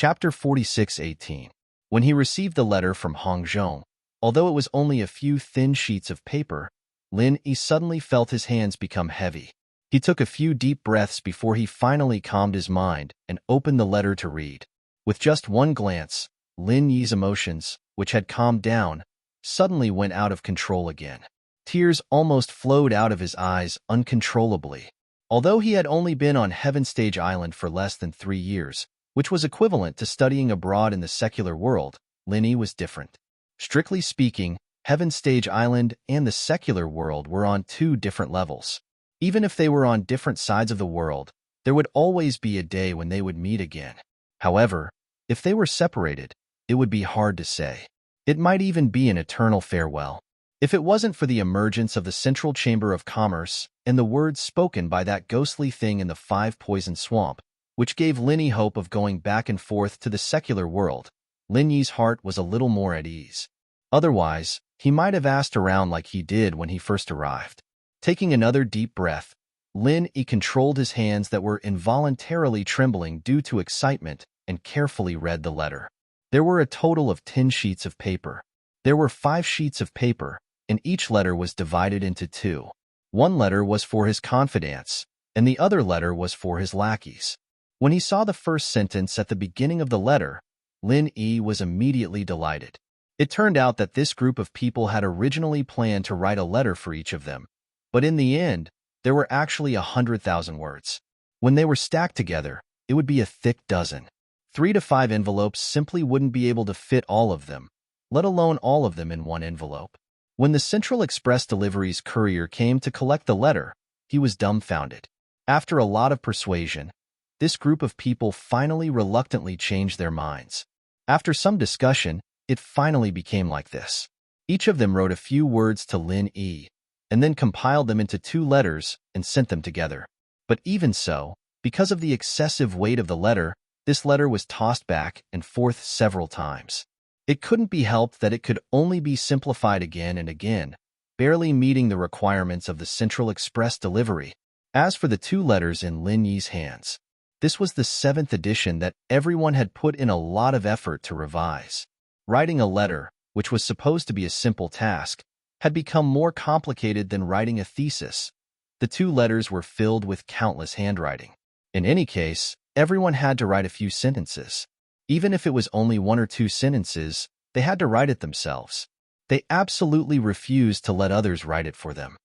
Chapter 46:18. When he received the letter from Hong Zhong, although it was only a few thin sheets of paper, Lin Yi suddenly felt his hands become heavy. He took a few deep breaths before he finally calmed his mind and opened the letter to read. With just one glance, Lin Yi's emotions, which had calmed down, suddenly went out of control again. Tears almost flowed out of his eyes uncontrollably. Although he had only been on Heaven Stage Island for less than 3 years, which was equivalent to studying abroad in the secular world, Lin Yi was different. Strictly speaking, Heaven Stage Island and the secular world were on 2 different levels. Even if they were on different sides of the world, there would always be a day when they would meet again. However, if they were separated, it would be hard to say. It might even be an eternal farewell. If it wasn't for the emergence of the Central Chamber of Commerce and the words spoken by that ghostly thing in the 5-poison swamp, which gave Lin Yi hope of going back and forth to the secular world, Lin Yi's heart was a little more at ease. Otherwise, he might have asked around like he did when he first arrived. Taking another deep breath, Lin Yi controlled his hands that were involuntarily trembling due to excitement and carefully read the letter. There were a total of 10 sheets of paper. There were 5 sheets of paper, and each letter was divided into 2. One letter was for his confidants, and the other letter was for his lackeys. When he saw the first sentence at the beginning of the letter, Lin Yi was immediately delighted. It turned out that this group of people had originally planned to write a letter for each of them, but in the end, there were actually 100,000 words. When they were stacked together, it would be a thick dozen. 3 to 5 envelopes simply wouldn't be able to fit all of them, let alone all of them in one envelope. When the Central Express Delivery's courier came to collect the letter, he was dumbfounded. After a lot of persuasion, this group of people finally reluctantly changed their minds. After some discussion, it finally became like this. Each of them wrote a few words to Lin Yi, and then compiled them into 2 letters and sent them together. But even so, because of the excessive weight of the letter, this letter was tossed back and forth several times. It couldn't be helped that it could only be simplified again and again, barely meeting the requirements of the Central Express Delivery. As for the 2 letters in Lin Yi's hands, this was the 7th edition that everyone had put in a lot of effort to revise. Writing a letter, which was supposed to be a simple task, had become more complicated than writing a thesis. The 2 letters were filled with countless handwriting. In any case, everyone had to write a few sentences. Even if it was only 1 or 2 sentences, they had to write it themselves. They absolutely refused to let others write it for them.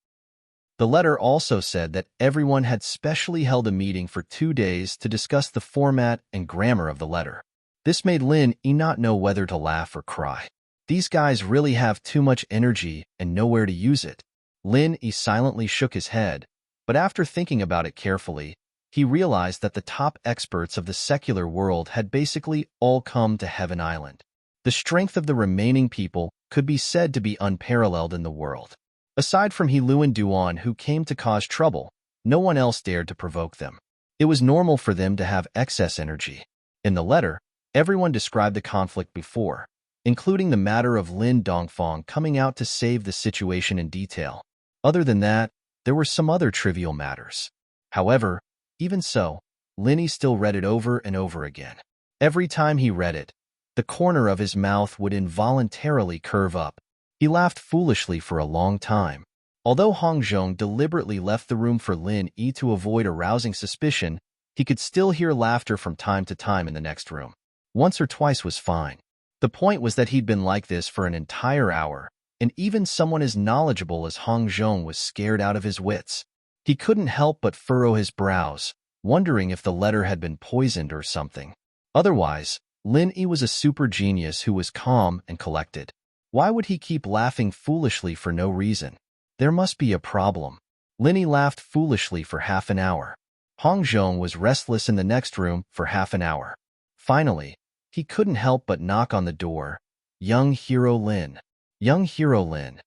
The letter also said that everyone had specially held a meeting for 2 days to discuss the format and grammar of the letter. This made Lin Yi not know whether to laugh or cry. These guys really have too much energy and nowhere to use it. Lin Yi silently shook his head, but after thinking about it carefully, he realized that the top experts of the secular world had basically all come to Heaven Island. The strength of the remaining people could be said to be unparalleled in the world. Aside from He and Duan, who came to cause trouble, no one else dared to provoke them. It was normal for them to have excess energy. In the letter, everyone described the conflict before, including the matter of Lin Dongfang coming out to save the situation in detail. Other than that, there were some other trivial matters. However, even so, Lin Yi still read it over and over again. Every time he read it, the corner of his mouth would involuntarily curve up. He laughed foolishly for a long time. Although Hong Zhong deliberately left the room for Lin Yi to avoid arousing suspicion, he could still hear laughter from time to time in the next room. Once or twice was fine. The point was that he'd been like this for an entire hour, and even someone as knowledgeable as Hong Zhong was scared out of his wits. He couldn't help but furrow his brows, wondering if the letter had been poisoned or something. Otherwise, Lin Yi was a super genius who was calm and collected. Why would he keep laughing foolishly for no reason? There must be a problem. Lin Yi laughed foolishly for half an hour. Hong Zhong was restless in the next room for half an hour. Finally, he couldn't help but knock on the door. Young Hero Lin. Young Hero Lin.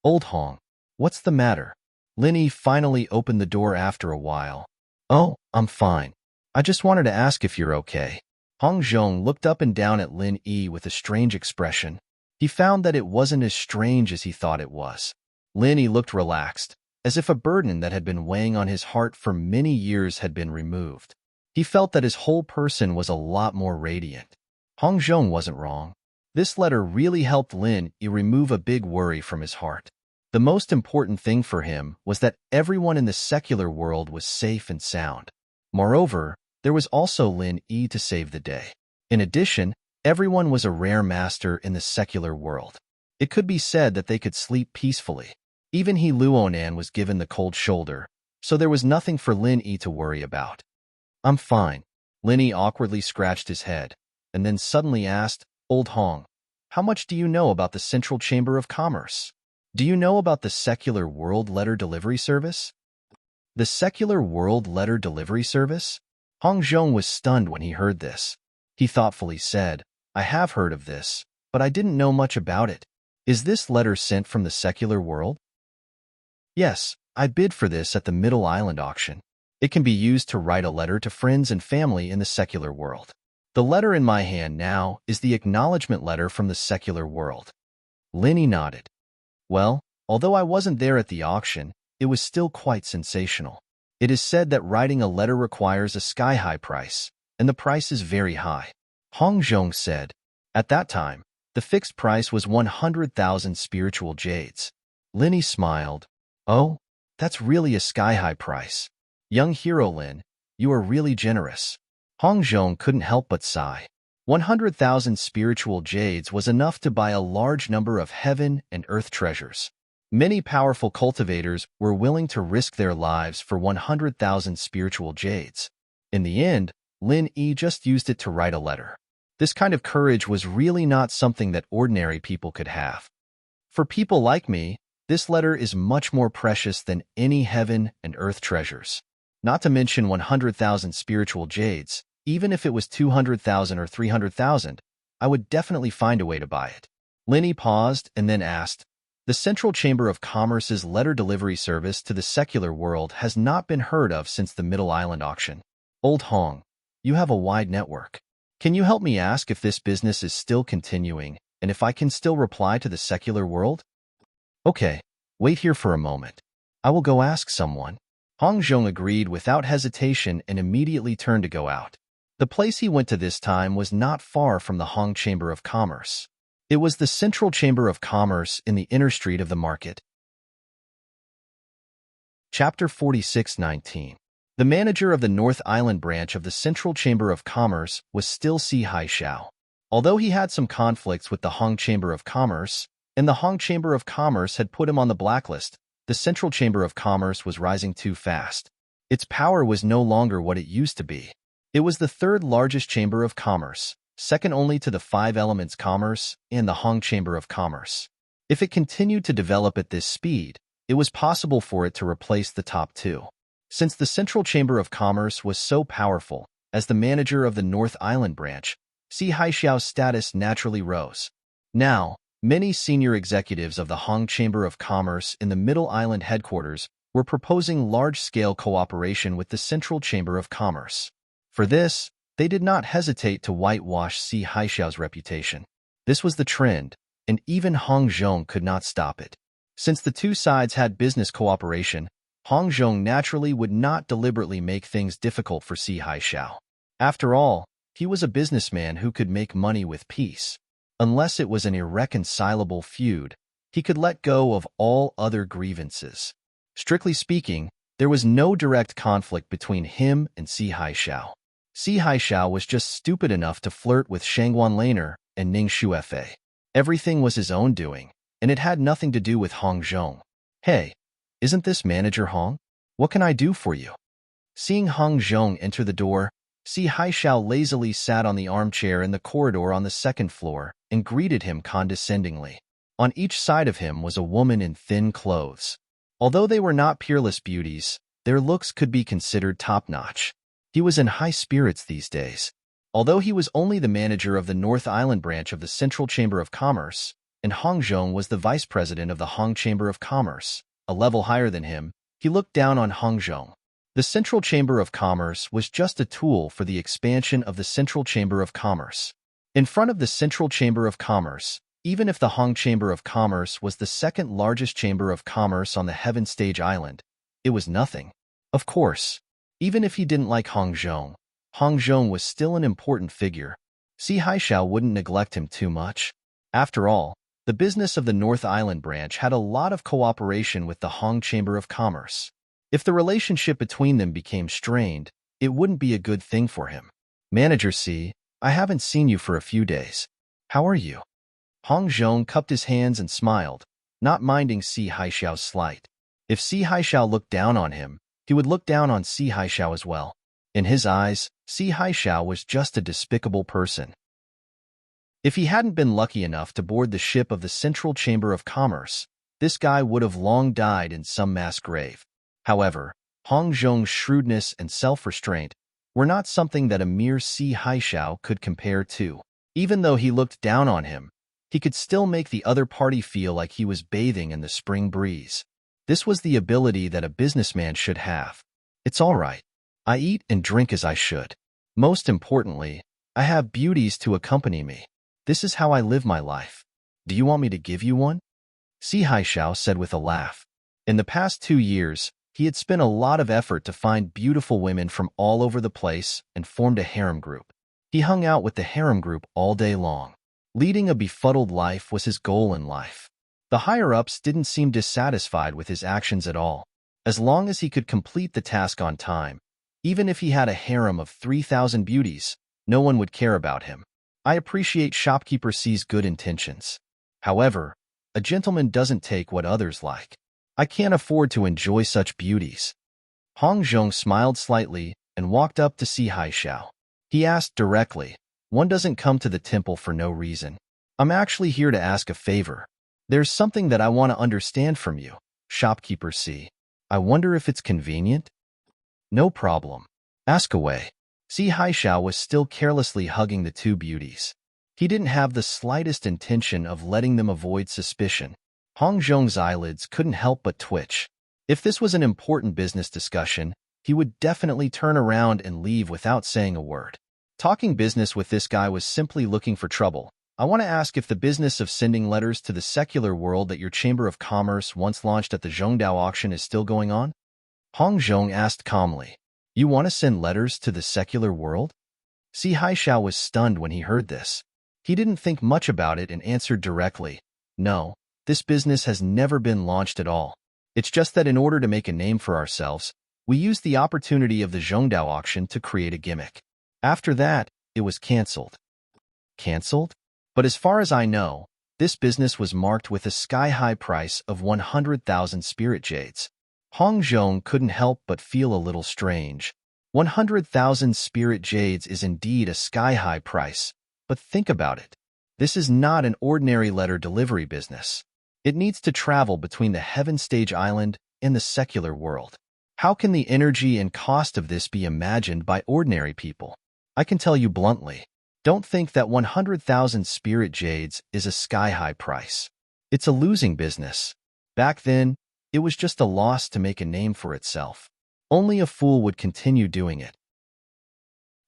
Old Hong, what's the matter? Lin Yi finally opened the door after a while. Oh, I'm fine. I just wanted to ask if you're okay. Hong Zhong looked up and down at Lin Yi with a strange expression. He found that it wasn't as strange as he thought it was. Lin Yi looked relaxed, as if a burden that had been weighing on his heart for many years had been removed. He felt that his whole person was a lot more radiant. Hong Zhong wasn't wrong. This letter really helped Lin Yi remove a big worry from his heart. The most important thing for him was that everyone in the secular world was safe and sound. Moreover, there was also Lin Yi to save the day. In addition, everyone was a rare master in the secular world. It could be said that they could sleep peacefully. Even He Luonan was given the cold shoulder, so there was nothing for Lin Yi to worry about. I'm fine. Lin Yi awkwardly scratched his head, and then suddenly asked, Old Hong, how much do you know about the Central Chamber of Commerce? Do you know about the Secular World Letter Delivery Service? The Secular World Letter Delivery Service? Hong Zhong was stunned when he heard this. He thoughtfully said, I have heard of this, but I didn't know much about it. Is this letter sent from the secular world? Yes, I bid for this at the Middle Island auction. It can be used to write a letter to friends and family in the secular world. The letter in my hand now is the acknowledgement letter from the secular world. Lin Yi nodded. Well, although I wasn't there at the auction, it was still quite sensational. It is said that writing a letter requires a sky-high price, and the price is very high. Hong Zhong said. At that time, the fixed price was 100,000 spiritual jades. Lin Yi smiled. Oh, that's really a sky-high price. Young hero Lin, you are really generous. Hong Zhong couldn't help but sigh. 100,000 spiritual jades was enough to buy a large number of heaven and earth treasures. Many powerful cultivators were willing to risk their lives for 100,000 spiritual jades. In the end, Lin Yi just used it to write a letter. This kind of courage was really not something that ordinary people could have. For people like me, this letter is much more precious than any heaven and earth treasures. Not to mention 100,000 spiritual jades. Even if it was 200,000 or 300,000, I would definitely find a way to buy it. Lin Yi paused and then asked, The Central Chamber of Commerce's letter delivery service to the secular world has not been heard of since the Middle Island auction. Old Hong, you have a wide network. Can you help me ask if this business is still continuing and if I can still reply to the secular world? Okay, wait here for a moment. I will go ask someone. Hong Zhong agreed without hesitation and immediately turned to go out. The place he went to this time was not far from the Hong Chamber of Commerce. It was the Central Chamber of Commerce in the inner street of the market. Chapter 46:19. The manager of the North Island branch of the Central Chamber of Commerce was still Si Haixiao. Although he had some conflicts with the Hong Chamber of Commerce, and the Hong Chamber of Commerce had put him on the blacklist, the Central Chamber of Commerce was rising too fast. Its power was no longer what it used to be. It was the third largest chamber of commerce, second only to the Five Elements Commerce and the Hong Chamber of Commerce. If it continued to develop at this speed, it was possible for it to replace the top two. Since the Central Chamber of Commerce was so powerful, as the manager of the North Island branch, Si Haixiao's status naturally rose. Now, many senior executives of the Hong Chamber of Commerce in the Middle Island headquarters were proposing large-scale cooperation with the Central Chamber of Commerce. For this, they did not hesitate to whitewash Si Haixiao's reputation. This was the trend, and even Hong Zhong could not stop it. Since the two sides had business cooperation, Hong Zhong naturally would not deliberately make things difficult for Si Haixiao. After all, he was a businessman who could make money with peace. Unless it was an irreconcilable feud, he could let go of all other grievances. Strictly speaking, there was no direct conflict between him and Si Haixiao. Si Haixiao was just stupid enough to flirt with Shangguan Laner and Ning Shuefei. Everything was his own doing, and it had nothing to do with Hong Zhong. Hey, isn't this Manager Hong? What can I do for you? Seeing Hong Zhong enter the door, Si Haixiao lazily sat on the armchair in the corridor on the second floor and greeted him condescendingly. On each side of him was a woman in thin clothes. Although they were not peerless beauties, their looks could be considered top-notch. He was in high spirits these days. Although he was only the manager of the North Island branch of the Central Chamber of Commerce, and Hong Zhong was the vice president of the Hong Chamber of Commerce, a level higher than him, he looked down on Hong Zhong. The Central Chamber of Commerce was just a tool for the expansion of the Central Chamber of Commerce. In front of the Central Chamber of Commerce, even if the Hong Chamber of Commerce was the second largest chamber of commerce on the Heaven Stage Island, it was nothing. Of course, even if he didn't like Hong Zhong, Hong Zhong was still an important figure. Si Haishao wouldn't neglect him too much. After all, the business of the North Island branch had a lot of cooperation with the Hong Chamber of Commerce. If the relationship between them became strained, it wouldn't be a good thing for him. Manager Si, I haven't seen you for a few days. How are you? Hong Zhong cupped his hands and smiled, not minding Si Haishao's slight. If Si Haishao looked down on him, he would look down on Si Haishao as well. In his eyes, Si Haishao was just a despicable person. If he hadn't been lucky enough to board the ship of the Central Chamber of Commerce, this guy would have long died in some mass grave. However, Hong Zhong's shrewdness and self-restraint were not something that a mere Si Haishao could compare to. Even though he looked down on him, he could still make the other party feel like he was bathing in the spring breeze. This was the ability that a businessman should have. It's all right. I eat and drink as I should. Most importantly, I have beauties to accompany me. This is how I live my life. Do you want me to give you one? Si Haishao said with a laugh. In the past 2 years, he had spent a lot of effort to find beautiful women from all over the place and formed a harem group. He hung out with the harem group all day long. Leading a befuddled life was his goal in life. The higher-ups didn't seem dissatisfied with his actions at all. As long as he could complete the task on time, even if he had a harem of 3,000 beauties, no one would care about him. I appreciate shopkeeper C's good intentions. However, a gentleman doesn't take what others like. I can't afford to enjoy such beauties. Hong Zhong smiled slightly and walked up to Si Haishao. He asked directly, one doesn't come to the temple for no reason. I'm actually here to ask a favor. There's something that I want to understand from you, shopkeeper Si. I wonder if it's convenient? No problem. Ask away. Si Haishao was still carelessly hugging the two beauties. He didn't have the slightest intention of letting them avoid suspicion. Hong Zhong's eyelids couldn't help but twitch. If this was an important business discussion, he would definitely turn around and leave without saying a word. Talking business with this guy was simply looking for trouble. I want to ask if the business of sending letters to the secular world that your Chamber of Commerce once launched at the Zhongdao auction is still going on? Hong Zhong asked calmly. You want to send letters to the secular world? Si Haishao was stunned when he heard this. He didn't think much about it and answered directly, no, this business has never been launched at all. It's just that in order to make a name for ourselves, we used the opportunity of the Zhongdao auction to create a gimmick. After that, it was cancelled. Cancelled? But as far as I know, this business was marked with a sky-high price of 100,000 spirit jades. Hong Zhong couldn't help but feel a little strange. 100,000 spirit jades is indeed a sky-high price, but think about it. This is not an ordinary letter delivery business. It needs to travel between the Heaven Stage Island and the secular world. How can the energy and cost of this be imagined by ordinary people? I can tell you bluntly, don't think that 100,000 spirit jades is a sky-high price. It's a losing business. Back then, it was just a loss to make a name for itself. Only a fool would continue doing it.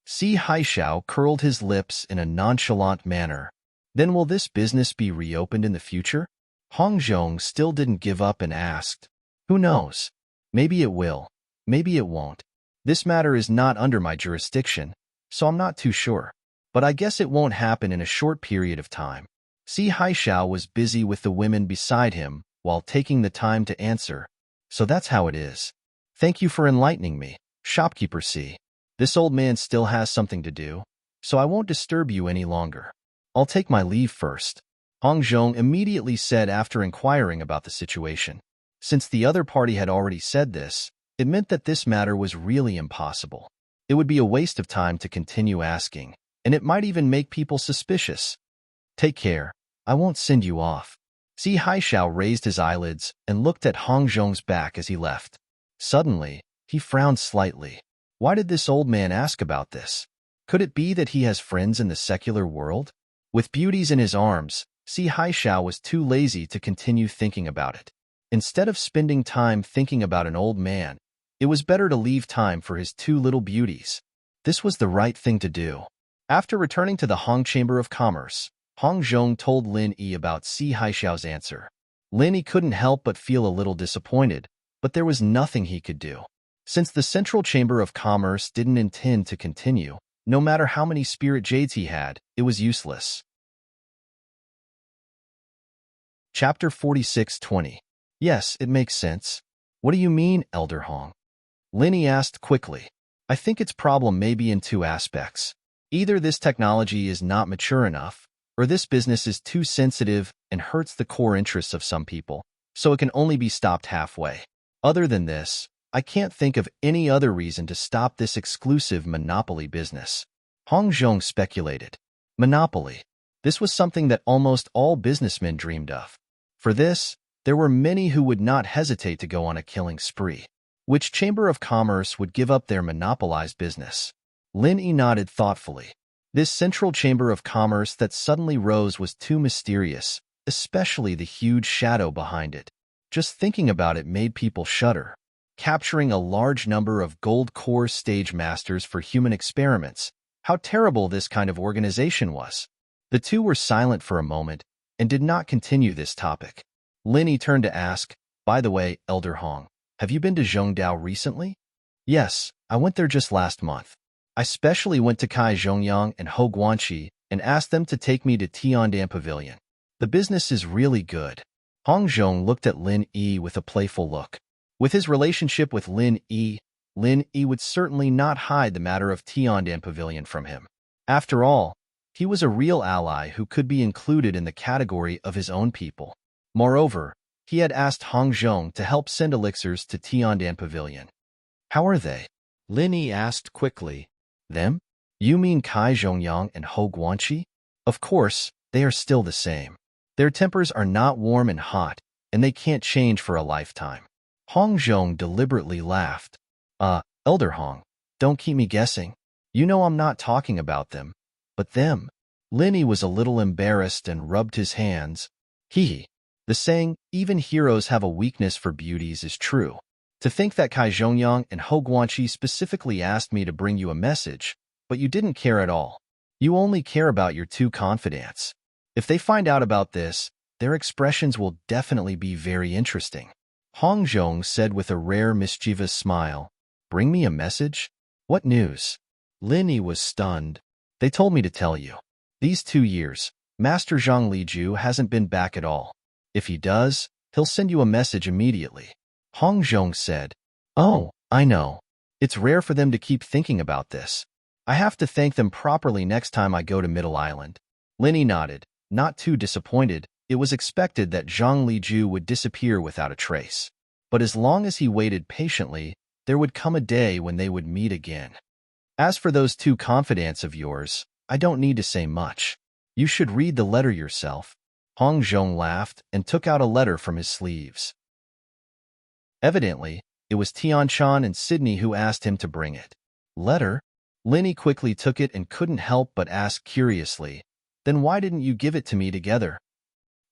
Si Haishao curled his lips in a nonchalant manner. Then will this business be reopened in the future? Hong Zhong still didn't give up and asked. Who knows? Maybe it will. Maybe it won't. This matter is not under my jurisdiction, so I'm not too sure. But I guess it won't happen in a short period of time. Si Haishao was busy with the women beside him while taking the time to answer. So that's how it is. Thank you for enlightening me, shopkeeper Si. This old man still has something to do, so I won't disturb you any longer. I'll take my leave first. Hong Zhong immediately said after inquiring about the situation. Since the other party had already said this, it meant that this matter was really impossible. It would be a waste of time to continue asking, and it might even make people suspicious. Take care. I won't send you off. Si Haishao raised his eyelids and looked at Hong Zhong's back as he left. Suddenly, he frowned slightly. Why did this old man ask about this? Could it be that he has friends in the secular world? With beauties in his arms, Si Haishao was too lazy to continue thinking about it. Instead of spending time thinking about an old man, it was better to leave time for his two little beauties. This was the right thing to do. After returning to the Hong Chamber of Commerce, Hong Zhong told Lin Yi about Si Haishao's answer. Lin Yi couldn't help but feel a little disappointed, but there was nothing he could do. Since the Central Chamber of Commerce didn't intend to continue, no matter how many spirit jades he had, it was useless. Chapter 46:20. Yes, it makes sense. What do you mean, Elder Hong? Linny asked quickly. I think its problem may be in two aspects. Either this technology is not mature enough, or this business is too sensitive and hurts the core interests of some people, so it can only be stopped halfway. Other than this, I can't think of any other reason to stop this exclusive monopoly business. Hong Zhong speculated. Monopoly. This was something that almost all businessmen dreamed of. For this, there were many who would not hesitate to go on a killing spree. Which Chamber of Commerce would give up their monopolized business? Lin Yi nodded thoughtfully. This Central Chamber of Commerce that suddenly rose was too mysterious, especially the huge shadow behind it. Just thinking about it made people shudder. Capturing a large number of gold core stage masters for human experiments. How terrible this kind of organization was. The two were silent for a moment and did not continue this topic. Lin Yi turned to ask, by the way, Elder Hong, have you been to Zhongdao recently? Yes, I went there just last month. I specially went to Kai Zhongyang and Ho Guanqi and asked them to take me to Tiandan Pavilion. The business is really good. Hong Zhong looked at Lin Yi with a playful look. With his relationship with Lin Yi would certainly not hide the matter of Tiandan Pavilion from him. After all, he was a real ally who could be included in the category of his own people. Moreover, he had asked Hong Zhong to help send elixirs to Tiandan Pavilion. How are they? Lin Yi asked quickly. Them? You mean Kai Zhongyang and Ho Guanqi? Of course, they are still the same. Their tempers are not warm and hot, and they can't change for a lifetime. Hong Zhong deliberately laughed. Elder Hong, don't keep me guessing. You know I'm not talking about them. But them? Lin Yi was a little embarrassed and rubbed his hands. The saying, even heroes have a weakness for beauties, is true. To think that Kai Zhongyang and Ho Guanqi specifically asked me to bring you a message, but you didn't care at all. You only care about your two confidants. If they find out about this, their expressions will definitely be very interesting. Hong Zhong said with a rare mischievous smile. Bring me a message? What news? Lin Yi was stunned. They told me to tell you. These 2 years, Master Zhang Liju hasn't been back at all. If he does, he'll send you a message immediately. Hong Zhong said. Oh, I know. It's rare for them to keep thinking about this. I have to thank them properly next time I go to Middle Island. Lin Yi nodded, not too disappointed. It was expected that Zhang Liju would disappear without a trace. But as long as he waited patiently, there would come a day when they would meet again. As for those two confidants of yours, I don't need to say much. You should read the letter yourself. Hong Zhong laughed and took out a letter from his sleeves. Evidently, it was Tianchan and Sydney who asked him to bring it. Letter? Lin Yi quickly took it and couldn't help but ask curiously, then why didn't you give it to me together?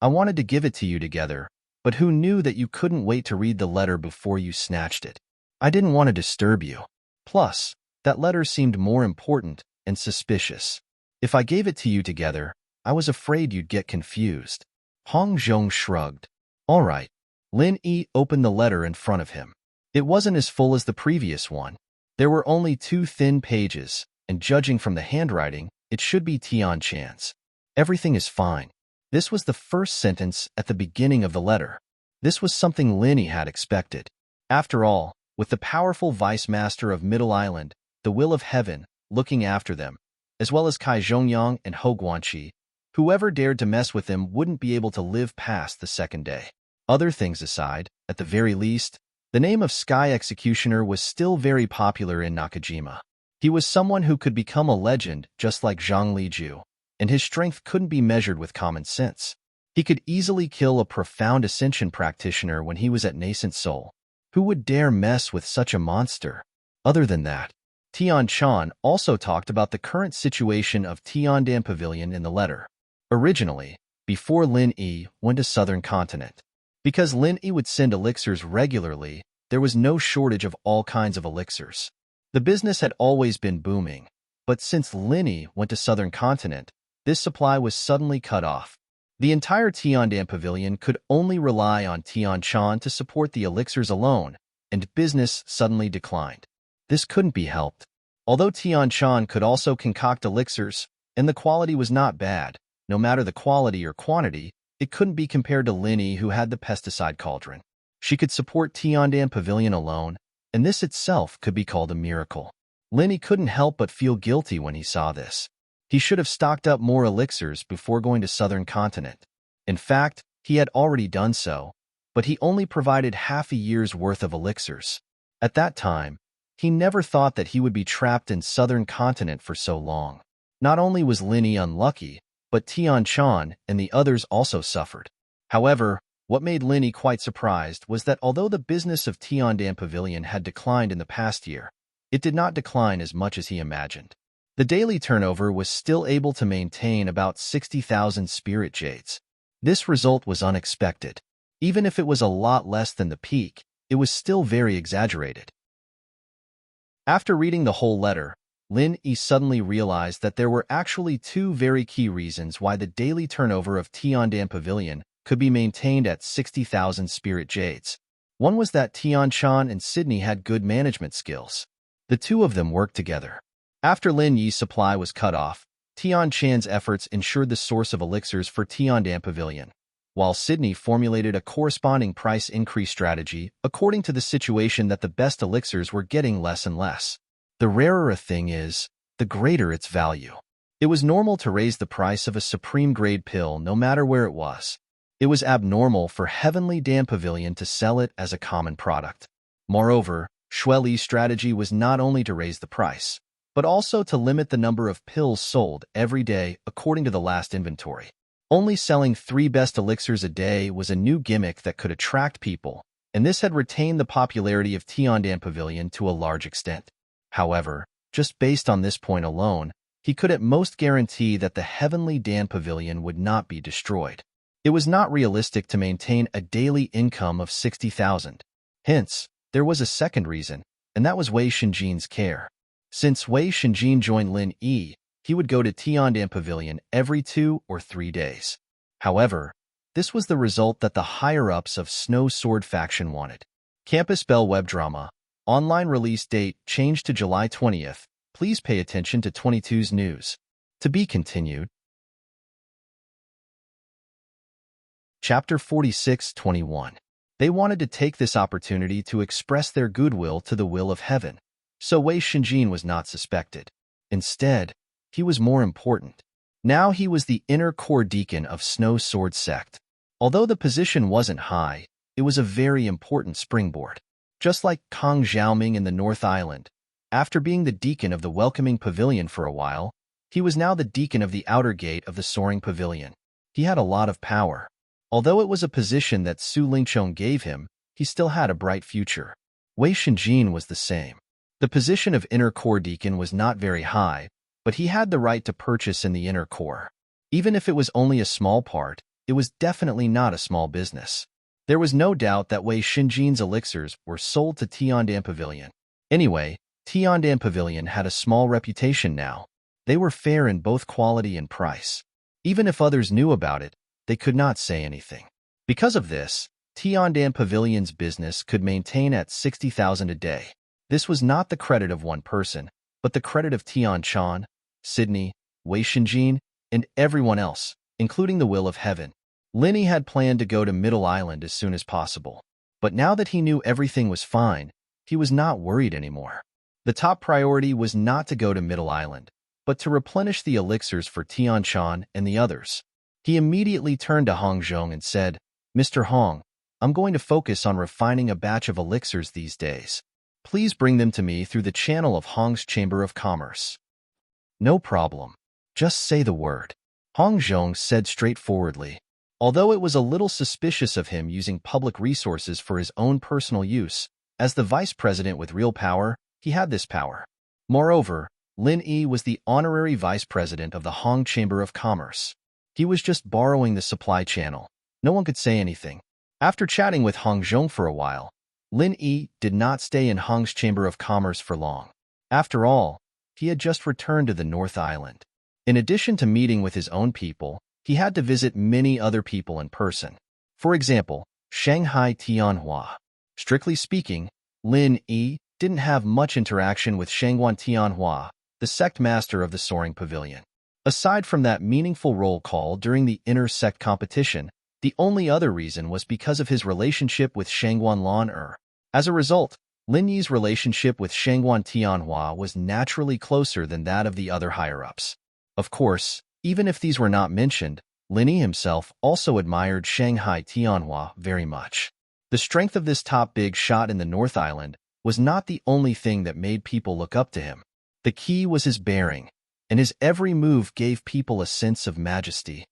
I wanted to give it to you together, but who knew that you couldn't wait to read the letter before you snatched it? I didn't want to disturb you. Plus, that letter seemed more important and suspicious. If I gave it to you together, I was afraid you'd get confused. Hong Zhong shrugged. All right. Lin Yi opened the letter in front of him. It wasn't as full as the previous one. There were only 2 thin pages, and judging from the handwriting, it should be Tian Chan's. Everything is fine. This was the first sentence at the beginning of the letter. This was something Lin Yi had expected. After all, with the powerful Vice Master of Middle Island, the will of heaven, looking after them, as well as Kai Zhongyang and Ho Guanqi, whoever dared to mess with them wouldn't be able to live past the second day. Other things aside, at the very least, the name of Sky Executioner was still very popular in Nakajima. He was someone who could become a legend just like Zhang Liju, and his strength couldn't be measured with common sense. He could easily kill a profound ascension practitioner when he was at nascent soul. Who would dare mess with such a monster? Other than that, Tian Chan also talked about the current situation of Tiandan Pavilion in the letter. Originally, before Lin Yi went to Southern Continent. Because Lin Yi would send elixirs regularly, there was no shortage of all kinds of elixirs. The business had always been booming, but since Lin Yi went to Southern Continent, this supply was suddenly cut off. The entire Tiandan Pavilion could only rely on Tian Chan to support the elixirs alone, and business suddenly declined. This couldn't be helped. Although Tian Shan could also concoct elixirs, and the quality was not bad, no matter the quality or quantity, it couldn't be compared to Lin Yi, who had the pesticide cauldron. She could support Tiandan Pavilion alone, and this itself could be called a miracle. Lin Yi couldn't help but feel guilty when he saw this. He should have stocked up more elixirs before going to Southern Continent. In fact, he had already done so, but he only provided half a year's worth of elixirs. At that time, he never thought that he would be trapped in Southern Continent for so long. Not only was Lin Yi unlucky, but Tian Shan and the others also suffered. However, what made Lin Yi quite surprised was that although the business of Tiandan Pavilion had declined in the past year, it did not decline as much as he imagined. The daily turnover was still able to maintain about 60,000 spirit jades. This result was unexpected. Even if it was a lot less than the peak, it was still very exaggerated. After reading the whole letter, Lin Yi suddenly realized that there were actually two very key reasons why the daily turnover of Tiandan Pavilion could be maintained at 60,000 spirit jades. One was that Tian Shan and Sydney had good management skills. The two of them worked together. After Lin Yi's supply was cut off, Tian Chan's efforts ensured the source of elixirs for Tiandan Pavilion, while Sydney formulated a corresponding price increase strategy according to the situation that the best elixirs were getting less and less. The rarer a thing is, the greater its value. It was normal to raise the price of a supreme-grade pill no matter where it was. It was abnormal for Heavenly Dan Pavilion to sell it as a common product. Moreover, Shui Li's strategy was not only to raise the price, but also to limit the number of pills sold every day according to the last inventory. Only selling 3 best elixirs a day was a new gimmick that could attract people, and this had retained the popularity of Tiandan Pavilion to a large extent. However, just based on this point alone, he could at most guarantee that the Heavenly Dan Pavilion would not be destroyed. It was not realistic to maintain a daily income of 60,000. Hence, there was a second reason, and that was Wei Shinjin's care. Since Wei Shinjin joined Lin Yi, he would go to Tiandan Pavilion every 2 or 3 days. However, this was the result that the higher-ups of Snow Sword faction wanted. Campus Bell web drama. Online release date changed to July 20th. Please pay attention to 22's news. To be continued. Chapter 46-21. They wanted to take this opportunity to express their goodwill to the will of heaven, so Wei Shinjin was not suspected. Instead, he was more important. Now he was the inner core deacon of Snow Sword sect. Although the position wasn't high, it was a very important springboard. Just like Kang Xiaoming in the North Island, after being the deacon of the Welcoming Pavilion for a while, he was now the deacon of the outer gate of the Soaring Pavilion. He had a lot of power. Although it was a position that Su Lingchong gave him, he still had a bright future. Wei Shinjin was the same. The position of inner core deacon was not very high, but he had the right to purchase in the inner core. Even if it was only a small part, it was definitely not a small business. There was no doubt that Wei Shinjin's elixirs were sold to Tiandan Pavilion. Anyway, Tiandan Pavilion had a small reputation now. They were fair in both quality and price. Even if others knew about it, they could not say anything. Because of this, Tiandan Pavilion's business could maintain at 60,000 a day. This was not the credit of one person, but the credit of Tian Shan, Sydney, Wei Shinjin, and everyone else, including the will of heaven. Lin Yi had planned to go to Middle Island as soon as possible. But now that he knew everything was fine, he was not worried anymore. The top priority was not to go to Middle Island, but to replenish the elixirs for Tian Shan and the others. He immediately turned to Hong Zhong and said, "Mr. Hong, I'm going to focus on refining a batch of elixirs these days. Please bring them to me through the channel of Hong's Chamber of Commerce." "No problem. Just say the word," Hong Zhong said straightforwardly. Although it was a little suspicious of him using public resources for his own personal use, as the vice president with real power, he had this power. Moreover, Lin Yi was the honorary vice president of the Hong Chamber of Commerce. He was just borrowing the supply channel. No one could say anything. After chatting with Hong Zhong for a while, Lin Yi did not stay in Hong's Chamber of Commerce for long. After all, he had just returned to the North Island. In addition to meeting with his own people, he had to visit many other people in person. For example, Shanghai Tianhua. Strictly speaking, Lin Yi didn't have much interaction with Shangguan Tianhua, the sect master of the Soaring Pavilion. Aside from that meaningful roll call during the inter-sect competition, the only other reason was because of his relationship with Shangguan Lan. As a result, Lin Yi's relationship with Shangguan Tianhua was naturally closer than that of the other higher-ups. Of course, even if these were not mentioned, Lin Yi himself also admired Shanghai Tianhua very much. The strength of this top big shot in the North Island was not the only thing that made people look up to him. The key was his bearing, and his every move gave people a sense of majesty.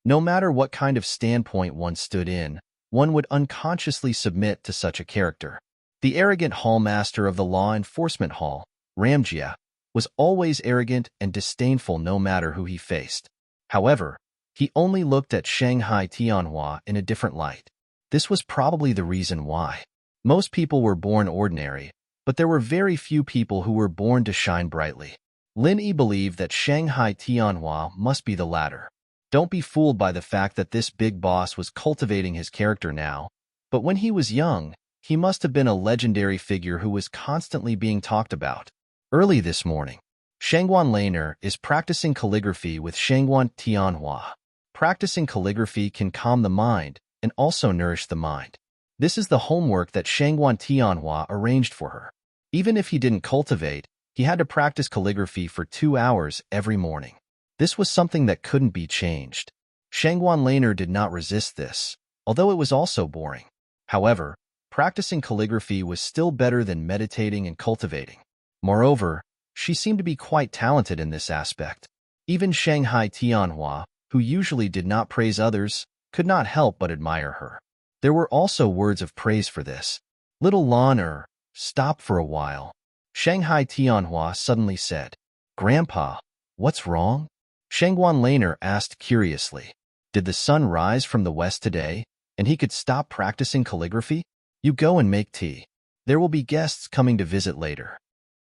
No matter what kind of standpoint one stood in, one would unconsciously submit to such a character. The arrogant hallmaster of the law enforcement hall, Ramjia, was always arrogant and disdainful no matter who he faced. However, he only looked at Shanghai Tianhua in a different light. This was probably the reason why. Most people were born ordinary, but there were very few people who were born to shine brightly. Lin Yi believed that Shanghai Tianhua must be the latter. Don't be fooled by the fact that this big boss was cultivating his character now, but when he was young, he must have been a legendary figure who was constantly being talked about. Early this morning, Shangguan Laner is practicing calligraphy with Shangguan Tianhua. Practicing calligraphy can calm the mind and also nourish the mind. This is the homework that Shangguan Tianhua arranged for her. Even if he didn't cultivate, he had to practice calligraphy for 2 hours every morning. This was something that couldn't be changed. Shangguan Laner did not resist this, although it was also boring. However, practicing calligraphy was still better than meditating and cultivating. Moreover, she seemed to be quite talented in this aspect. Even Shanghai Tianhua, who usually did not praise others, could not help but admire her. There were also words of praise for this. Little Lan stop for a while. Shanghai Tianhua suddenly said, "Grandpa, what's wrong?" Shangguan Laner asked curiously, "Did the sun rise from the west today, and he could stop practicing calligraphy? You go and make tea. There will be guests coming to visit later."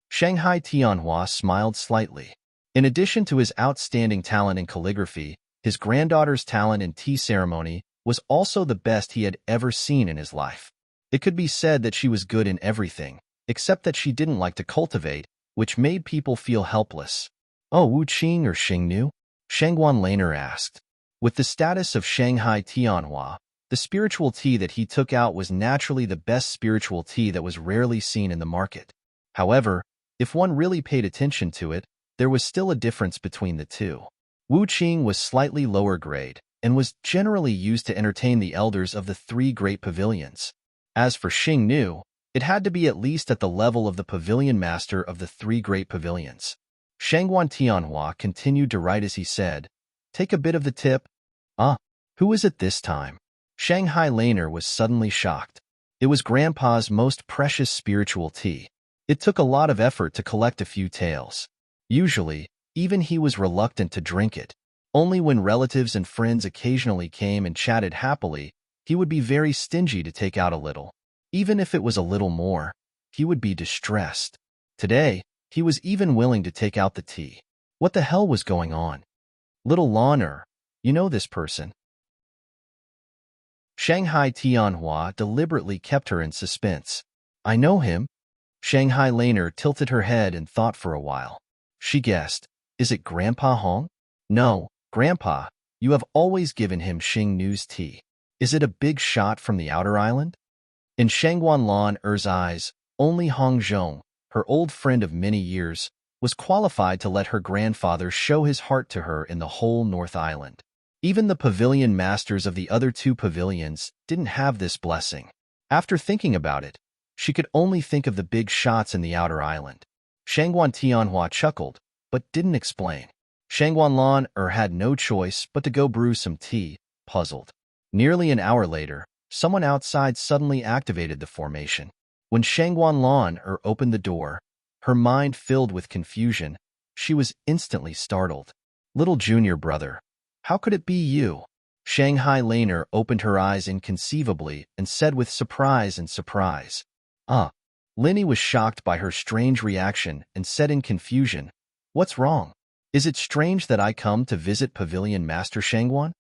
Shanghai Tianhua smiled slightly. In addition to his outstanding talent in calligraphy, his granddaughter's talent in tea ceremony was also the best he had ever seen in his life. It could be said that she was good in everything, except that she didn't like to cultivate, which made people feel helpless. "Oh, Wu Qing or Xingnu?" Shangguan Laner asked. With the status of Shanghai Tianhua, the spiritual tea that he took out was naturally the best spiritual tea that was rarely seen in the market. However, if one really paid attention to it, there was still a difference between the two. Wu Qing was slightly lower grade and was generally used to entertain the elders of the 3 great pavilions. As for Xingnu, it had to be at least at the level of the pavilion master of the 3 great pavilions. Shangguan Tianhua continued to write as he said, "Take a bit of the tip." "Ah, who is it this time?" Shanghai Laner was suddenly shocked. It was Grandpa's most precious spiritual tea. It took a lot of effort to collect a few taels. Usually, even he was reluctant to drink it. Only when relatives and friends occasionally came and chatted happily, he would be very stingy to take out a little. Even if it was a little more, he would be distressed. Today, he was even willing to take out the tea. What the hell was going on? "Little Laner, you know this person?" Shanghai Tianhua deliberately kept her in suspense. "I know him." Shanghai Laner tilted her head and thought for a while. She guessed, "Is it Grandpa Hong?" "No, Grandpa, you have always given him Xingnu's tea. Is it a big shot from the outer island?" In Shangguan Lan's eyes, only Hong Zhong, her old friend of many years, was qualified to let her grandfather show his heart to her in the whole North Island. Even the pavilion masters of the other 2 pavilions didn't have this blessing. After thinking about it, she could only think of the big shots in the outer island. Shangguan Tianhua chuckled, but didn't explain. Shangguan Lan had no choice but to go brew some tea, puzzled. Nearly an hour later, someone outside suddenly activated the formation. When Shangguan Lan opened the door, her mind filled with confusion, she was instantly startled. "Little junior brother, how could it be you?" Shanghai Laner opened her eyes inconceivably and said with surprise. "Ah." Linny was shocked by her strange reaction and said in confusion, "What's wrong? Is it strange that I come to visit Pavilion Master Shangguan?"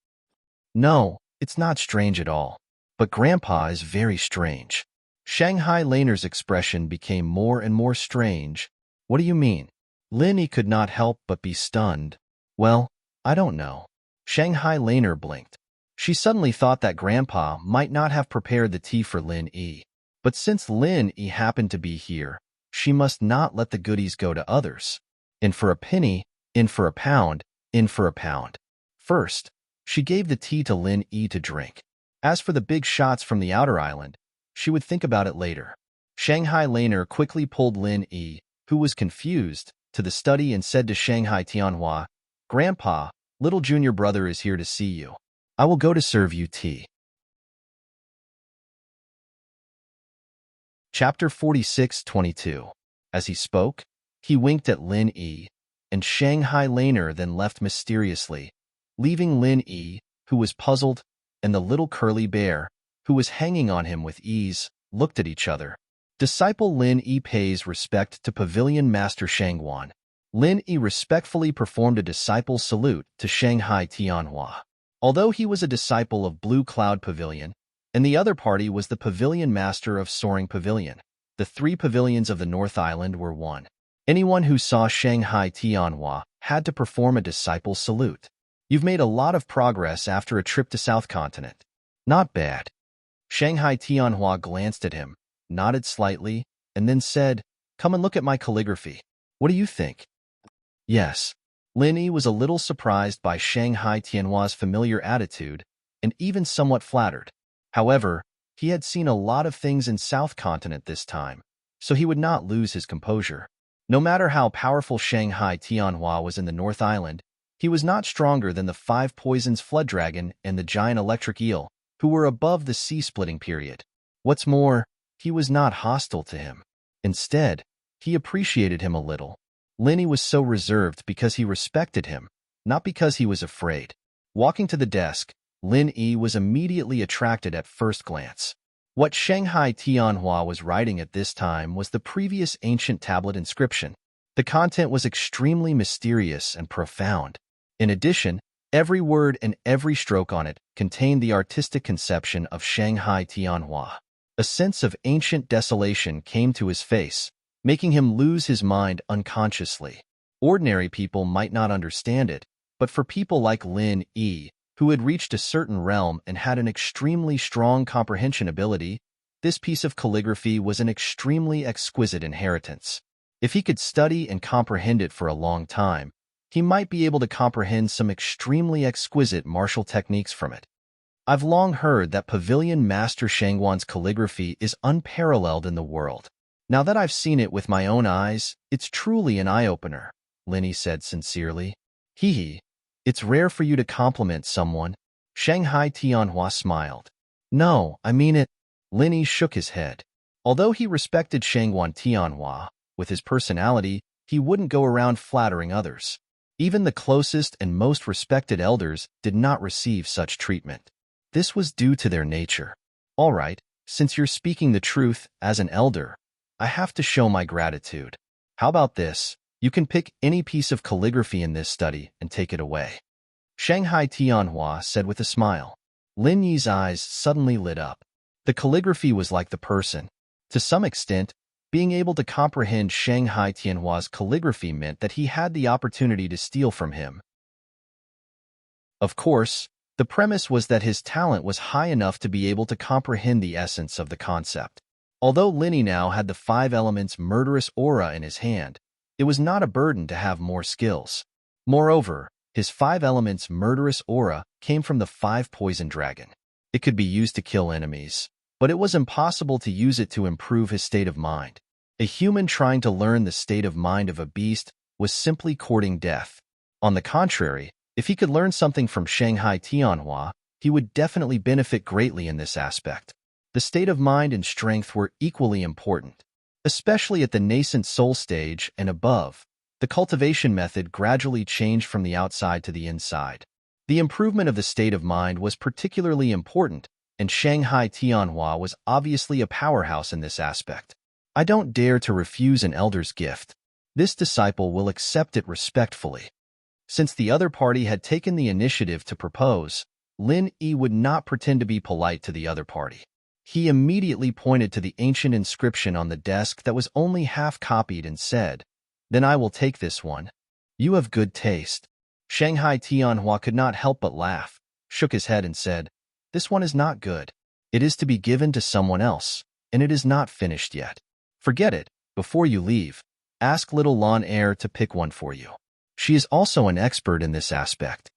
"No, it's not strange at all. But Grandpa is very strange." Shanghai Laner's expression became more and more strange. What do you mean? Lin Yi could not help but be stunned. Well, I don't know. Shanghai Laner blinked. She suddenly thought that Grandpa might not have prepared the tea for Lin Yi. But since Lin Yi happened to be here, she must not let the goodies go to others. In for a penny, in for a pound, in for a pound. First, she gave the tea to Lin Yi to drink. As for the big shots from the outer island, she would think about it later. Shanghai Laner quickly pulled Lin Yi, who was confused, to the study and said to Shanghai Tianhua, "Grandpa, little junior brother is here to see you. I will go to serve you tea." Chapter 46:22. As he spoke, he winked at Lin Yi, and Shanghai Laner then left mysteriously, leaving Lin Yi, who was puzzled, and the little curly bear, who was hanging on him with ease, looked at each other. Disciple Lin Yi pays respect to Pavilion Master Shangguan. Lin Yi respectfully performed a disciple's salute to Shanghai Tianhua. Although he was a disciple of Blue Cloud Pavilion, and the other party was the Pavilion Master of Soaring Pavilion, the three pavilions of the North Island were one. Anyone who saw Shanghai Tianhua had to perform a disciple's salute. You've made a lot of progress after a trip to South Continent. Not bad. Shanghai Tianhua glanced at him, nodded slightly, and then said, "Come and look at my calligraphy. What do you think?" Yes. Lin Yi was a little surprised by Shanghai Tianhua's familiar attitude, and even somewhat flattered. However, he had seen a lot of things in South Continent this time, so he would not lose his composure. No matter how powerful Shanghai Tianhua was in the North Island, he was not stronger than the Five Poisons Flood Dragon and the Giant Electric Eel, who were above the sea-splitting period. What's more, he was not hostile to him. Instead, he appreciated him a little. Lin Yi was so reserved because he respected him, not because he was afraid. Walking to the desk, Lin Yi was immediately attracted at first glance. What Shanghai Tianhua was writing at this time was the previous ancient tablet inscription. The content was extremely mysterious and profound. In addition, every word and every stroke on it contained the artistic conception of Shanghai Tianhua. A sense of ancient desolation came to his face, making him lose his mind unconsciously. Ordinary people might not understand it, but for people like Lin Yi, who had reached a certain realm and had an extremely strong comprehension ability, this piece of calligraphy was an extremely exquisite inheritance. If he could study and comprehend it for a long time, he might be able to comprehend some extremely exquisite martial techniques from it. I've long heard that Pavilion Master Shangguan's calligraphy is unparalleled in the world. Now that I've seen it with my own eyes, it's truly an eye-opener, Lin Yi said sincerely. Hee hee, it's rare for you to compliment someone. Shanghai Tianhua smiled. No, I mean it. Lin Yi shook his head. Although he respected Shangguan Tianhua, with his personality, he wouldn't go around flattering others. Even the closest and most respected elders did not receive such treatment. This was due to their nature. All right, since you're speaking the truth as an elder, I have to show my gratitude. How about this? You can pick any piece of calligraphy in this study and take it away. Shanghai Tianhua said with a smile. Lin Yi's eyes suddenly lit up. The calligraphy was like the person. To some extent, being able to comprehend Shanghai Tianhua's calligraphy meant that he had the opportunity to steal from him. Of course, the premise was that his talent was high enough to be able to comprehend the essence of the concept. Although Lin Yi now had the 5 elements murderous aura in his hand, it was not a burden to have more skills. Moreover, his 5 elements murderous aura came from the 5 poison dragon. It could be used to kill enemies, but it was impossible to use it to improve his state of mind. A human trying to learn the state of mind of a beast was simply courting death. On the contrary, if he could learn something from Shanghai Tianhua, he would definitely benefit greatly in this aspect. The state of mind and strength were equally important. Especially at the nascent soul stage and above, the cultivation method gradually changed from the outside to the inside. The improvement of the state of mind was particularly important, and Shanghai Tianhua was obviously a powerhouse in this aspect. I don't dare to refuse an elder's gift. This disciple will accept it respectfully. Since the other party had taken the initiative to propose, Lin Yi would not pretend to be polite to the other party. He immediately pointed to the ancient inscription on the desk that was only half copied and said, "Then I will take this one. You have good taste." Shanghai Tianhua could not help but laugh, shook his head and said, "This one is not good. It is to be given to someone else, and it is not finished yet. Forget it. Before you leave, ask little Lan Air to pick one for you. She is also an expert in this aspect."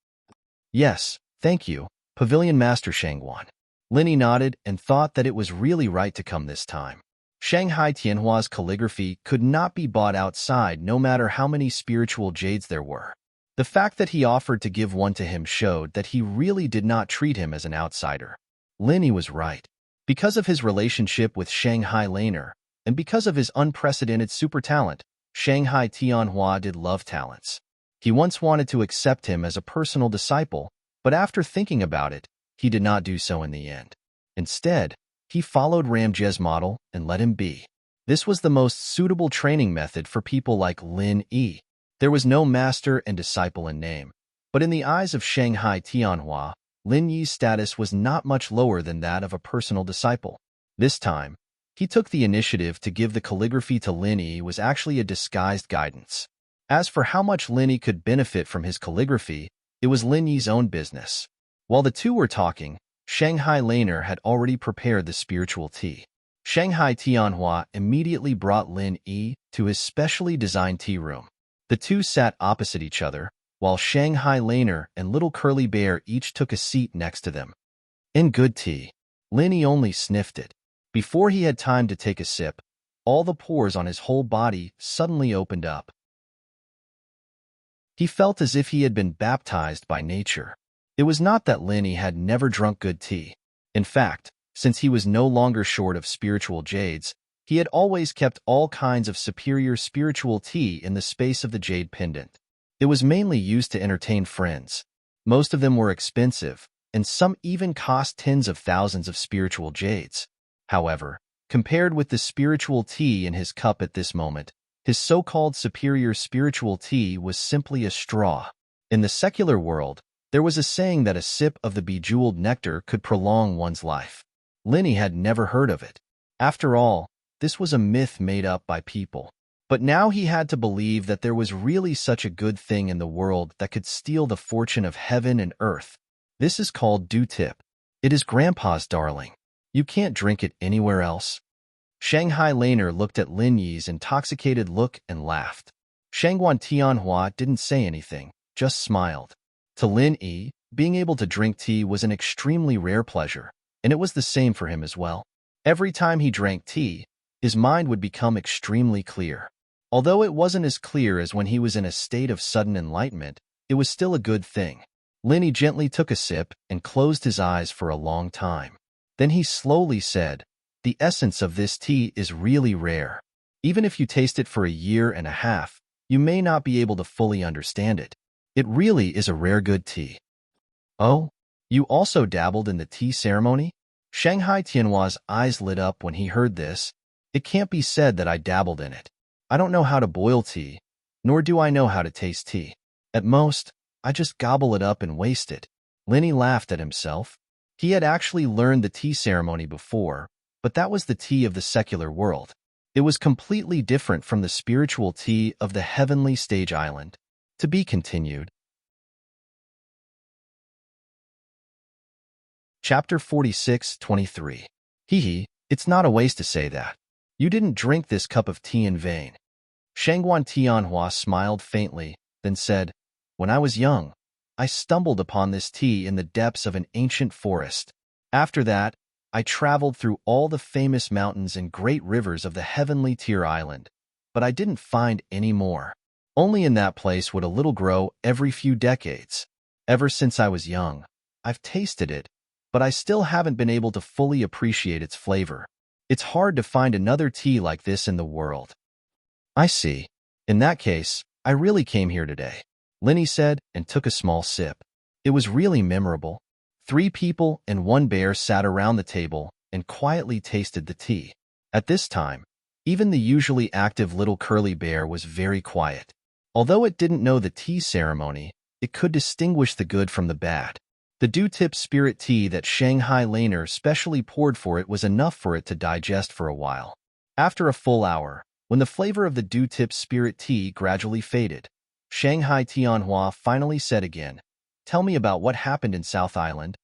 "Yes, thank you, Pavilion Master Shangguan." Linny nodded and thought that it was really right to come this time. Shanghai Tianhua's calligraphy could not be bought outside no matter how many spiritual jades there were. The fact that he offered to give one to him showed that he really did not treat him as an outsider. Linny was right. Because of his relationship with Shanghai Laner, and because of his unprecedented super talent, Shanghai Tianhua did love talents. He once wanted to accept him as a personal disciple, but after thinking about it, he did not do so in the end. Instead, he followed Ramjez's model and let him be. This was the most suitable training method for people like Lin Yi. There was no master and disciple in name, but in the eyes of Shanghai Tianhua, Lin Yi's status was not much lower than that of a personal disciple. This time, he took the initiative to give the calligraphy to Lin Yi was actually a disguised guidance. As for how much Lin Yi could benefit from his calligraphy, it was Lin Yi's own business. While the two were talking, Shanghai Laner had already prepared the spiritual tea. Shanghai Tianhua immediately brought Lin Yi to his specially designed tea room. The two sat opposite each other, while Shanghai Laner and Little Curly Bear each took a seat next to them. In good tea, Lin Yi only sniffed it. Before he had time to take a sip, all the pores on his whole body suddenly opened up. He felt as if he had been baptized by nature. It was not that Lin Yi had never drunk good tea. In fact, since he was no longer short of spiritual jades, he had always kept all kinds of superior spiritual tea in the space of the jade pendant. It was mainly used to entertain friends. Most of them were expensive, and some even cost tens of thousands of spiritual jades. However, compared with the spiritual tea in his cup at this moment, his so-called superior spiritual tea was simply a straw. In the secular world, there was a saying that a sip of the bejeweled nectar could prolong one's life. Lin Yi had never heard of it. After all, this was a myth made up by people. But now he had to believe that there was really such a good thing in the world that could steal the fortune of heaven and earth. This is called dew tip. It is Grandpa's darling. You can't drink it anywhere else. Shanghai Laner looked at Lin Yi's intoxicated look and laughed. Shangguan Tianhua didn't say anything, just smiled. To Lin Yi, being able to drink tea was an extremely rare pleasure, and it was the same for him as well. Every time he drank tea, his mind would become extremely clear. Although it wasn't as clear as when he was in a state of sudden enlightenment, it was still a good thing. Lin Yi gently took a sip and closed his eyes for a long time. Then he slowly said, "The essence of this tea is really rare. Even if you taste it for a year and a half, you may not be able to fully understand it. It really is a rare good tea." "Oh, you also dabbled in the tea ceremony?" Shanghai Tianhua's eyes lit up when he heard this. "It can't be said that I dabbled in it. I don't know how to boil tea, nor do I know how to taste tea. At most, I just gobble it up and waste it." Lin Yi laughed at himself. He had actually learned the tea ceremony before, but that was the tea of the secular world. It was completely different from the spiritual tea of the heavenly stage island. To be continued. Chapter 46-23. Hee, it's not a waste to say that. You didn't drink this cup of tea in vain. Shangguan Tianhua smiled faintly, then said, "When I was young, I stumbled upon this tea in the depths of an ancient forest. After that, I traveled through all the famous mountains and great rivers of the heavenly tier island, but I didn't find any more. Only in that place would a little grow every few decades. Ever since I was young, I've tasted it, but I still haven't been able to fully appreciate its flavor. It's hard to find another tea like this in the world." "I see. In that case, I really came here today," Lin Yi said and took a small sip. It was really memorable. 3 people and 1 bear sat around the table and quietly tasted the tea. At this time, even the usually active little curly bear was very quiet. Although it didn't know the tea ceremony, it could distinguish the good from the bad. The dew-tip spirit tea that Shanghai Laner specially poured for it was enough for it to digest for a while. After a full hour, when the flavor of the dew-tip spirit tea gradually faded, Shanghai Tianhua finally said again, "Tell me about what happened in South Island."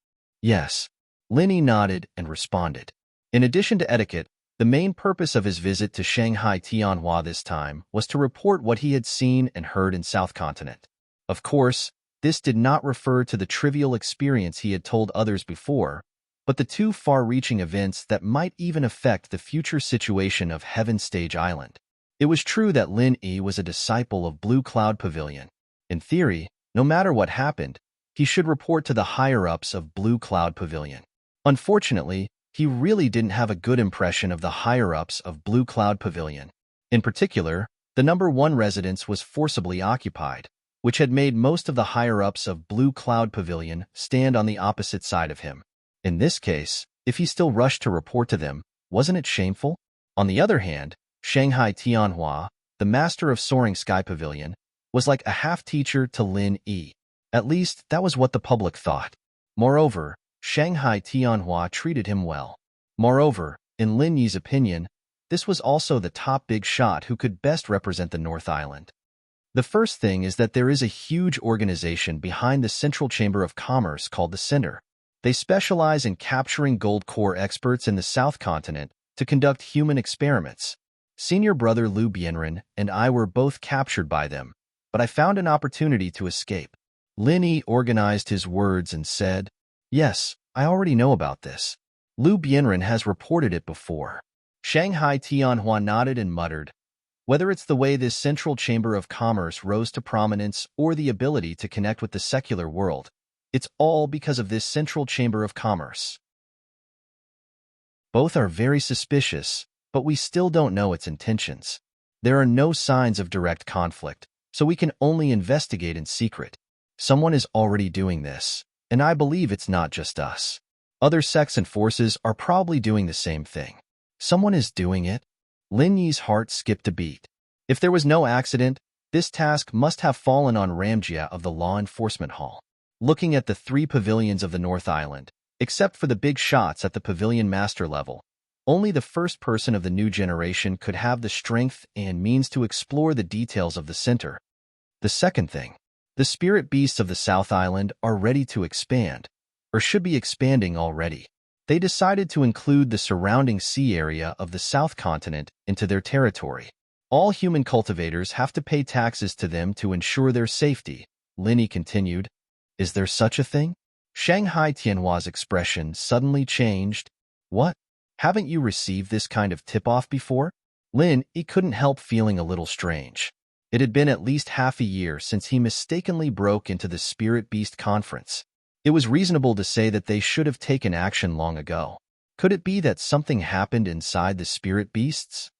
Yes. Linny nodded and responded. In addition to etiquette, the main purpose of his visit to Shanghai Tianhua this time was to report what he had seen and heard in South Continent. Of course, this did not refer to the trivial experience he had told others before, but the two far-reaching events that might even affect the future situation of Heaven Stage Island. It was true that Lin Yi was a disciple of Blue Cloud Pavilion. In theory, no matter what happened, he should report to the higher-ups of Blue Cloud Pavilion. Unfortunately, he really didn't have a good impression of the higher-ups of Blue Cloud Pavilion. In particular, the #1 residence was forcibly occupied, which had made most of the higher-ups of Blue Cloud Pavilion stand on the opposite side of him. In this case, if he still rushed to report to them, wasn't it shameful? On the other hand, Shanghai Tianhua, the master of Soaring Sky Pavilion, was like a half-teacher to Lin Yi. At least, that was what the public thought. Moreover, Shanghai Tianhua treated him well. Moreover, in Lin Yi's opinion, this was also the top big shot who could best represent the North Island. The first thing is that there is a huge organization behind the Central Chamber of Commerce called the Center. They specialize in capturing gold core experts in the South Continent to conduct human experiments. Senior brother Liu Bianren and I were both captured by them, but I found an opportunity to escape. Lin Yi organized his words and said, "Yes, I already know about this. Liu Bianren has reported it before." Shanghai Tianhua nodded and muttered, "Whether it's the way this Central Chamber of Commerce rose to prominence or the ability to connect with the secular world, it's all because of this Central Chamber of Commerce. Both are very suspicious, but we still don't know its intentions. There are no signs of direct conflict, so we can only investigate in secret. Someone is already doing this, and I believe it's not just us. Other sects and forces are probably doing the same thing. Someone is doing it." Lin Yi's heart skipped a beat. If there was no accident, this task must have fallen on Ramjia of the Law Enforcement Hall. Looking at the 3 pavilions of the North Island, except for the big shots at the pavilion master level, only the first person of the new generation could have the strength and means to explore the details of the center. The second thing, the spirit beasts of the South Island are ready to expand, or should be expanding already. They decided to include the surrounding sea area of the South Continent into their territory. All human cultivators have to pay taxes to them to ensure their safety, Lin Yi continued. Is there such a thing? Shanghai Tianhua's expression suddenly changed. What? Haven't you received this kind of tip-off before? Lin Yi couldn't help feeling a little strange. It had been at least half a year since he mistakenly broke into the Spirit Beast Conference. It was reasonable to say that they should have taken action long ago. Could it be that something happened inside the Spirit Beasts?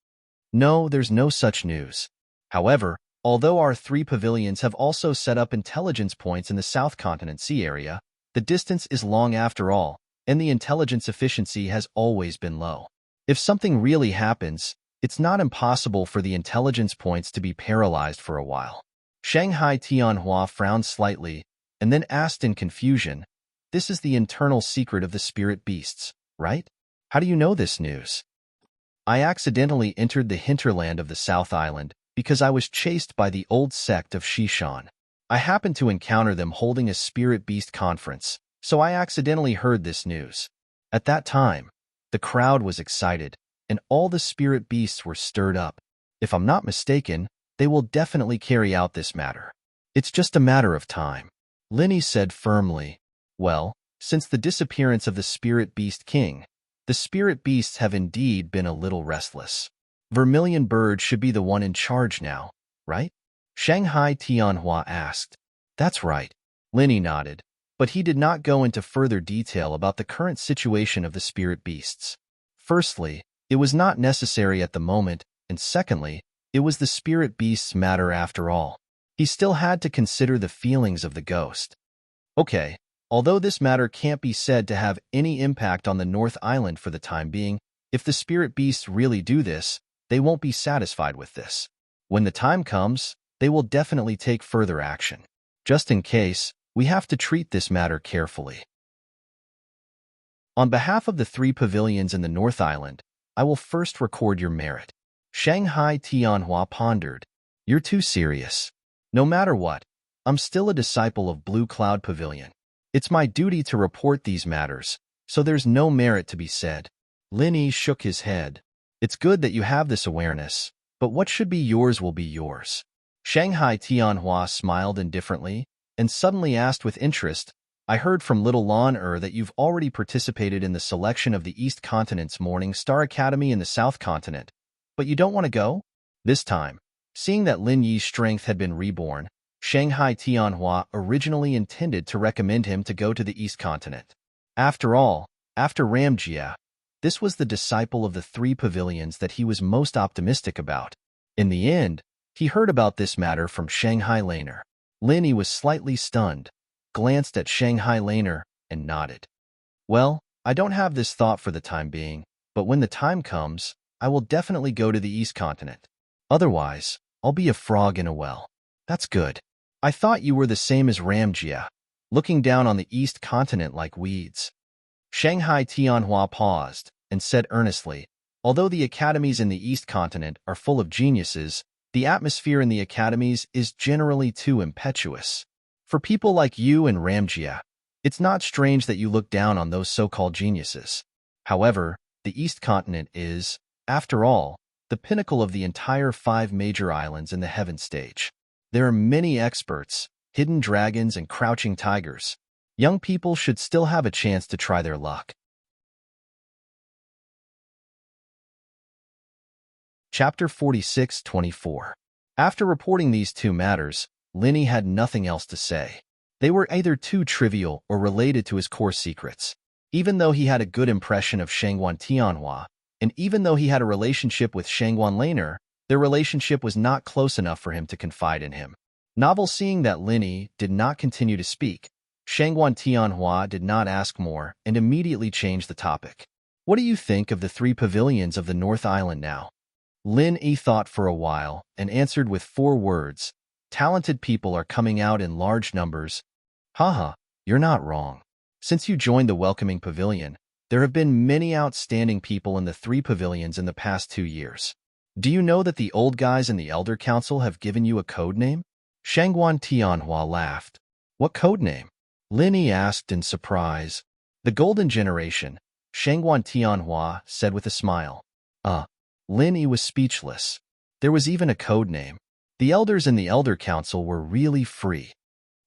No, there's no such news. However, although our 3 pavilions have also set up intelligence points in the South Continent Sea area, the distance is long after all, and the intelligence efficiency has always been low. If something really happens, it's not impossible for the intelligence points to be paralyzed for a while. Shanghai Tianhua frowned slightly, and then asked in confusion, "This is the internal secret of the spirit beasts, right? How do you know this news?" "I accidentally entered the hinterland of the South Island because I was chased by the old sect of Shishan. I happened to encounter them holding a spirit beast conference, so I accidentally heard this news. At that time, the crowd was excited, and all the spirit beasts were stirred up. If I'm not mistaken, they will definitely carry out this matter. It's just a matter of time." Lin Yi said firmly, "Well, since the disappearance of the Spirit Beast King, the Spirit Beasts have indeed been a little restless. Vermilion Bird should be the one in charge now, right?" Shanghai Tianhua asked. "That's right." Lin Yi nodded, but he did not go into further detail about the current situation of the Spirit Beasts. Firstly, it was not necessary at the moment, and secondly, it was the Spirit Beast's matter after all. He still had to consider the feelings of the ghost. Okay, although this matter can't be said to have any impact on the North Island for the time being, if the spirit beasts really do this, they won't be satisfied with this. When the time comes, they will definitely take further action. Just in case, We have to treat this matter carefully. On behalf of the 3 pavilions in the North Island, I will first record your merit. Shanghai Tianhua pondered. You're too serious. No matter what, I'm still a disciple of Blue Cloud Pavilion. It's my duty to report these matters, so there's no merit to be said. Lin Yi shook his head. It's good that you have this awareness, but what should be yours will be yours. Shanghai Tianhua smiled indifferently and suddenly asked with interest, I heard from Little Lan that you've already participated in the selection of the East Continent's Morning Star Academy in the South Continent, but you don't want to go? This time, seeing that Lin Yi's strength had been reborn, Shanghai Tianhua originally intended to recommend him to go to the East Continent. After all, after Ramjia, this was the disciple of the 3 pavilions that he was most optimistic about. In the end, he heard about this matter from Shanghai Laner. Lin Yi was slightly stunned, glanced at Shanghai Laner, and nodded. Well, I don't have this thought for the time being, but when the time comes, I will definitely go to the East Continent. Otherwise, I'll be a frog in a well. That's good. I thought you were the same as Ramjia, looking down on the East Continent like weeds. Shanghai Tianhua paused and said earnestly, although the academies in the East Continent are full of geniuses, the atmosphere in the academies is generally too impetuous. For people like you and Ramjia, it's not strange that you look down on those so-called geniuses. However, the East Continent is, after all, the pinnacle of the entire 5 major islands in the heaven stage. There are many experts, hidden dragons and crouching tigers. Young people should still have a chance to try their luck. Chapter 46-24. After reporting these 2 matters, Lin Yi had nothing else to say. They were either too trivial or related to his core secrets. Even though he had a good impression of Shangguan Tianhua, and even though he had a relationship with Shangguan Laner, their relationship was not close enough for him to confide in him. Novel seeing that Lin Yi did not continue to speak, Shangguan Tianhua did not ask more and immediately changed the topic. What do you think of the 3 pavilions of the North Island now? Lin Yi thought for a while and answered with 4 words. Talented people are coming out in large numbers. Haha, you're not wrong. Since you joined the Welcoming Pavilion, there have been many outstanding people in the 3 pavilions in the past 2 years. Do you know that the old guys in the Elder Council have given you a code name? Shangguan Tianhua laughed. What code name? Lin Yi asked in surprise. The Golden Generation, Shangguan Tianhua said with a smile. Lin Yi was speechless. There was even a code name. The elders in the Elder Council were really free.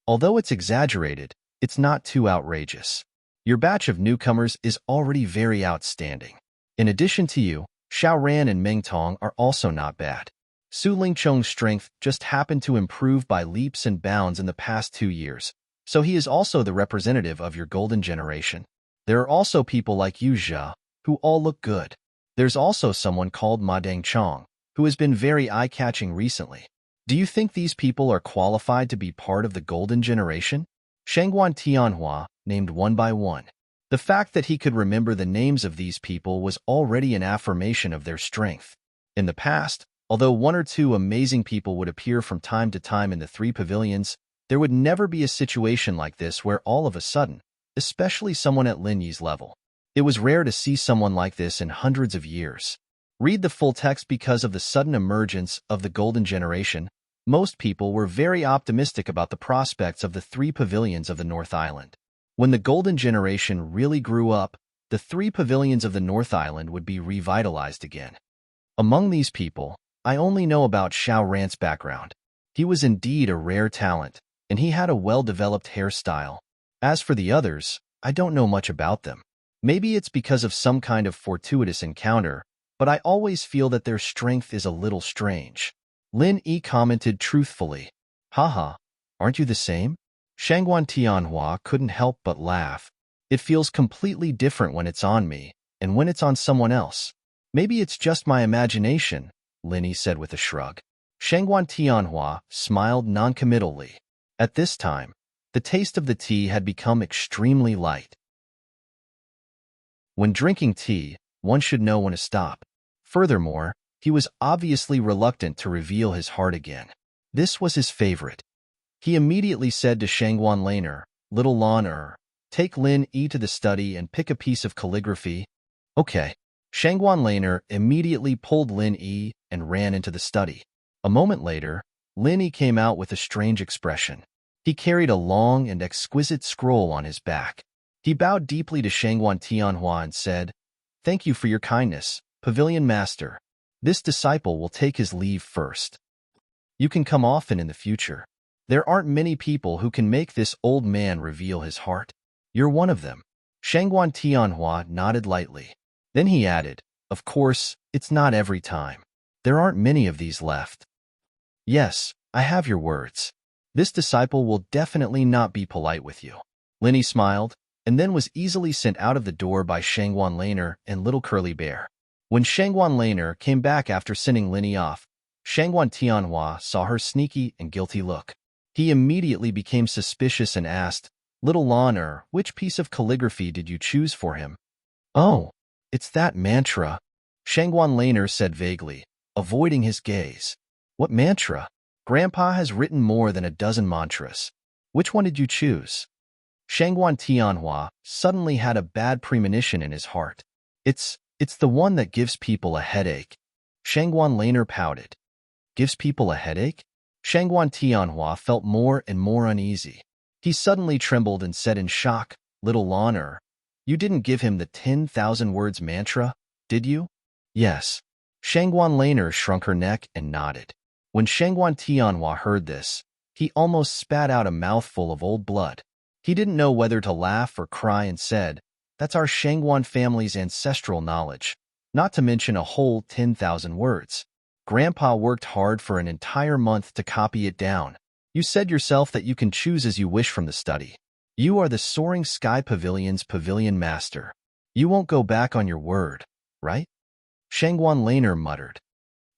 Although it's exaggerated, it's not too outrageous. Your batch of newcomers is already very outstanding. In addition to you, Xiao Ran and Meng Tong are also not bad. Su Lingchong's strength just happened to improve by leaps and bounds in the past 2 years, so he is also the representative of your golden generation. There are also people like you, Zhe, who all look good. There's also someone called Ma Dangchong, who has been very eye-catching recently. Do you think these people are qualified to be part of the golden generation? Shangguan Tianhua named one by one. The fact that he could remember the names of these people was already an affirmation of their strength. In the past, although 1 or 2 amazing people would appear from time to time in the 3 pavilions, there would never be a situation like this where all of a sudden, especially someone at Lin Yi's level. It was rare to see someone like this in hundreds of years. Read the full text. Because of the sudden emergence of the golden generation, most people were very optimistic about the prospects of the 3 pavilions of the North Island. When the golden generation really grew up, the 3 pavilions of the North Island would be revitalized again. Among these people, I only know about Xiao Ran's background. He was indeed a rare talent, and he had a well-developed hairstyle. As for the others, I don't know much about them. Maybe it's because of some kind of fortuitous encounter, but I always feel that their strength is a little strange. Lin Yi commented truthfully. Haha, aren't you the same? Shangguan Tianhua couldn't help but laugh. It feels completely different when it's on me, and when it's on someone else. Maybe it's just my imagination, Lin Yi said with a shrug. Shangguan Tianhua smiled noncommittally. At this time, the taste of the tea had become extremely light. When drinking tea, one should know when to stop. Furthermore, he was obviously reluctant to reveal his heart again. This was his favorite. He immediately said to Shangguan Laner, "Little Laner, take Lin Yi to the study and pick a piece of calligraphy." Okay. Shangguan Laner immediately pulled Lin Yi and ran into the study. A moment later, Lin Yi came out with a strange expression. He carried a long and exquisite scroll on his back. He bowed deeply to Shangguan Tianhua and said, "Thank you for your kindness, Pavilion Master. This disciple will take his leave first. You can come often in the future. There aren't many people who can make this old man reveal his heart. You're one of them." Shangguan Tianhua nodded lightly. Then he added, "Of course, it's not every time. There aren't many of these left." "Yes, I have your words. This disciple will definitely not be polite with you." Linny smiled, and then was easily sent out of the door by Shangguan Laner and Little Curly Bear. When Shangguan Laner came back after sending Linny off, Shangguan Tianhua saw her sneaky and guilty look. He immediately became suspicious and asked, "Little Laner, which piece of calligraphy did you choose for him?" "Oh, it's that mantra," Shangguan Laner said vaguely, avoiding his gaze. "What mantra? Grandpa has written more than a dozen mantras. Which one did you choose?" Shangguan Tianhua suddenly had a bad premonition in his heart. It's the one that gives people a headache." Shangguan Laner pouted. "Gives people a headache?" Shangguan Tianhua felt more and more uneasy. He suddenly trembled and said in shock, "Little Laner, you didn't give him the 10,000 words mantra, did you?" "Yes." Shangguan Laner shrunk her neck and nodded. When Shangguan Tianhua heard this, he almost spat out a mouthful of old blood. He didn't know whether to laugh or cry and said, "That's our Shangguan family's ancestral knowledge, not to mention a whole 10,000 words. Grandpa worked hard for an entire month to copy it down. You said yourself that you can choose as you wish from the study. You are the Soaring Sky Pavilion's Pavilion Master. You won't go back on your word, right?" Shangguan Laner muttered.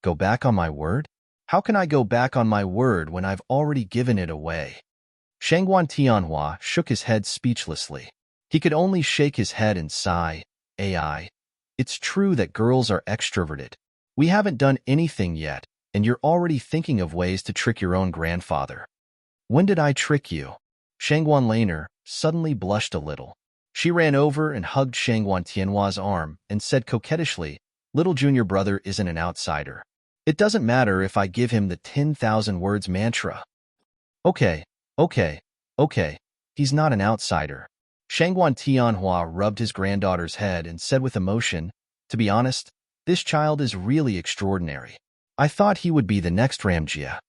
"Go back on my word? How can I go back on my word when I've already given it away?" Shangguan Tianhua shook his head speechlessly. He could only shake his head and sigh, "AI. It's true that girls are extroverted. We haven't done anything yet, and you're already thinking of ways to trick your own grandfather." "When did I trick you?" Shangguan Laner suddenly blushed a little. She ran over and hugged Shangguan Tianhua's arm and said coquettishly, "Little junior brother isn't an outsider. It doesn't matter if I give him the 10,000 words mantra." Okay. He's not an outsider." Shangguan Tianhua rubbed his granddaughter's head and said with emotion, "To be honest, this child is really extraordinary. I thought he would be the next Ramjia.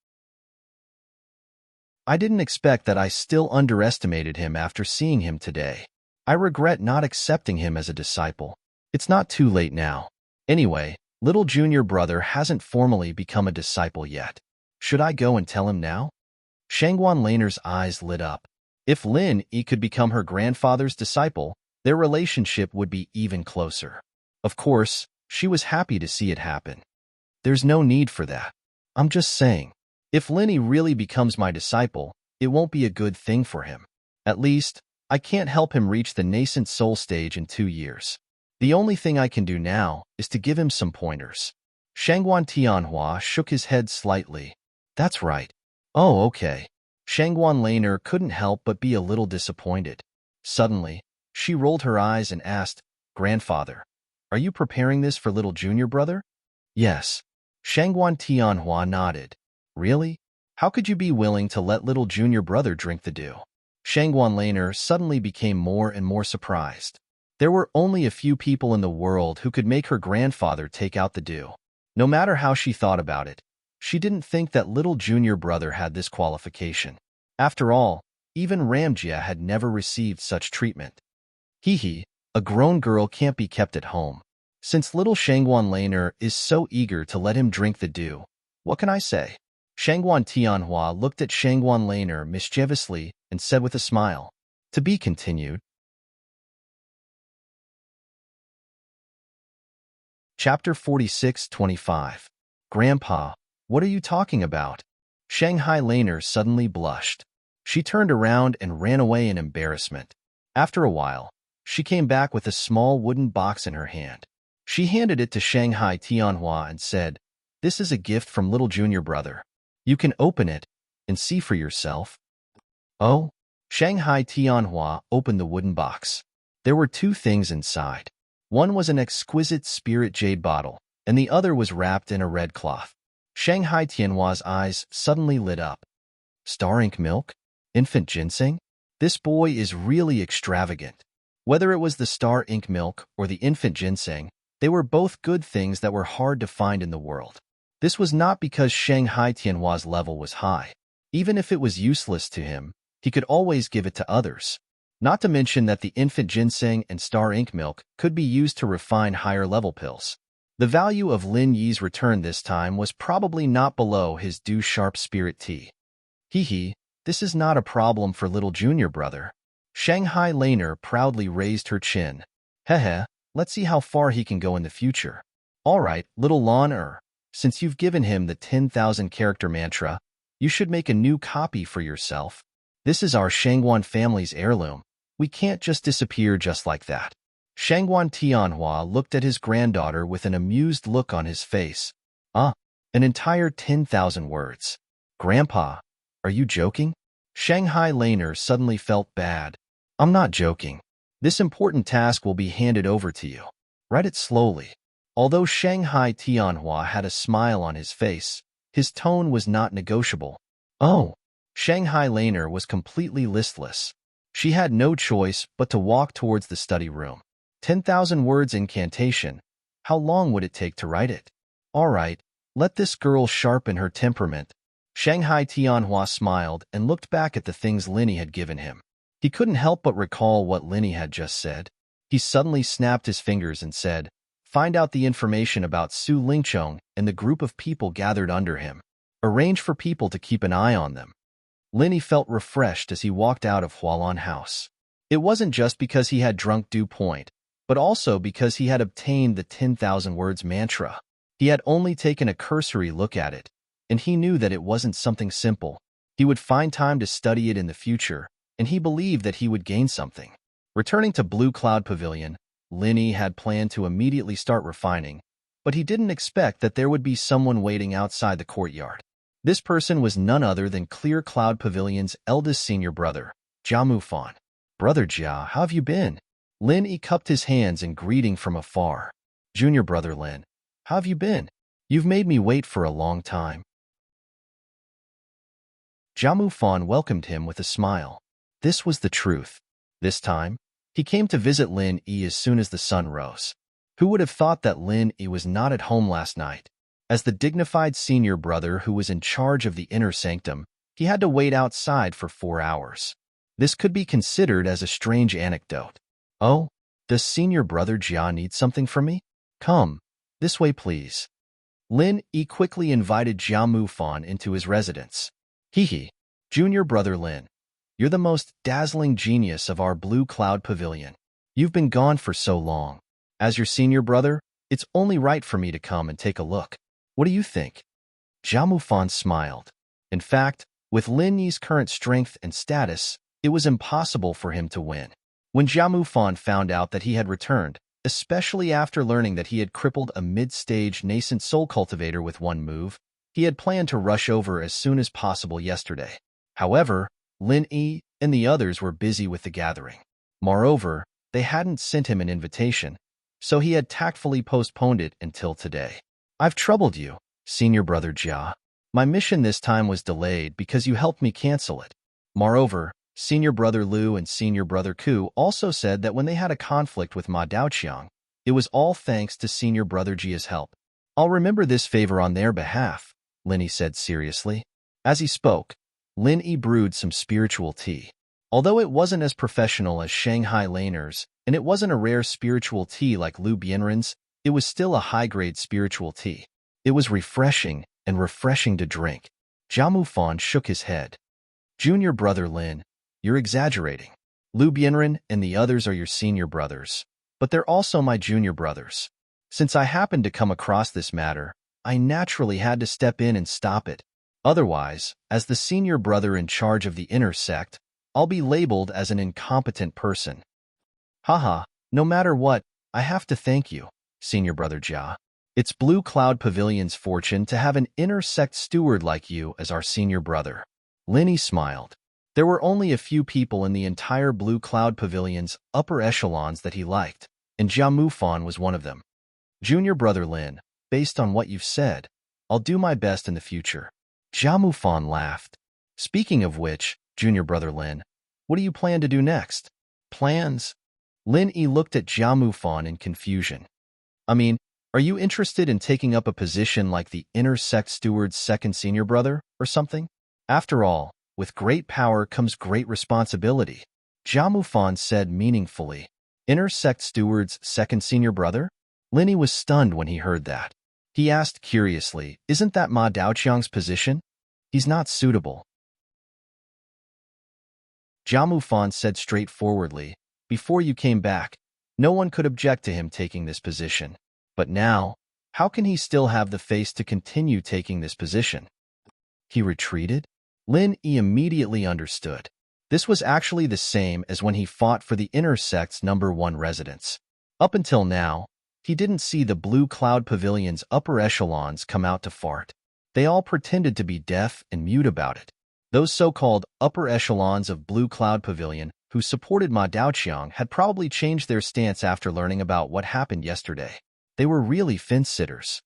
I didn't expect that. I still underestimated him after seeing him today. I regret not accepting him as a disciple. It's not too late now. Anyway, little junior brother hasn't formally become a disciple yet. Should I go and tell him now?" Shangguan Laner's eyes lit up. If Lin Yi could become her grandfather's disciple, their relationship would be even closer. Of course, she was happy to see it happen. There's no need for that. I'm just saying, if Lin Yi really becomes my disciple, it won't be a good thing for him. At least, I can't help him reach the nascent soul stage in 2 years. The only thing I can do now is to give him some pointers." Shangguan Tianhua shook his head slightly. "That's right." "Oh, okay." Shangguan Laner couldn't help but be a little disappointed. Suddenly, she rolled her eyes and asked, "Grandfather, are you preparing this for little junior brother?" "Yes." Shangguan Tianhua nodded. "Really? How could you be willing to let little junior brother drink the dew?" Shangguan Laner suddenly became more and more surprised. There were only a few people in the world who could make her grandfather take out the dew. No matter how she thought about it, she didn't think that little junior brother had this qualification. After all, even Ramjia had never received such treatment. A grown girl can't be kept at home. Since little Shangguan Laner is so eager to let him drink the dew, what can I say? Shangguan Tianhua looked at Shangguan Laner mischievously and said with a smile, "To be continued." Chapter 46-25. Grandpa, what are you talking about? Shanghai Laner suddenly blushed. She turned around and ran away in embarrassment. After a while, she came back with a small wooden box in her hand. She handed it to Shanghai Tianhua and said, "This is a gift from little junior brother. You can open it and see for yourself." Oh, Shanghai Tianhua opened the wooden box. There were two things inside. One was an exquisite spirit jade bottle, and the other was wrapped in a red cloth. Shanghai Tianhua's eyes suddenly lit up. Star ink milk? Infant ginseng? This boy is really extravagant. Whether it was the star ink milk or the infant ginseng, they were both good things that were hard to find in the world. This was not because Shanghai Tianhua's level was high. Even if it was useless to him, he could always give it to others. Not to mention that the infant ginseng and star ink milk could be used to refine higher-level pills. The value of Lin Yi's return this time was probably not below his due sharp spirit tea. Hee, this is not a problem for little junior brother. Shanghai Laner proudly raised her chin. Heh, let's see how far he can go in the future. All right, little Lon since you've given him the 10,000 character mantra, you should make a new copy for yourself. This is our Shangguan family's heirloom. We can't just disappear just like that. Shangguan Tianhua looked at his granddaughter with an amused look on his face. An entire 10,000 words. Grandpa, are you joking? Shanghai Laner suddenly felt bad. I'm not joking. This important task will be handed over to you. Write it slowly. Although Shanghai Tianhua had a smile on his face, his tone was not negotiable. Oh, Shanghai Laner was completely listless. She had no choice but to walk towards the study room. 10,000 words incantation. How long would it take to write it? All right, let this girl sharpen her temperament. Shanghai Tianhua smiled and looked back at the things Linny had given him. He couldn't help but recall what Linny had just said. He suddenly snapped his fingers and said, "Find out the information about Su Lingchong and the group of people gathered under him. Arrange for people to keep an eye on them." Linny felt refreshed as he walked out of Hualan House. It wasn't just because he had drunk Dew Point, but also because he had obtained the 10,000 words mantra. He had only taken a cursory look at it, and he knew that it wasn't something simple. He would find time to study it in the future, and he believed that he would gain something. Returning to Blue Cloud Pavilion, Linny had planned to immediately start refining, but he didn't expect that there would be someone waiting outside the courtyard. This person was none other than Clear Cloud Pavilion's eldest senior brother, Jia Mufan. "Brother Jia, how have you been?" Lin cupped his hands in greeting from afar. "Junior brother Lin, how have you been? You've made me wait for a long time." Jia Mufan welcomed him with a smile. This was the truth. This time, he came to visit Lin as soon as the sun rose. Who would have thought that Lin was not at home last night? As the dignified senior brother who was in charge of the inner sanctum, he had to wait outside for 4 hours. This could be considered as a strange anecdote. "Oh, does senior brother Jia need something from me? Come, this way please." Lin quickly invited Jia Mufan into his residence. Junior brother Lin, you're the most dazzling genius of our Blue Cloud Pavilion. You've been gone for so long. As your senior brother, it's only right for me to come and take a look. What do you think?" Jia Mufan smiled. In fact, with Lin Yi's current strength and status, it was impossible for him to win. When Jia Mufan found out that he had returned, especially after learning that he had crippled a mid-stage nascent soul cultivator with one move, he had planned to rush over as soon as possible yesterday. However, Lin Yi and the others were busy with the gathering. Moreover, they hadn't sent him an invitation, so he had tactfully postponed it until today. "I've troubled you, senior brother Jia. My mission this time was delayed because you helped me cancel it. Moreover, senior brother Lu and senior brother Ku also said that when they had a conflict with Ma Daoqiang, it was all thanks to senior brother Jia's help. I'll remember this favor on their behalf," Linny said seriously. As he spoke, Lin Yi brewed some spiritual tea. Although it wasn't as professional as Shanghai Laner's, and it wasn't a rare spiritual tea like Lu Bianren's, it was still a high-grade spiritual tea. It was refreshing to drink. Jia Mufan shook his head. "Junior brother Lin, you're exaggerating. Lu Bianren and the others are your senior brothers, but they're also my junior brothers. Since I happened to come across this matter, I naturally had to step in and stop it. Otherwise, as the senior brother in charge of the inner sect, I'll be labeled as an incompetent person." No matter what, I have to thank you, senior brother Jia. It's Blue Cloud Pavilion's fortune to have an inner sect steward like you as our senior brother. Linny smiled. There were only a few people in the entire Blue Cloud Pavilion's upper echelons that he liked, and Jia Mufan was one of them. Junior brother Lin, based on what you've said, I'll do my best in the future. Jia Mufan laughed. Speaking of which, junior brother Lin, what do you plan to do next? Plans? Lin Yi looked at Jia Mufan in confusion. I mean, are you interested in taking up a position like the inner sect steward's second senior brother, or something? After all, with great power comes great responsibility, Jia Mufan said meaningfully. Inner sect steward's second senior brother? Lin Yi was stunned when he heard that. He asked curiously, isn't that Ma Daoqiang's position? He's not suitable. Jia Mufan said straightforwardly, before you came back, no one could object to him taking this position. But now, how can he still have the face to continue taking this position? He retreated? Lin Yi immediately understood. This was actually the same as when he fought for the inner sect's #1 residence. Up until now, he didn't see the Blue Cloud Pavilion's upper echelons come out to fart. They all pretended to be deaf and mute about it. Those so-called upper echelons of Blue Cloud Pavilion who supported Ma Daoqiang had probably changed their stance after learning about what happened yesterday. They were really fence-sitters.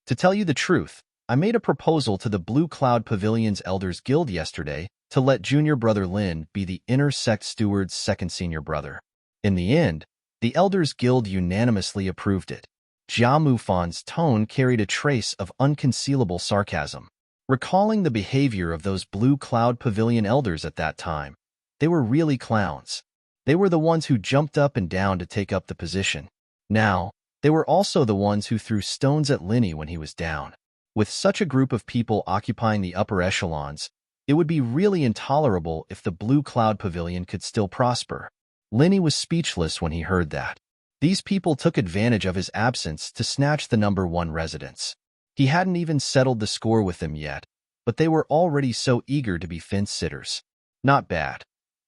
To tell you the truth, I made a proposal to the Blue Cloud Pavilion's Elders Guild yesterday to let junior brother Lin be the inner sect steward's second senior brother. In the end, the Elders Guild unanimously approved it. Jia Mufan's tone carried a trace of unconcealable sarcasm. Recalling the behavior of those Blue Cloud Pavilion elders at that time, they were really clowns. They were the ones who jumped up and down to take up the position. Now, they were also the ones who threw stones at Lin Yi when he was down. With such a group of people occupying the upper echelons, it would be really intolerable if the Blue Cloud Pavilion could still prosper. Lin Yi was speechless when he heard that. These people took advantage of his absence to snatch the #1 residence. He hadn't even settled the score with them yet, but they were already so eager to be fence-sitters. Not bad.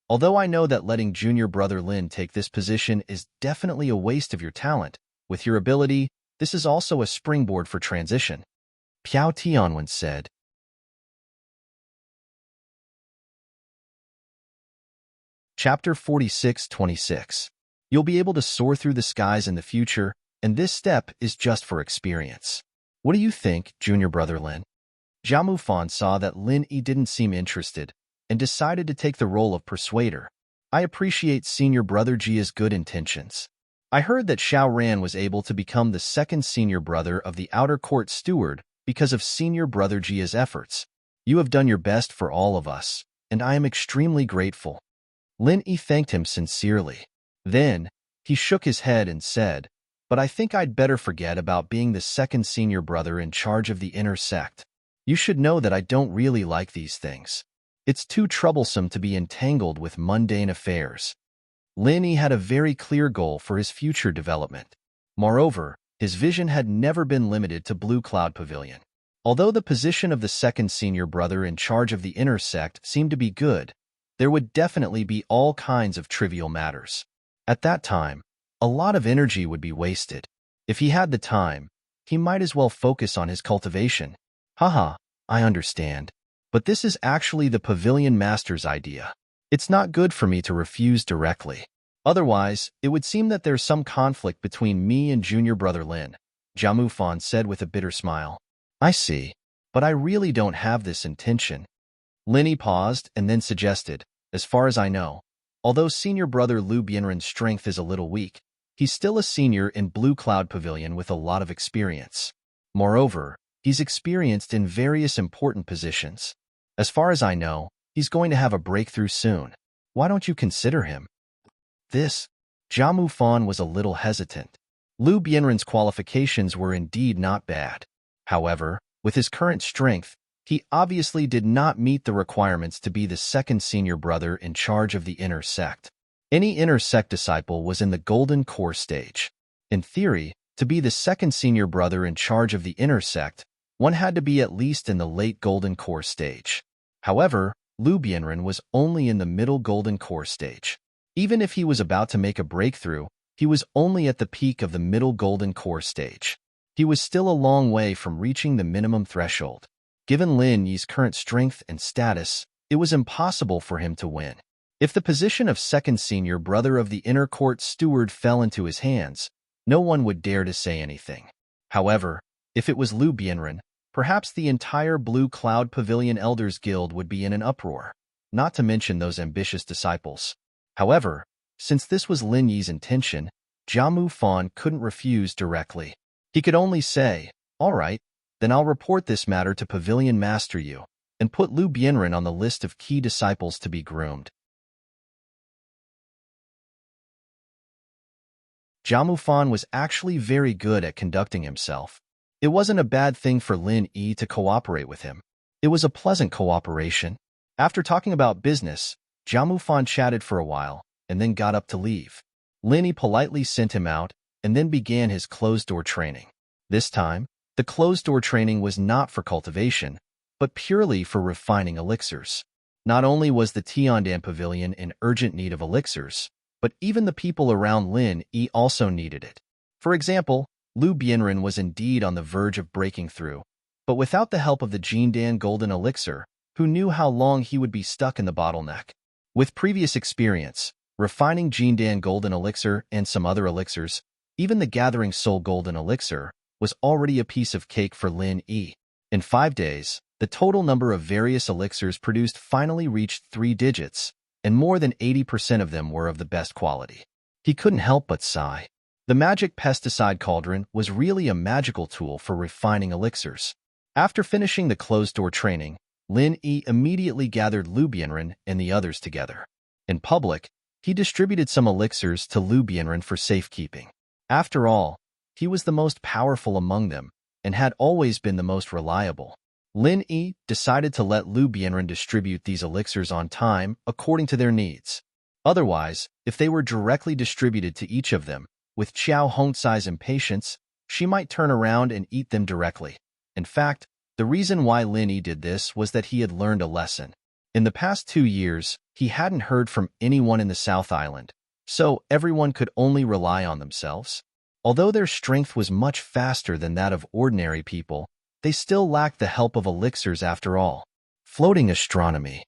Although I know that letting junior brother Lin take this position is definitely a waste of your talent, with your ability, this is also a springboard for transition. Piao Tianwen said. Chapter 46-26. You'll be able to soar through the skies in the future, and this step is just for experience. What do you think, junior brother Lin? Jia Mufan saw that Lin Yi didn't seem interested, and decided to take the role of persuader. I appreciate senior brother Jia's good intentions. I heard that Xiao Ran was able to become the second senior brother of the outer court steward because of senior brother Jia's efforts. You have done your best for all of us, and I am extremely grateful. Lin Yi thanked him sincerely. Then, he shook his head and said, but I think I'd better forget about being the second senior brother in charge of the inner sect. You should know that I don't really like these things. It's too troublesome to be entangled with mundane affairs. Lin Yi had a very clear goal for his future development. Moreover, his vision had never been limited to Blue Cloud Pavilion. Although the position of the second senior brother in charge of the inner sect seemed to be good, there would definitely be all kinds of trivial matters. At that time, a lot of energy would be wasted. If he had the time, he might as well focus on his cultivation. Haha, I understand. But this is actually the pavilion master's idea. It's not good for me to refuse directly. Otherwise, it would seem that there's some conflict between me and junior brother Lin, Jia Mufan said with a bitter smile. I see, but I really don't have this intention. Lin Yi paused and then suggested, as far as I know, although senior brother Lu Bianren's strength is a little weak, he's still a senior in Blue Cloud Pavilion with a lot of experience. Moreover, he's experienced in various important positions. As far as I know, he's going to have a breakthrough soon. Why don't you consider him? Jia Mufan was a little hesitant. Lu Bianren's qualifications were indeed not bad. However, with his current strength, he obviously did not meet the requirements to be the second senior brother in charge of the inner sect. Any inner sect disciple was in the golden core stage. In theory, to be the second senior brother in charge of the inner sect, one had to be at least in the late golden core stage. However, Lu Bianren was only in the middle golden core stage. Even if he was about to make a breakthrough, he was only at the peak of the middle golden core stage. He was still a long way from reaching the minimum threshold. Given Lin Yi's current strength and status, it was impossible for him to win. If the position of second senior brother of the inner court steward fell into his hands, no one would dare to say anything. However, if it was Lu Bianren, perhaps the entire Blue Cloud Pavilion Elders Guild would be in an uproar, not to mention those ambitious disciples. However, since this was Lin Yi's intention, Jiamu Fan couldn't refuse directly. He could only say, "All right, then I'll report this matter to Pavilion Master Yu, and put Lu Bianren on the list of key disciples to be groomed." Jiamu Fan was actually very good at conducting himself. It wasn't a bad thing for Lin Yi to cooperate with him. It was a pleasant cooperation. After talking about business, Jiamu Fan chatted for a while, and then got up to leave. Lin Yi politely sent him out, and then began his closed-door training. This time, the closed-door training was not for cultivation, but purely for refining elixirs. Not only was the Tiandan Pavilion in urgent need of elixirs, but even the people around Lin Yi also needed it. For example, Lu Bianren was indeed on the verge of breaking through, but without the help of the Jindan Golden Elixir, who knew how long he would be stuck in the bottleneck. With previous experience, refining Jindan Golden Elixir and some other elixirs, even the Gathering Soul Golden Elixir, was already a piece of cake for Lin Yi. In 5 days, the total number of various elixirs produced finally reached 3 digits, and more than 80% of them were of the best quality. He couldn't help but sigh. The magic pesticide cauldron was really a magical tool for refining elixirs. After finishing the closed-door training, Lin Yi immediately gathered Lu Bianren and the others together. In public, he distributed some elixirs to Lu Bianren for safekeeping. After all, he was the most powerful among them and had always been the most reliable. Lin Yi decided to let Lu Bianren distribute these elixirs on time according to their needs. Otherwise, if they were directly distributed to each of them, with Qiao Hongcai's impatience, she might turn around and eat them directly. In fact, the reason why Lin Yi did this was that he had learned a lesson. In the past 2 years, he hadn't heard from anyone in the South Island, so everyone could only rely on themselves. Although their strength was much faster than that of ordinary people, they still lacked the help of elixirs after all. Floating astronomy.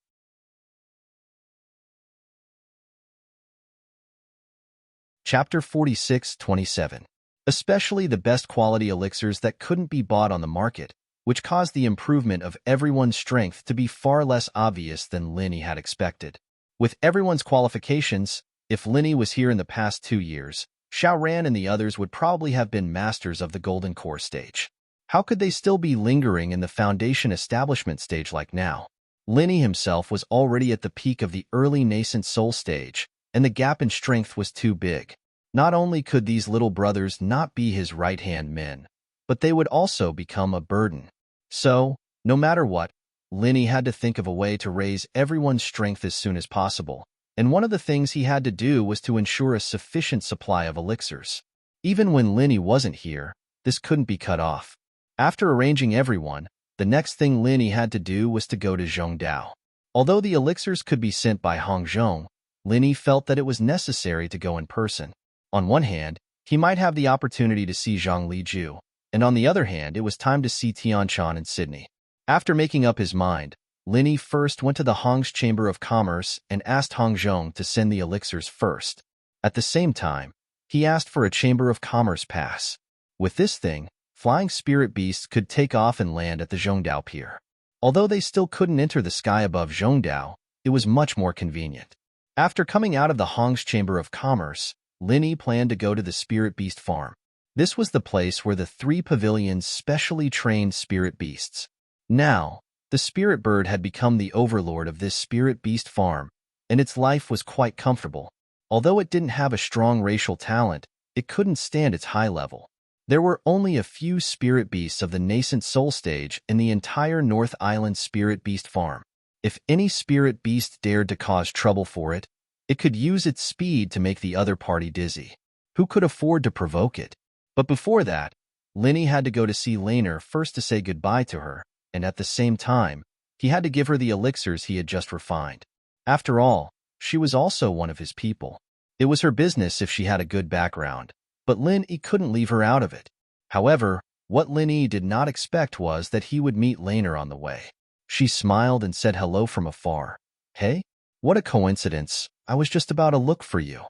Chapter 46-27. Especially the best quality elixirs that couldn't be bought on the market, which caused the improvement of everyone's strength to be far less obvious than Lin Yi had expected. With everyone's qualifications, if Lin Yi was here in the past 2 years, Xiaoran and the others would probably have been masters of the Golden Core stage. How could they still be lingering in the Foundation Establishment stage like now? Lin Yi himself was already at the peak of the early nascent soul stage, and the gap in strength was too big. Not only could these little brothers not be his right-hand men, but they would also become a burden. So, no matter what, Lin Yi had to think of a way to raise everyone's strength as soon as possible, and one of the things he had to do was to ensure a sufficient supply of elixirs. Even when Lin Yi wasn't here, this couldn't be cut off. After arranging everyone, the next thing Lin Yi had to do was to go to Zhongdao. Although the elixirs could be sent by Hongzhong, Lin Yi felt that it was necessary to go in person. On one hand, he might have the opportunity to see Zhang Liju, and on the other hand, it was time to see Tianchan and Sydney. After making up his mind, Lin Yi first went to the Hong's Chamber of Commerce and asked Hongzhong to send the elixirs first. At the same time, he asked for a Chamber of Commerce pass. With this thing, flying spirit beasts could take off and land at the Zhongdao Pier. Although they still couldn't enter the sky above Zhongdao, it was much more convenient. After coming out of the Hong's Chamber of Commerce, Lin Yi planned to go to the Spirit Beast Farm. This was the place where the 3 pavilions specially trained spirit beasts. Now, the spirit bird had become the overlord of this Spirit Beast Farm, and its life was quite comfortable. Although it didn't have a strong racial talent, it couldn't stand its high level. There were only a few spirit beasts of the nascent soul stage in the entire North Island Spirit Beast Farm. If any spirit beast dared to cause trouble for it, it could use its speed to make the other party dizzy. Who could afford to provoke it? But before that, Lin Yi had to go to see Laner first to say goodbye to her, and at the same time, he had to give her the elixirs he had just refined. After all, she was also one of his people. It was her business if she had a good background, but Lin Yi couldn't leave her out of it. However, what Lin Yi did not expect was that he would meet Laner on the way. She smiled and said hello from afar. Hey, what a coincidence. I was just about to look for you.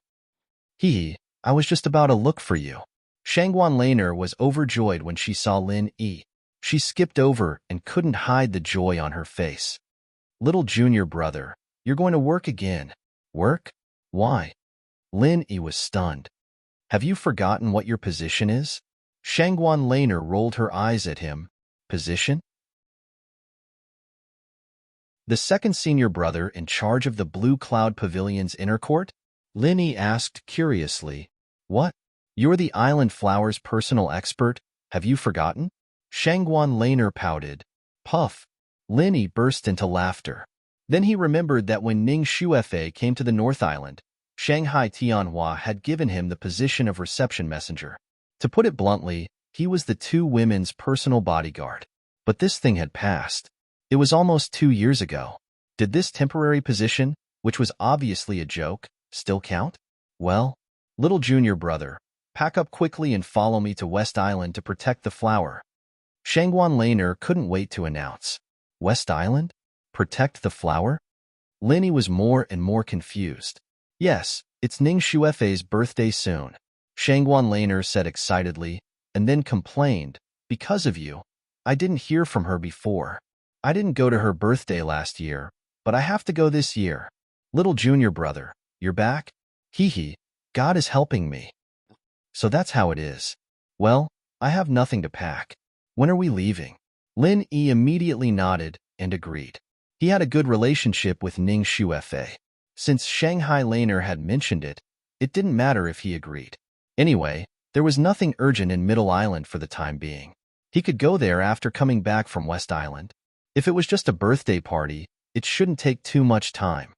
Hee, I was just about to look for you. Shangguan Laner was overjoyed when she saw Lin Yi. She skipped over and couldn't hide the joy on her face. Little junior brother, you're going to work again. Work? Why? Lin Yi was stunned. Have you forgotten what your position is? Shangguan Laner rolled her eyes at him. Position? The second senior brother in charge of the Blue Cloud Pavilion's inner court? Lin Yi asked curiously. What? You're the Island Flower's personal expert? Have you forgotten? Shangguan Laner pouted. Puff. Lin Yi burst into laughter. Then he remembered that when Ning Shuefei came to the North Island, Shanghai Tianhua had given him the position of reception messenger. To put it bluntly, he was the two women's personal bodyguard. But this thing had passed. It was almost 2 years ago. Did this temporary position, which was obviously a joke, still count? Well, little junior brother, pack up quickly and follow me to West Island to protect the flower. Shangguan Laner couldn't wait to announce. West Island? Protect the flower? Lin Yi was more and more confused. Yes, it's Ning Shuefei's birthday soon. Shangguan Laner said excitedly, and then complained, because of you. I didn't hear from her before. I didn't go to her birthday last year, but I have to go this year. Little junior brother, you're back? Hee hee, God is helping me. So that's how it is. Well, I have nothing to pack. When are we leaving? Lin Yi immediately nodded and agreed. He had a good relationship with Ning Shuefei. Since Shanghai Laner had mentioned it, it didn't matter if he agreed. Anyway, there was nothing urgent in Middle Island for the time being. He could go there after coming back from West Island. If it was just a birthday party, it shouldn't take too much time.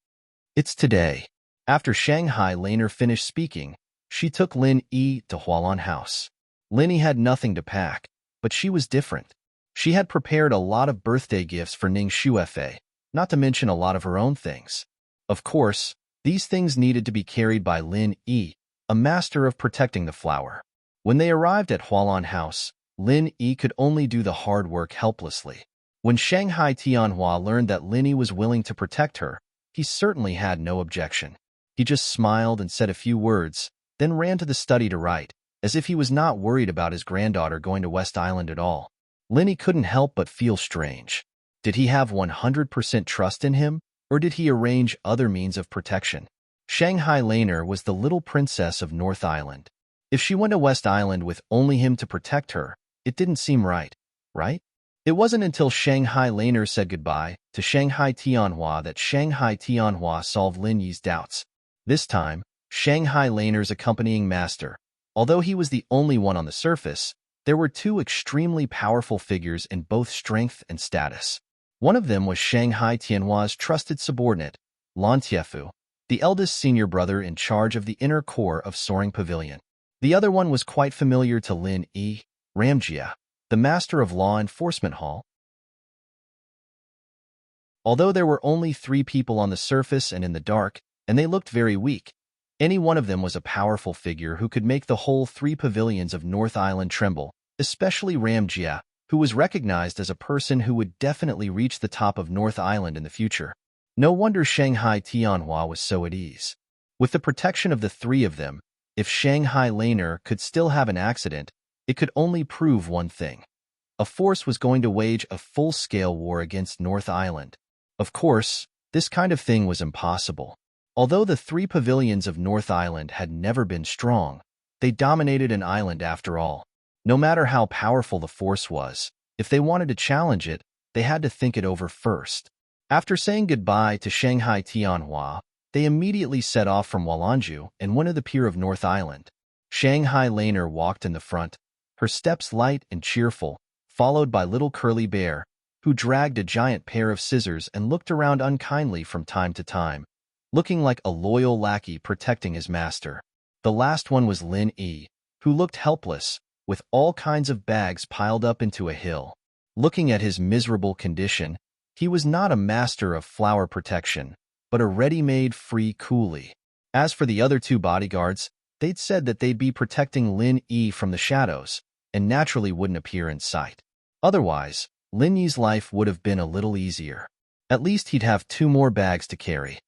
It's today. After Shanghai Laner finished speaking, she took Lin Yi to Hualan House. Lin Yi had nothing to pack, but she was different. She had prepared a lot of birthday gifts for Ning Shuefei, not to mention a lot of her own things. Of course, these things needed to be carried by Lin Yi, a master of protecting the flower. When they arrived at Hualan House, Lin Yi could only do the hard work helplessly. When Shanghai Tianhua learned that Lin Yi was willing to protect her, he certainly had no objection. He just smiled and said a few words, then ran to the study to write, as if he was not worried about his granddaughter going to West Island at all. Lin Yi couldn't help but feel strange. Did he have 100% trust in him, or did he arrange other means of protection? Shanghai Laner was the little princess of North Island. If she went to West Island with only him to protect her, it didn't seem right, right? It wasn't until Shanghai Laner said goodbye to Shanghai Tianhua that Shanghai Tianhua solved Lin Yi's doubts. This time, Shanghai Laner's accompanying master, although he was the only one on the surface, there were two extremely powerful figures in both strength and status. One of them was Shanghai Tianhua's trusted subordinate, Lan Tiefu, the eldest senior brother in charge of the inner core of Soaring Pavilion. The other one was quite familiar to Lin Yi, Ramjia, the master of law enforcement hall. Although there were only 3 people on the surface and in the dark, and they looked very weak, any one of them was a powerful figure who could make the whole 3 pavilions of North Island tremble, especially Ramjia, who was recognized as a person who would definitely reach the top of North Island in the future. No wonder Shanghai Tianhua was so at ease. With the protection of the 3 of them, if Shanghai Laner could still have an accident, it could only prove one thing. A force was going to wage a full-scale war against North Island. Of course, this kind of thing was impossible. Although the 3 pavilions of North Island had never been strong, they dominated an island after all. No matter how powerful the force was, if they wanted to challenge it, they had to think it over first. After saying goodbye to Shanghai Tianhua, they immediately set off from Walanju and went to the pier of North Island. Shanghai Laner walked in the front, her steps light and cheerful, followed by little Curly Bear, who dragged a giant pair of scissors and looked around unkindly from time to time, looking like a loyal lackey protecting his master. The last one was Lin Yi, who looked helpless, with all kinds of bags piled up into a hill. Looking at his miserable condition, he was not a master of flower protection, but a ready-made free coolie. As for the other 2 bodyguards, they'd said that they'd be protecting Lin Yi from the shadows, and naturally wouldn't appear in sight. Otherwise, Lin Yi's life would have been a little easier. At least he'd have 2 more bags to carry.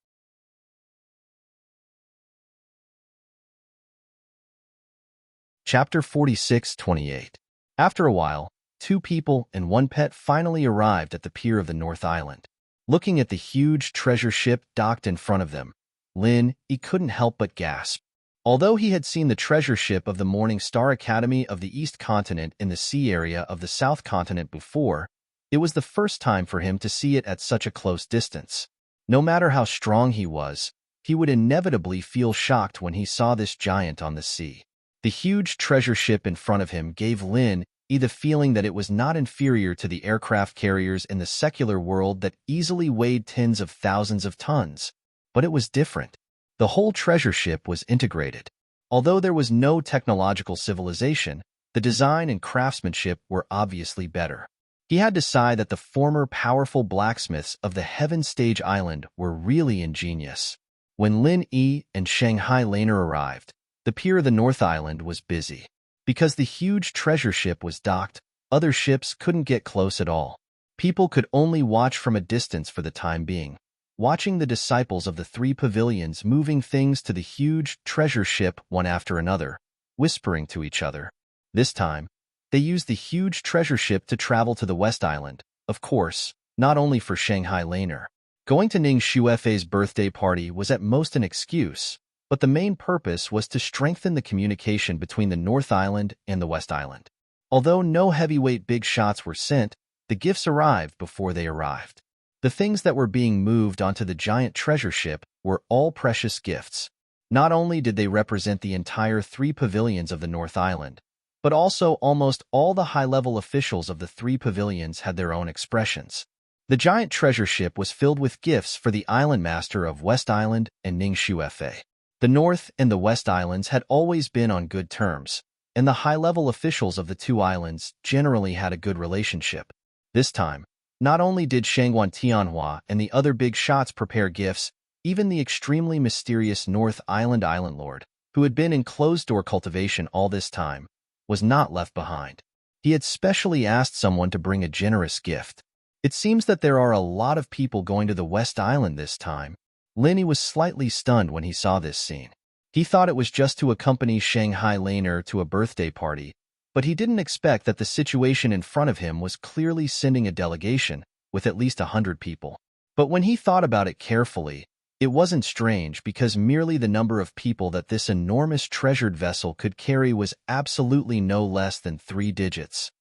Chapter 46:28. After a while, 2 people and 1 pet finally arrived at the pier of the North Island. Looking at the huge treasure ship docked in front of them, Lin Yi couldn't help but gasp. Although he had seen the treasure ship of the Morning Star Academy of the East Continent in the sea area of the South Continent before, it was the first time for him to see it at such a close distance. No matter how strong he was, he would inevitably feel shocked when he saw this giant on the sea. The huge treasure ship in front of him gave Lin Yi the feeling that it was not inferior to the aircraft carriers in the secular world that easily weighed tens of thousands of tons. But it was different. The whole treasure ship was integrated. Although there was no technological civilization, the design and craftsmanship were obviously better. He had to sigh that the former powerful blacksmiths of the Heaven Stage Island were really ingenious. When Lin Yi and Shanghai Laner arrived, the pier of the North Island was busy. Because the huge treasure ship was docked, other ships couldn't get close at all. People could only watch from a distance for the time being, watching the disciples of the 3 pavilions moving things to the huge treasure ship one after another, whispering to each other. This time, they used the huge treasure ship to travel to the West Island, of course, not only for Shanghai Laner. Going to Ning Shuefei's birthday party was at most an excuse, but the main purpose was to strengthen the communication between the North Island and the West Island. Although no heavyweight big shots were sent, the gifts arrived before they arrived. The things that were being moved onto the giant treasure ship were all precious gifts. Not only did they represent the entire 3 pavilions of the North Island, but also almost all the high-level officials of the 3 pavilions had their own expressions. The giant treasure ship was filled with gifts for the island master of West Island and Ning Shuefei. The North and the West Islands had always been on good terms, and the high-level officials of the 2 islands generally had a good relationship. This time, not only did Shangguan Tianhua and the other big shots prepare gifts, even the extremely mysterious North Island Island Lord, who had been in closed-door cultivation all this time, was not left behind. He had specially asked someone to bring a generous gift. It seems that there are a lot of people going to the West Island this time. Lin Yi was slightly stunned when he saw this scene. He thought it was just to accompany Shanghai Laner to a birthday party, but he didn't expect that the situation in front of him was clearly sending a delegation with at least 100 people. But when he thought about it carefully, it wasn't strange because merely the number of people that this enormous treasured vessel could carry was absolutely no less than 3 digits.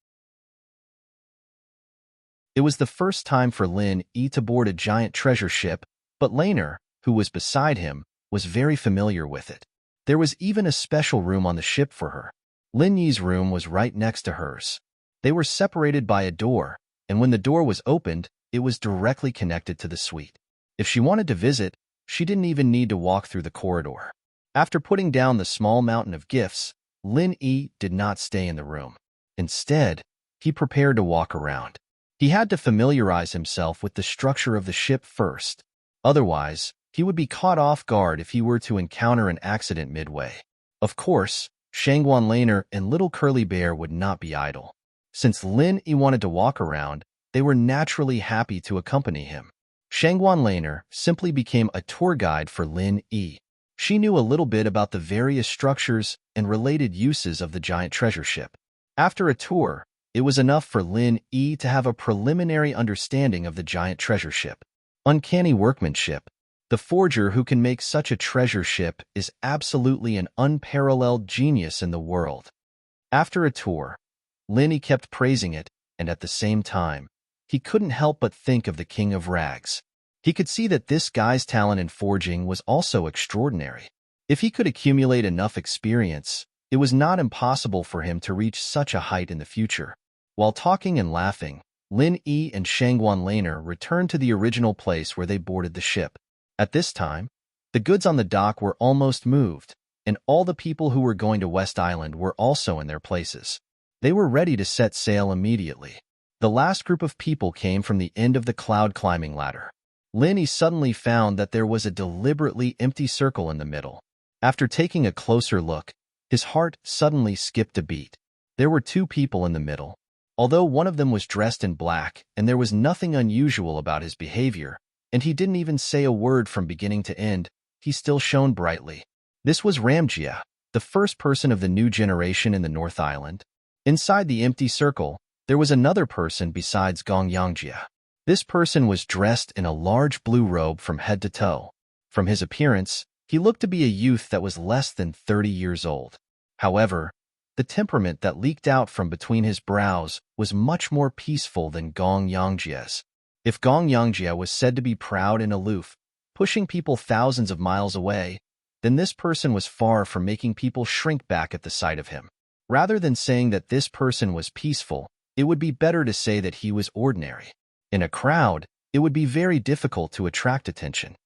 It was the first time for Lin Yi to board a giant treasure ship, but Laner, who was beside him, was very familiar with it. There was even a special room on the ship for her. Lin Yi's room was right next to hers. They were separated by a door, and when the door was opened, it was directly connected to the suite. If she wanted to visit, she didn't even need to walk through the corridor. After putting down the small mountain of gifts, Lin Yi did not stay in the room. Instead, he prepared to walk around. He had to familiarize himself with the structure of the ship first. Otherwise, he would be caught off guard if he were to encounter an accident midway. Of course, Shangguan Laner and Little Curly Bear would not be idle. Since Lin Yi wanted to walk around, they were naturally happy to accompany him. Shangguan Laner simply became a tour guide for Lin Yi. She knew a little bit about the various structures and related uses of the giant treasure ship. After a tour, it was enough for Lin Yi to have a preliminary understanding of the giant treasure ship. Uncanny workmanship. The forger who can make such a treasure ship is absolutely an unparalleled genius in the world. After a tour, Lin Yi kept praising it, and at the same time, he couldn't help but think of the King of Rags. He could see that this guy's talent in forging was also extraordinary. If he could accumulate enough experience, it was not impossible for him to reach such a height in the future. While talking and laughing, Lin Yi and Shangguan Laner returned to the original place where they boarded the ship. At this time, the goods on the dock were almost moved, and all the people who were going to West Island were also in their places. They were ready to set sail immediately. The last group of people came from the end of the cloud climbing ladder. Lin Yi suddenly found that there was a deliberately empty circle in the middle. After taking a closer look, his heart suddenly skipped a beat. There were 2 people in the middle. Although one of them was dressed in black and there was nothing unusual about his behavior, and he didn't even say a word from beginning to end, he still shone brightly. This was Ramjia, the first person of the new generation in the North Island. Inside the empty circle, there was another person besides Gong Yangjia. This person was dressed in a large blue robe from head to toe. From his appearance, he looked to be a youth that was less than 30 years old. However, the temperament that leaked out from between his brows was much more peaceful than Gong Yangjia's. If Gong Yangjia was said to be proud and aloof, pushing people thousands of miles away, then this person was far from making people shrink back at the sight of him. Rather than saying that this person was peaceful, it would be better to say that he was ordinary. In a crowd, it would be very difficult to attract attention.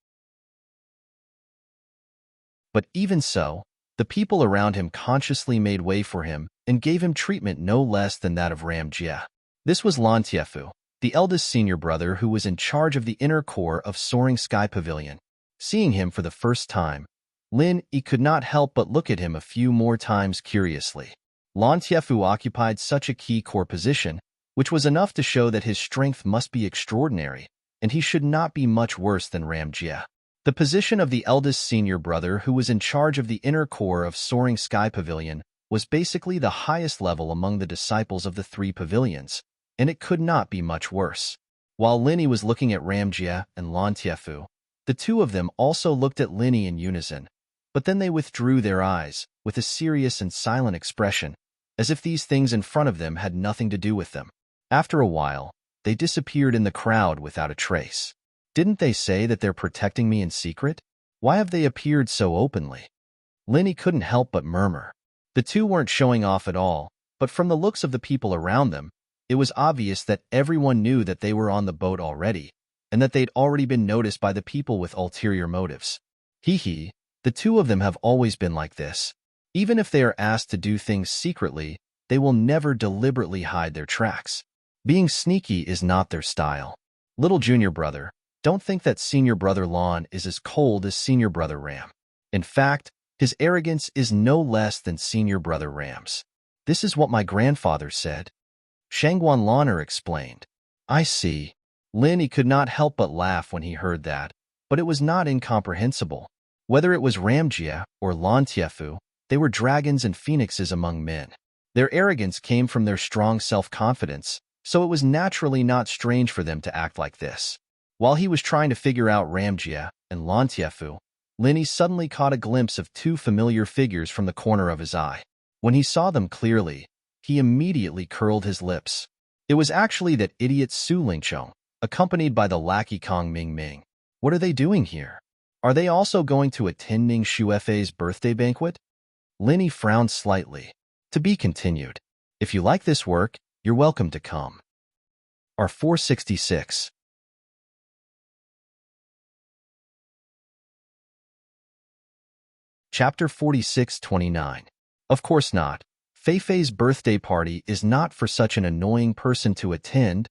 But even so, the people around him consciously made way for him and gave him treatment no less than that of Ramjia. This was Lan Tiefu, the eldest senior brother who was in charge of the inner core of Soaring Sky Pavilion. Seeing him for the first time, Lin Yi could not help but look at him a few more times curiously. Lan Tiefu occupied such a key core position, which was enough to show that his strength must be extraordinary, and he should not be much worse than Ramjia. The position of the eldest senior brother who was in charge of the inner core of Soaring Sky Pavilion was basically the highest level among the disciples of the three pavilions, and it could not be much worse. While Lin Yi was looking at Ramjia and Lan Tiefu, the two of them also looked at Lin Yi in unison, but then they withdrew their eyes with a serious and silent expression, as if these things in front of them had nothing to do with them. After a while, they disappeared in the crowd without a trace. Didn't they say that they're protecting me in secret? Why have they appeared so openly? Lin Yi couldn't help but murmur. The two weren't showing off at all, but from the looks of the people around them, it was obvious that everyone knew that they were on the boat already, and that they'd already been noticed by the people with ulterior motives. Hee, the two of them have always been like this. Even if they are asked to do things secretly, they will never deliberately hide their tracks. Being sneaky is not their style. Little junior brother, don't think that senior brother Lan is as cold as senior brother Ram. In fact, his arrogance is no less than senior brother Ram's. This is what my grandfather said. Shangguan Laner explained. I see. Lin Yi could not help but laugh when he heard that, but it was not incomprehensible. Whether it was Ramjia or Lan Tiefu, they were dragons and phoenixes among men. Their arrogance came from their strong self-confidence, so it was naturally not strange for them to act like this. While he was trying to figure out Ramjia and Lan Tiefu, Lin Yi suddenly caught a glimpse of two familiar figures from the corner of his eye. When he saw them clearly, he immediately curled his lips. It was actually that idiot Su Lingchong, accompanied by the lackey Kong Mingming. What are they doing here? Are they also going to attend Ning Shuefei's birthday banquet? Lin Yi frowned slightly. To be continued. If you like this work, you're welcome to come. R466. Chapter 46-29. Of course not. Feifei's birthday party is not for such an annoying person to attend.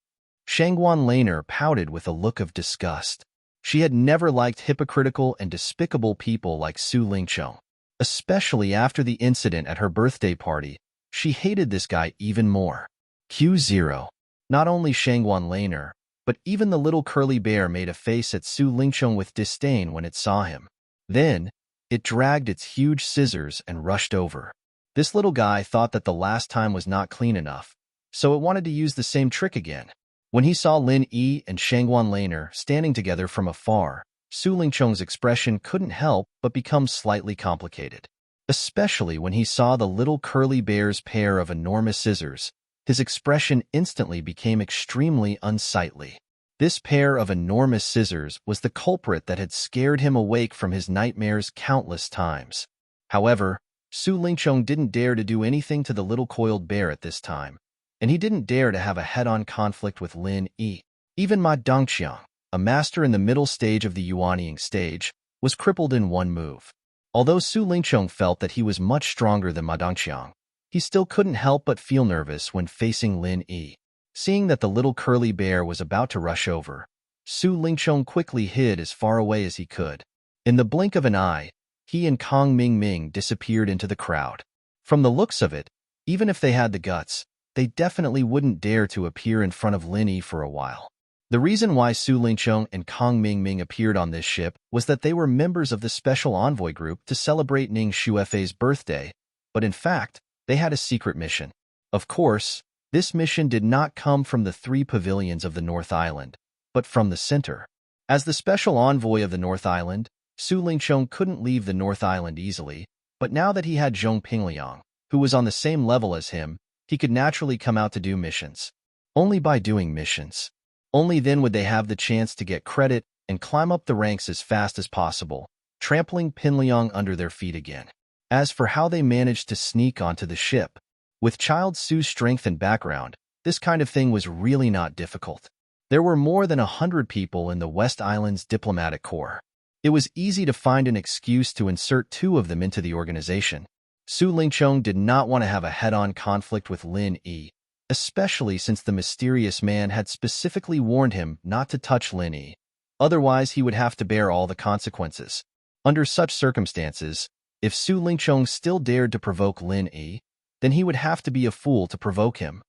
Shangguan Laner pouted with a look of disgust. She had never liked hypocritical and despicable people like Su Lingchong. Especially after the incident at her birthday party, she hated this guy even more. Q0. Not only Shangguan Laner, but even the little curly bear made a face at Su Lingchong with disdain when it saw him. Then, it dragged its huge scissors and rushed over. This little guy thought that the last time was not clean enough, so it wanted to use the same trick again. When he saw Lin Yi and Shangguan Laner standing together from afar, Su Lingchong's expression couldn't help but become slightly complicated. Especially when he saw the little curly bear's pair of enormous scissors, his expression instantly became extremely unsightly. This pair of enormous scissors was the culprit that had scared him awake from his nightmares countless times. However, Su Lingchong didn't dare to do anything to the little coiled bear at this time, and he didn't dare to have a head-on conflict with Lin Yi. Even Ma Dongqiang, a master in the middle stage of the Yuanying stage, was crippled in one move. Although Su Lingchong felt that he was much stronger than Ma Dongqiang, he still couldn't help but feel nervous when facing Lin Yi. Seeing that the little curly bear was about to rush over, Su Lingchong quickly hid as far away as he could. In the blink of an eye, he and Kong Mingming disappeared into the crowd. From the looks of it, even if they had the guts, they definitely wouldn't dare to appear in front of Lin Yi for a while. The reason why Su Lingcheng and Kang Mingming appeared on this ship was that they were members of the special envoy group to celebrate Ning Xuefei's birthday, but in fact, they had a secret mission. Of course, this mission did not come from the 3 pavilions of the North Island, but from the center. As the special envoy of the North Island, Su Lingcheng couldn't leave the North Island easily, but now that he had Zhong Pingliang, who was on the same level as him, he could naturally come out to do missions. Only by doing missions. Only then would they have the chance to get credit and climb up the ranks as fast as possible, trampling Pingliang under their feet again. As for how they managed to sneak onto the ship, with Child Su's strength and background, this kind of thing was really not difficult. There were more than 100 people in the West Island's diplomatic corps. It was easy to find an excuse to insert 2 of them into the organization. Su Lingcheng did not want to have a head-on conflict with Lin Yi, especially since the mysterious man had specifically warned him not to touch Lin Yi. Otherwise, he would have to bear all the consequences. Under such circumstances, if Su Lingcheng still dared to provoke Lin Yi, then he would have to be a fool to provoke him.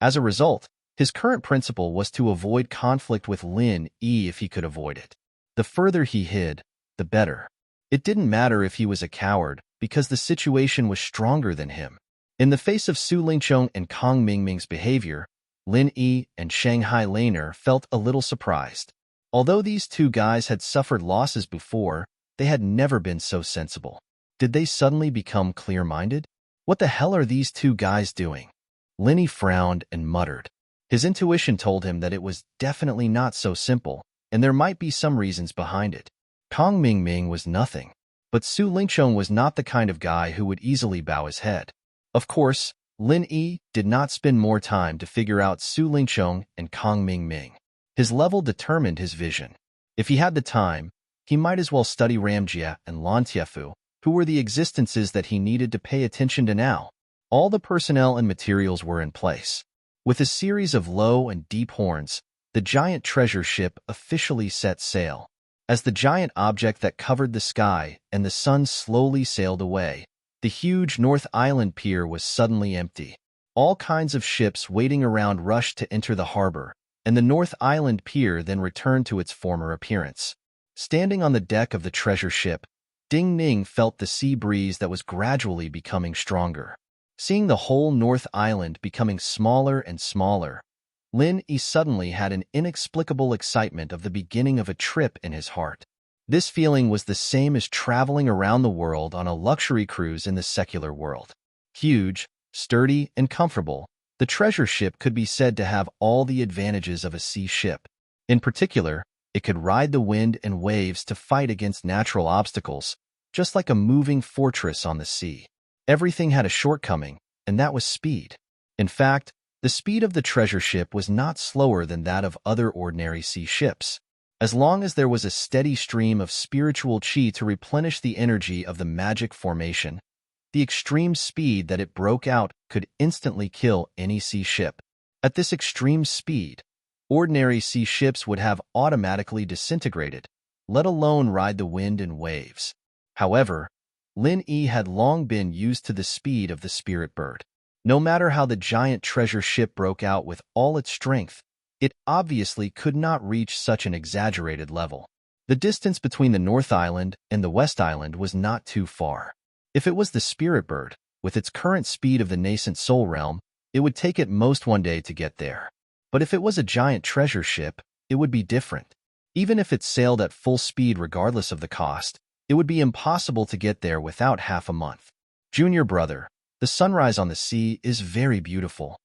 As a result, his current principle was to avoid conflict with Lin Yi if he could avoid it. The further he hid, the better. It didn't matter if he was a coward, because the situation was stronger than him. In the face of Su Lingcheng and Kang Mingming's behavior, Lin Yi and Shanghai Laner felt a little surprised. Although these 2 guys had suffered losses before, they had never been so sensible. Did they suddenly become clear-minded? What the hell are these 2 guys doing? Lin Yi frowned and muttered. His intuition told him that it was definitely not so simple, and there might be some reasons behind it. Kang Mingming was nothing, but Su Lingcheng was not the kind of guy who would easily bow his head. Of course, Lin Yi did not spend more time to figure out Su Lingcheng and Kang Mingming. His level determined his vision. If he had the time, he might as well study Ramjia and Lan Tiefu, who were the existences that he needed to pay attention to now. All the personnel and materials were in place. With a series of low and deep horns, the giant treasure ship officially set sail. As the giant object that covered the sky and the sun slowly sailed away, the huge North Island pier was suddenly empty. All kinds of ships waiting around rushed to enter the harbor, and the North Island pier then returned to its former appearance. Standing on the deck of the treasure ship, Ding Ning felt the sea breeze that was gradually becoming stronger. Seeing the whole North Island becoming smaller and smaller, Lin Yi suddenly had an inexplicable excitement of the beginning of a trip in his heart. This feeling was the same as traveling around the world on a luxury cruise in the secular world. Huge, sturdy, and comfortable, the treasure ship could be said to have all the advantages of a sea ship. In particular, it could ride the wind and waves to fight against natural obstacles, just like a moving fortress on the sea. Everything had a shortcoming, and that was speed. In fact, the speed of the treasure ship was not slower than that of other ordinary sea ships. As long as there was a steady stream of spiritual qi to replenish the energy of the magic formation, the extreme speed that it broke out could instantly kill any sea ship. At this extreme speed, ordinary sea ships would have automatically disintegrated, let alone ride the wind and waves. However, Lin Yi had long been used to the speed of the spirit bird. No matter how the giant treasure ship broke out with all its strength, it obviously could not reach such an exaggerated level. The distance between the North Island and the West Island was not too far. If it was the spirit bird, with its current speed of the nascent soul realm, it would take at most one day to get there. But if it was a giant treasure ship, it would be different. Even if it sailed at full speed regardless of the cost, it would be impossible to get there without half a month. Junior brother, the sunrise on the sea is very beautiful.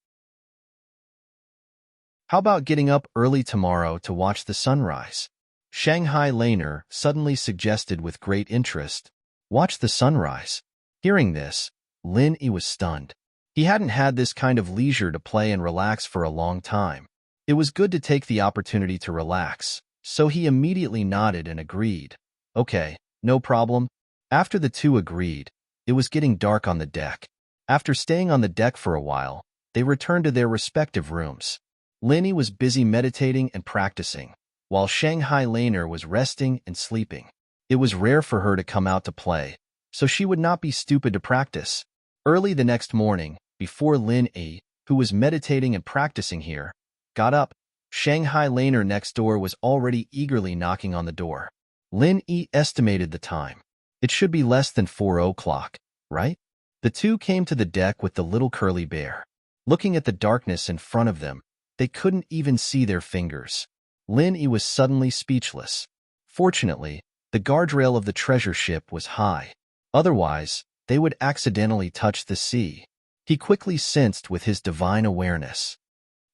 How about getting up early tomorrow to watch the sunrise? Shanghai Laner suddenly suggested with great interest. Watch the sunrise. Hearing this, Lin Yi was stunned. He hadn't had this kind of leisure to play and relax for a long time. It was good to take the opportunity to relax, so he immediately nodded and agreed. Okay, no problem. After the two agreed, it was getting dark on the deck. After staying on the deck for a while, they returned to their respective rooms. Lin Yi was busy meditating and practicing, while Shanghai Laner was resting and sleeping. It was rare for her to come out to play, so she would not be stupid to practice. Early the next morning, before Lin Yi, who was meditating and practicing here, got up, Shanghai Laner next door was already eagerly knocking on the door. Lin Yi estimated the time. It should be less than 4 o'clock, right? The two came to the deck with the little curly bear. Looking at the darkness in front of them, they couldn't even see their fingers. Lin Yi was suddenly speechless. Fortunately, the guardrail of the treasure ship was high. Otherwise, they would accidentally touch the sea. He quickly sensed with his divine awareness.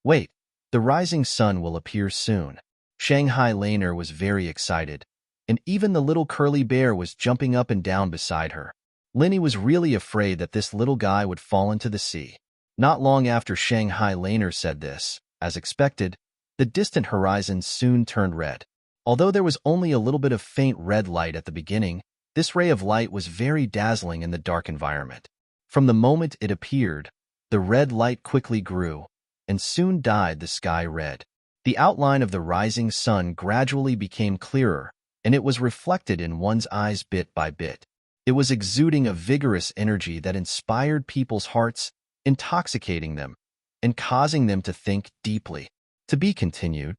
Wait, the rising sun will appear soon. Shanghai Laner was very excited, and even the little curly bear was jumping up and down beside her. Lin Yi was really afraid that this little guy would fall into the sea. Not long after Shanghai Laner said this, as expected, the distant horizon soon turned red. Although there was only a little bit of faint red light at the beginning, this ray of light was very dazzling in the dark environment. From the moment it appeared, the red light quickly grew, and soon dyed the sky red. The outline of the rising sun gradually became clearer, and it was reflected in one's eyes bit by bit. It was exuding a vigorous energy that inspired people's hearts, intoxicating them, and causing them to think deeply. To be continued.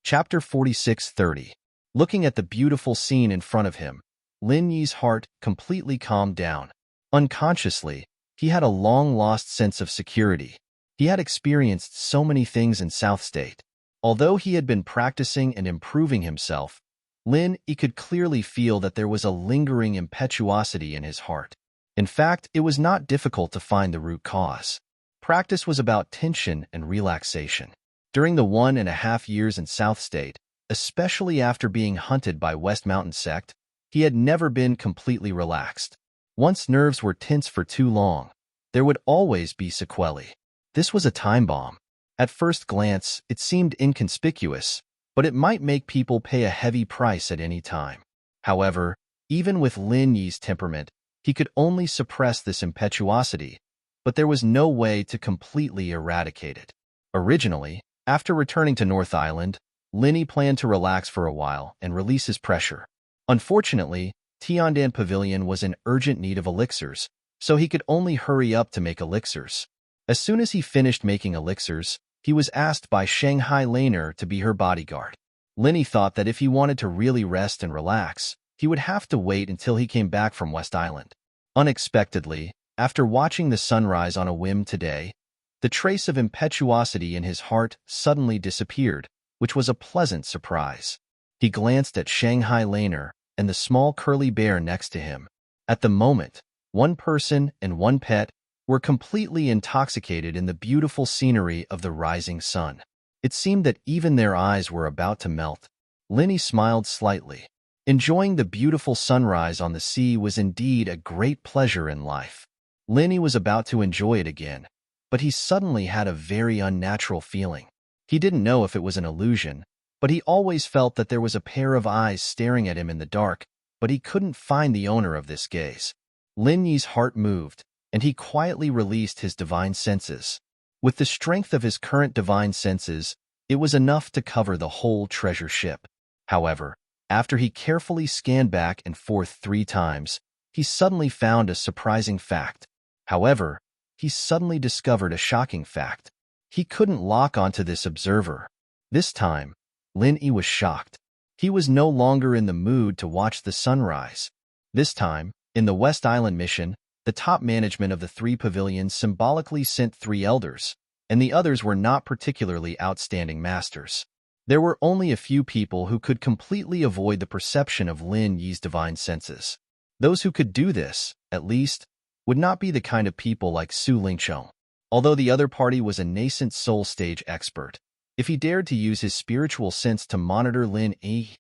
Chapter 46:30. Looking at the beautiful scene in front of him, Lin Yi's heart completely calmed down. Unconsciously, he had a long-lost sense of security. He had experienced so many things in South State. Although he had been practicing and improving himself, Lin Yi could clearly feel that there was a lingering impetuosity in his heart. In fact, it was not difficult to find the root cause. Practice was about tension and relaxation. During the 1.5 years in South State, especially after being hunted by West Mountain sect, he had never been completely relaxed. Once nerves were tense for too long, there would always be sequelae. This was a time bomb. At first glance, it seemed inconspicuous, but it might make people pay a heavy price at any time. However, even with Lin Yi's temperament, he could only suppress this impetuosity, but there was no way to completely eradicate it. Originally, after returning to North Island, Lin Yi planned to relax for a while and release his pressure. Unfortunately, Tiandan Pavilion was in urgent need of elixirs, so he could only hurry up to make elixirs. As soon as he finished making elixirs, he was asked by Shanghai Laner to be her bodyguard. Lin Yi thought that if he wanted to really rest and relax, he would have to wait until he came back from West Island. Unexpectedly, after watching the sunrise on a whim today, the trace of impetuosity in his heart suddenly disappeared, which was a pleasant surprise. He glanced at Shanghai Laner and the small curly bear next to him. At the moment, one person and one pet were completely intoxicated in the beautiful scenery of the rising sun. It seemed that even their eyes were about to melt. Lin Yi smiled slightly. Enjoying the beautiful sunrise on the sea was indeed a great pleasure in life. Lin Yi was about to enjoy it again, but he suddenly had a very unnatural feeling. He didn't know if it was an illusion, but he always felt that there was a pair of eyes staring at him in the dark, but he couldn't find the owner of this gaze. Lin Yi's heart moved, and he quietly released his divine senses. With the strength of his current divine senses, it was enough to cover the whole treasure ship. However, after he carefully scanned back and forth 3 times, he suddenly found a surprising fact. However, he suddenly discovered a shocking fact. He couldn't lock onto this observer. This time, Lin Yi was shocked. He was no longer in the mood to watch the sunrise. This time, in the West Island mission, the top management of the 3 pavilions symbolically sent 3 elders, and the others were not particularly outstanding masters. There were only a few people who could completely avoid the perception of Lin Yi's divine senses. Those who could do this, at least, would not be the kind of people like Su Lingqiong. Although the other party was a nascent soul stage expert, if he dared to use his spiritual sense to monitor Lin Yi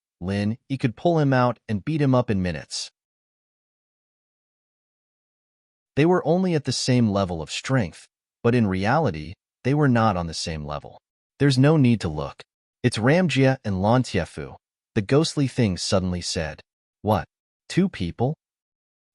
could pull him out and beat him up in minutes. They were only at the same level of strength, but in reality, they were not on the same level. There's no need to look. It's Ramjia and Lan Tiefu, the ghostly thing suddenly said. What? 2 people?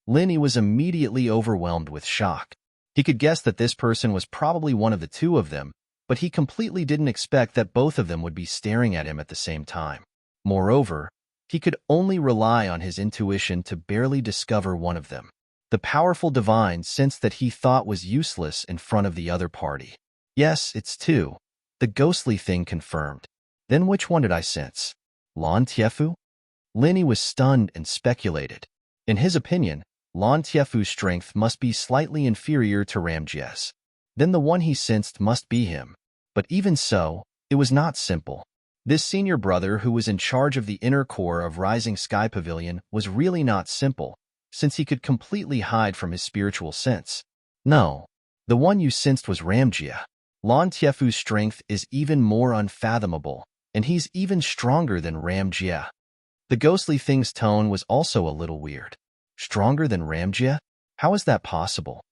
Lin Yi was immediately overwhelmed with shock. He could guess that this person was probably one of the 2 of them, but he completely didn't expect that both of them would be staring at him at the same time. Moreover, He could only rely on his intuition to barely discover one of them. The powerful divine sensed that he thought was useless in front of the other party. Yes, it's two. The ghostly thing confirmed. Then which one did I sense? Lan Tiefu? Linny was stunned and speculated. In his opinion, Lan Tiefu's strength must be slightly inferior to Ramjia's. Then the one he sensed must be him. But even so, it was not simple. This senior brother who was in charge of the inner core of Rising Sky Pavilion was really not simple, since he could completely hide from his spiritual sense. No, the one you sensed was Ramjia. Lan Tiefu's strength is even more unfathomable, and he's even stronger than Ramjia. The ghostly thing's tone was also a little weird. Stronger than Ramjia? How is that possible?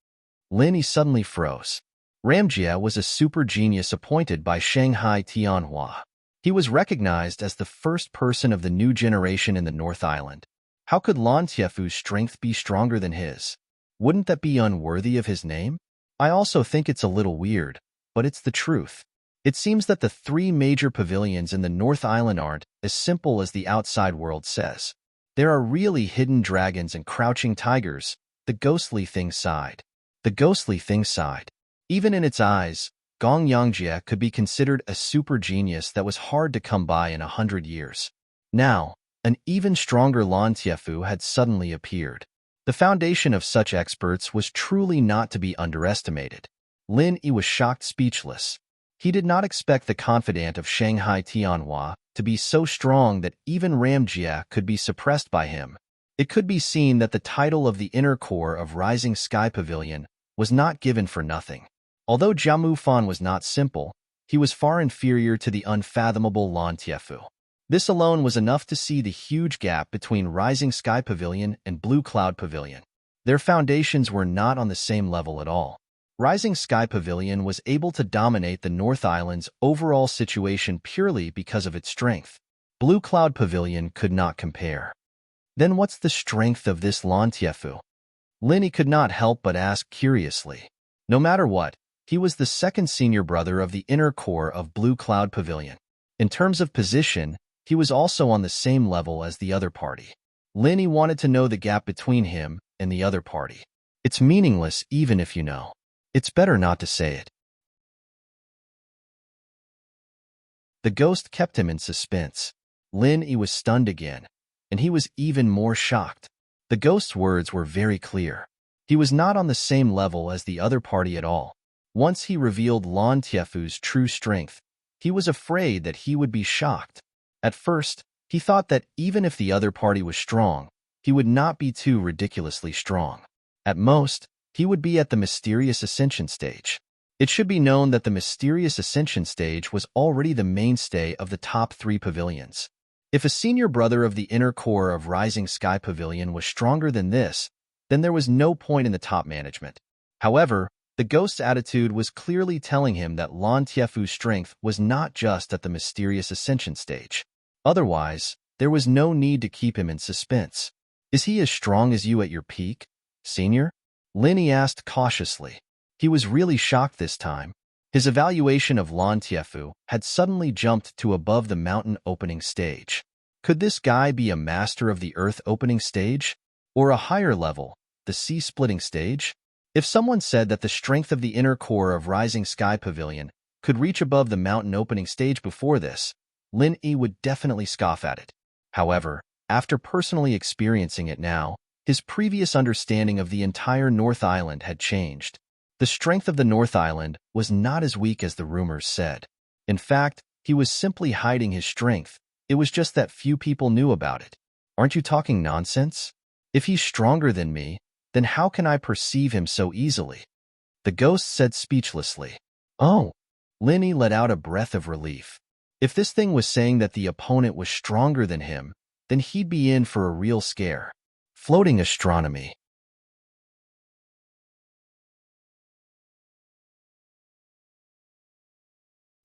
Linny suddenly froze. Ramjia was a super genius appointed by Shanghai Tianhua. He was recognized as the first person of the new generation in the North Island. How could Lan Tiefu's strength be stronger than his? Wouldn't that be unworthy of his name? I also think it's a little weird, but it's the truth. It seems that the three major pavilions in the North Island aren't as simple as the outside world says. There are really hidden dragons and crouching tigers, the ghostly thing sighed. The ghostly thing sighed. Even in its eyes, Gong Yangjie could be considered a super genius that was hard to come by in 100 years. Now, an even stronger Lan Tiefu had suddenly appeared. The foundation of such experts was truly not to be underestimated. Lin Yi was shocked speechless. He did not expect the confidant of Shanghai Tianhua to be so strong that even Ramjia could be suppressed by him. It could be seen that the title of the inner core of Rising Sky Pavilion was not given for nothing. Although Jiamu Fan was not simple, he was far inferior to the unfathomable Lan Tiefu. This alone was enough to see the huge gap between Rising Sky Pavilion and Blue Cloud Pavilion. Their foundations were not on the same level at all. Rising Sky Pavilion was able to dominate the North Island's overall situation purely because of its strength. Blue Cloud Pavilion could not compare. Then what's the strength of this Lan Tiefu? Linny could not help but ask curiously. No matter what, he was the second senior brother of the inner core of Blue Cloud Pavilion. In terms of position, he was also on the same level as the other party. Linny wanted to know the gap between him and the other party. It's meaningless even if you know. It's better not to say it. The ghost kept him in suspense. Lin Yi was stunned again, and he was even more shocked. The ghost's words were very clear. He was not on the same level as the other party at all. Once he revealed Lan Tiefu's true strength, he was afraid that he would be shocked. At first, he thought that even if the other party was strong, he would not be too ridiculously strong. At most, he would be at the mysterious ascension stage. It should be known that the mysterious ascension stage was already the mainstay of the top three pavilions. If a senior brother of the inner core of Rising Sky Pavilion was stronger than this, then there was no point in the top management. However, the ghost's attitude was clearly telling him that Lan Tiefu's strength was not just at the mysterious ascension stage. Otherwise, there was no need to keep him in suspense. Is he as strong as you at your peak, senior? Linny asked cautiously. He was really shocked this time. His evaluation of Lan Tiefu had suddenly jumped to above the mountain opening stage. Could this guy be a master of the earth opening stage? Or a higher level, the sea splitting stage? If someone said that the strength of the inner core of Rising Sky Pavilion could reach above the mountain opening stage before this, Lin Yi would definitely scoff at it. However, after personally experiencing it now, his previous understanding of the entire North Island had changed. The strength of the North Island was not as weak as the rumors said. In fact, he was simply hiding his strength. It was just that few people knew about it. Aren't you talking nonsense? If he's stronger than me, then how can I perceive him so easily? The ghost said speechlessly. Oh! Linny let out a breath of relief. If this thing was saying that the opponent was stronger than him, then he'd be in for a real scare. Floating astronomy.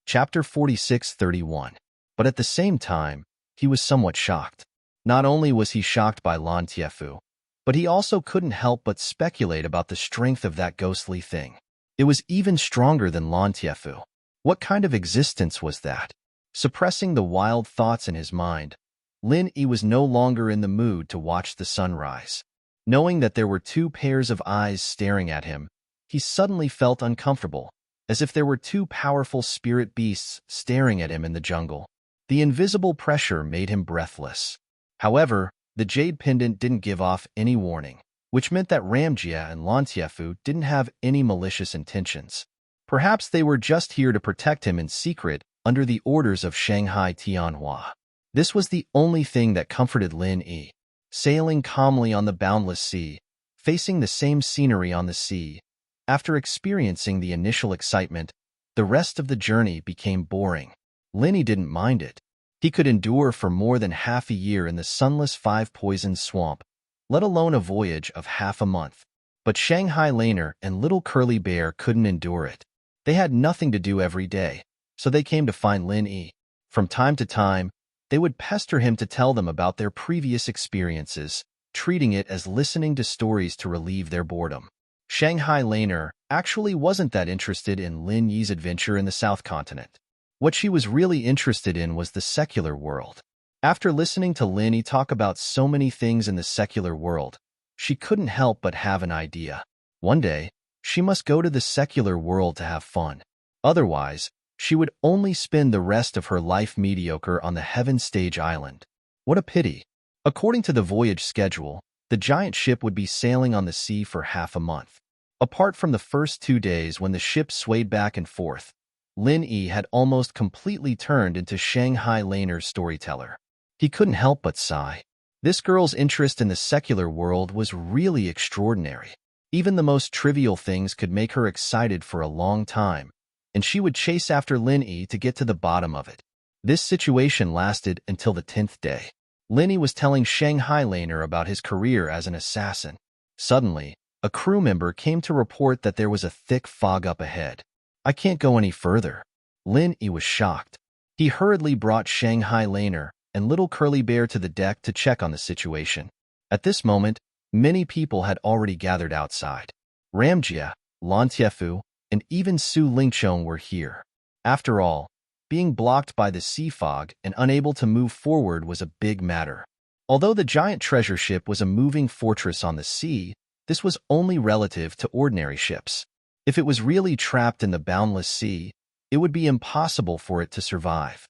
Chapter 46:31. But at the same time, he was somewhat shocked. Not only was he shocked by Lan Tiefu, but he also couldn't help but speculate about the strength of that ghostly thing. It was even stronger than Lan Tiefu. What kind of existence was that? Suppressing the wild thoughts in his mind, Lin Yi was no longer in the mood to watch the sunrise. Knowing that there were two pairs of eyes staring at him, he suddenly felt uncomfortable, as if there were two powerful spirit beasts staring at him in the jungle. The invisible pressure made him breathless. However, the jade pendant didn't give off any warning, which meant that Ramjia and Lantiefu didn't have any malicious intentions. Perhaps they were just here to protect him in secret under the orders of Shanghai Tianhua. This was the only thing that comforted Lin Yi. Sailing calmly on the boundless sea, facing the same scenery on the sea, after experiencing the initial excitement, the rest of the journey became boring. Lin Yi didn't mind it. He could endure for more than half a year in the sunless five-poisoned swamp, let alone a voyage of half a month. But Shanghai Laner and Little Curly Bear couldn't endure it. They had nothing to do every day, so they came to find Lin Yi. From time to time, they would pester him to tell them about their previous experiences, treating it as listening to stories to relieve their boredom. Shanghai Laner actually wasn't that interested in Lin Yi's adventure in the South Continent. What she was really interested in was the secular world. After listening to Lin Yi talk about so many things in the secular world, she couldn't help but have an idea. One day, she must go to the secular world to have fun. Otherwise, she would only spend the rest of her life mediocre on the Heaven Stage Island. What a pity. According to the voyage schedule, the giant ship would be sailing on the sea for half a month. Apart from the first 2 days when the ship swayed back and forth, Lin Yi had almost completely turned into Shanghai Laner's storyteller. He couldn't help but sigh. This girl's interest in the secular world was really extraordinary. Even the most trivial things could make her excited for a long time, and she would chase after Lin Yi to get to the bottom of it. This situation lasted until the 10th day. Lin Yi was telling Shanghai Laner about his career as an assassin. Suddenly, a crew member came to report that there was a thick fog up ahead. "I can't go any further." Lin Yi was shocked. He hurriedly brought Shanghai Laner and Little Curly Bear to the deck to check on the situation. At this moment, many people had already gathered outside. Ramjia, Lantiefu, and even Su Lingchong were here. After all, being blocked by the sea fog and unable to move forward was a big matter. Although the giant treasure ship was a moving fortress on the sea, this was only relative to ordinary ships. If it was really trapped in the boundless sea, it would be impossible for it to survive.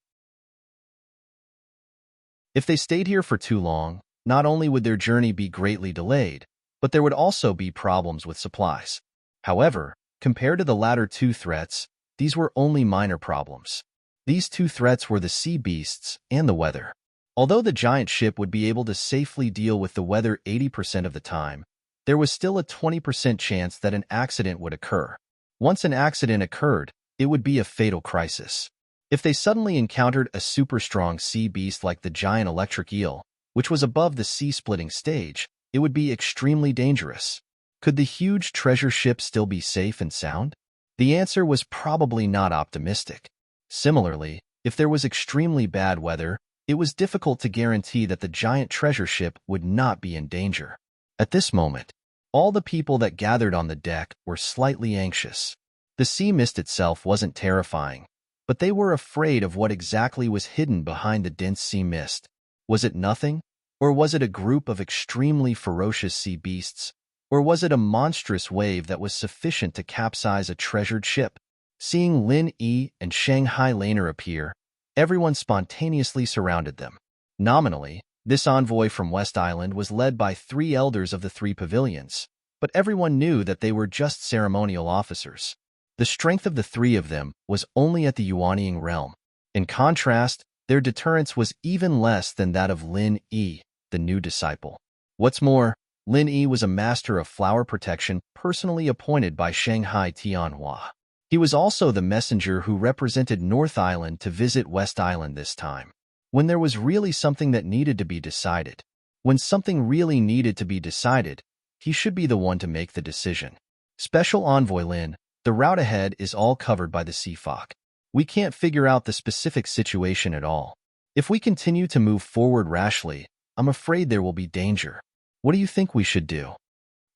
If they stayed here for too long, not only would their journey be greatly delayed, but there would also be problems with supplies. However, compared to the latter two threats, these were only minor problems. These two threats were the sea beasts and the weather. Although the giant ship would be able to safely deal with the weather 80% of the time, there was still a 20% chance that an accident would occur. Once an accident occurred, it would be a fatal crisis. If they suddenly encountered a super strong sea beast like the giant electric eel, which was above the sea-splitting stage, it would be extremely dangerous. Could the huge treasure ship still be safe and sound? The answer was probably not optimistic. Similarly, if there was extremely bad weather, it was difficult to guarantee that the giant treasure ship would not be in danger. At this moment, all the people that gathered on the deck were slightly anxious. The sea mist itself wasn't terrifying, but they were afraid of what exactly was hidden behind the dense sea mist. Was it nothing? Or was it a group of extremely ferocious sea beasts? Or was it a monstrous wave that was sufficient to capsize a treasured ship? Seeing Lin Yi and Shanghai Laner appear, everyone spontaneously surrounded them. Nominally, this envoy from West Island was led by 3 elders of the 3 pavilions, but everyone knew that they were just ceremonial officers. The strength of the 3 of them was only at the Yuanying realm. In contrast, their deterrence was even less than that of Lin Yi, the new disciple. What's more, Lin Yi was a master of flower protection personally appointed by Shanghai Tianhua. He was also the messenger who represented North Island to visit West Island this time. When there was really something that needed to be decided, when something really needed to be decided, he should be the one to make the decision. Special Envoy Lin, the route ahead is all covered by the sea fog. We can't figure out the specific situation at all. If we continue to move forward rashly, I'm afraid there will be danger. What do you think we should do?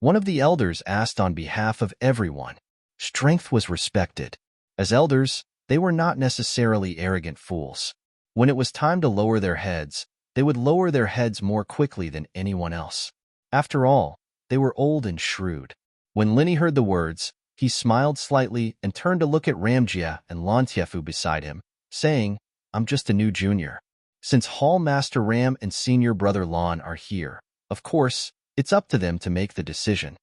One of the elders asked on behalf of everyone. Strength was respected. As elders, they were not necessarily arrogant fools. When it was time to lower their heads, they would lower their heads more quickly than anyone else. After all, they were old and shrewd. When Linny heard the words, he smiled slightly and turned to look at Ramjia and Lantiefu beside him, saying, "I'm just a new junior. Since Hall Master Ram and Senior Brother Lon are here, of course, it's up to them to make the decision."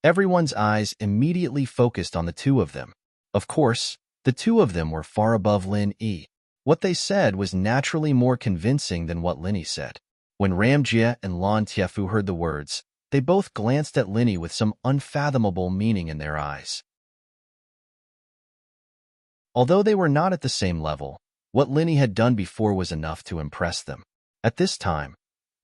Everyone's eyes immediately focused on the two of them. Of course, the two of them were far above Lin Yi. What they said was naturally more convincing than what Linny said. When Ramjia and Lan Tiefu heard the words, they both glanced at Linny with some unfathomable meaning in their eyes. Although they were not at the same level, what Linny had done before was enough to impress them. At this time,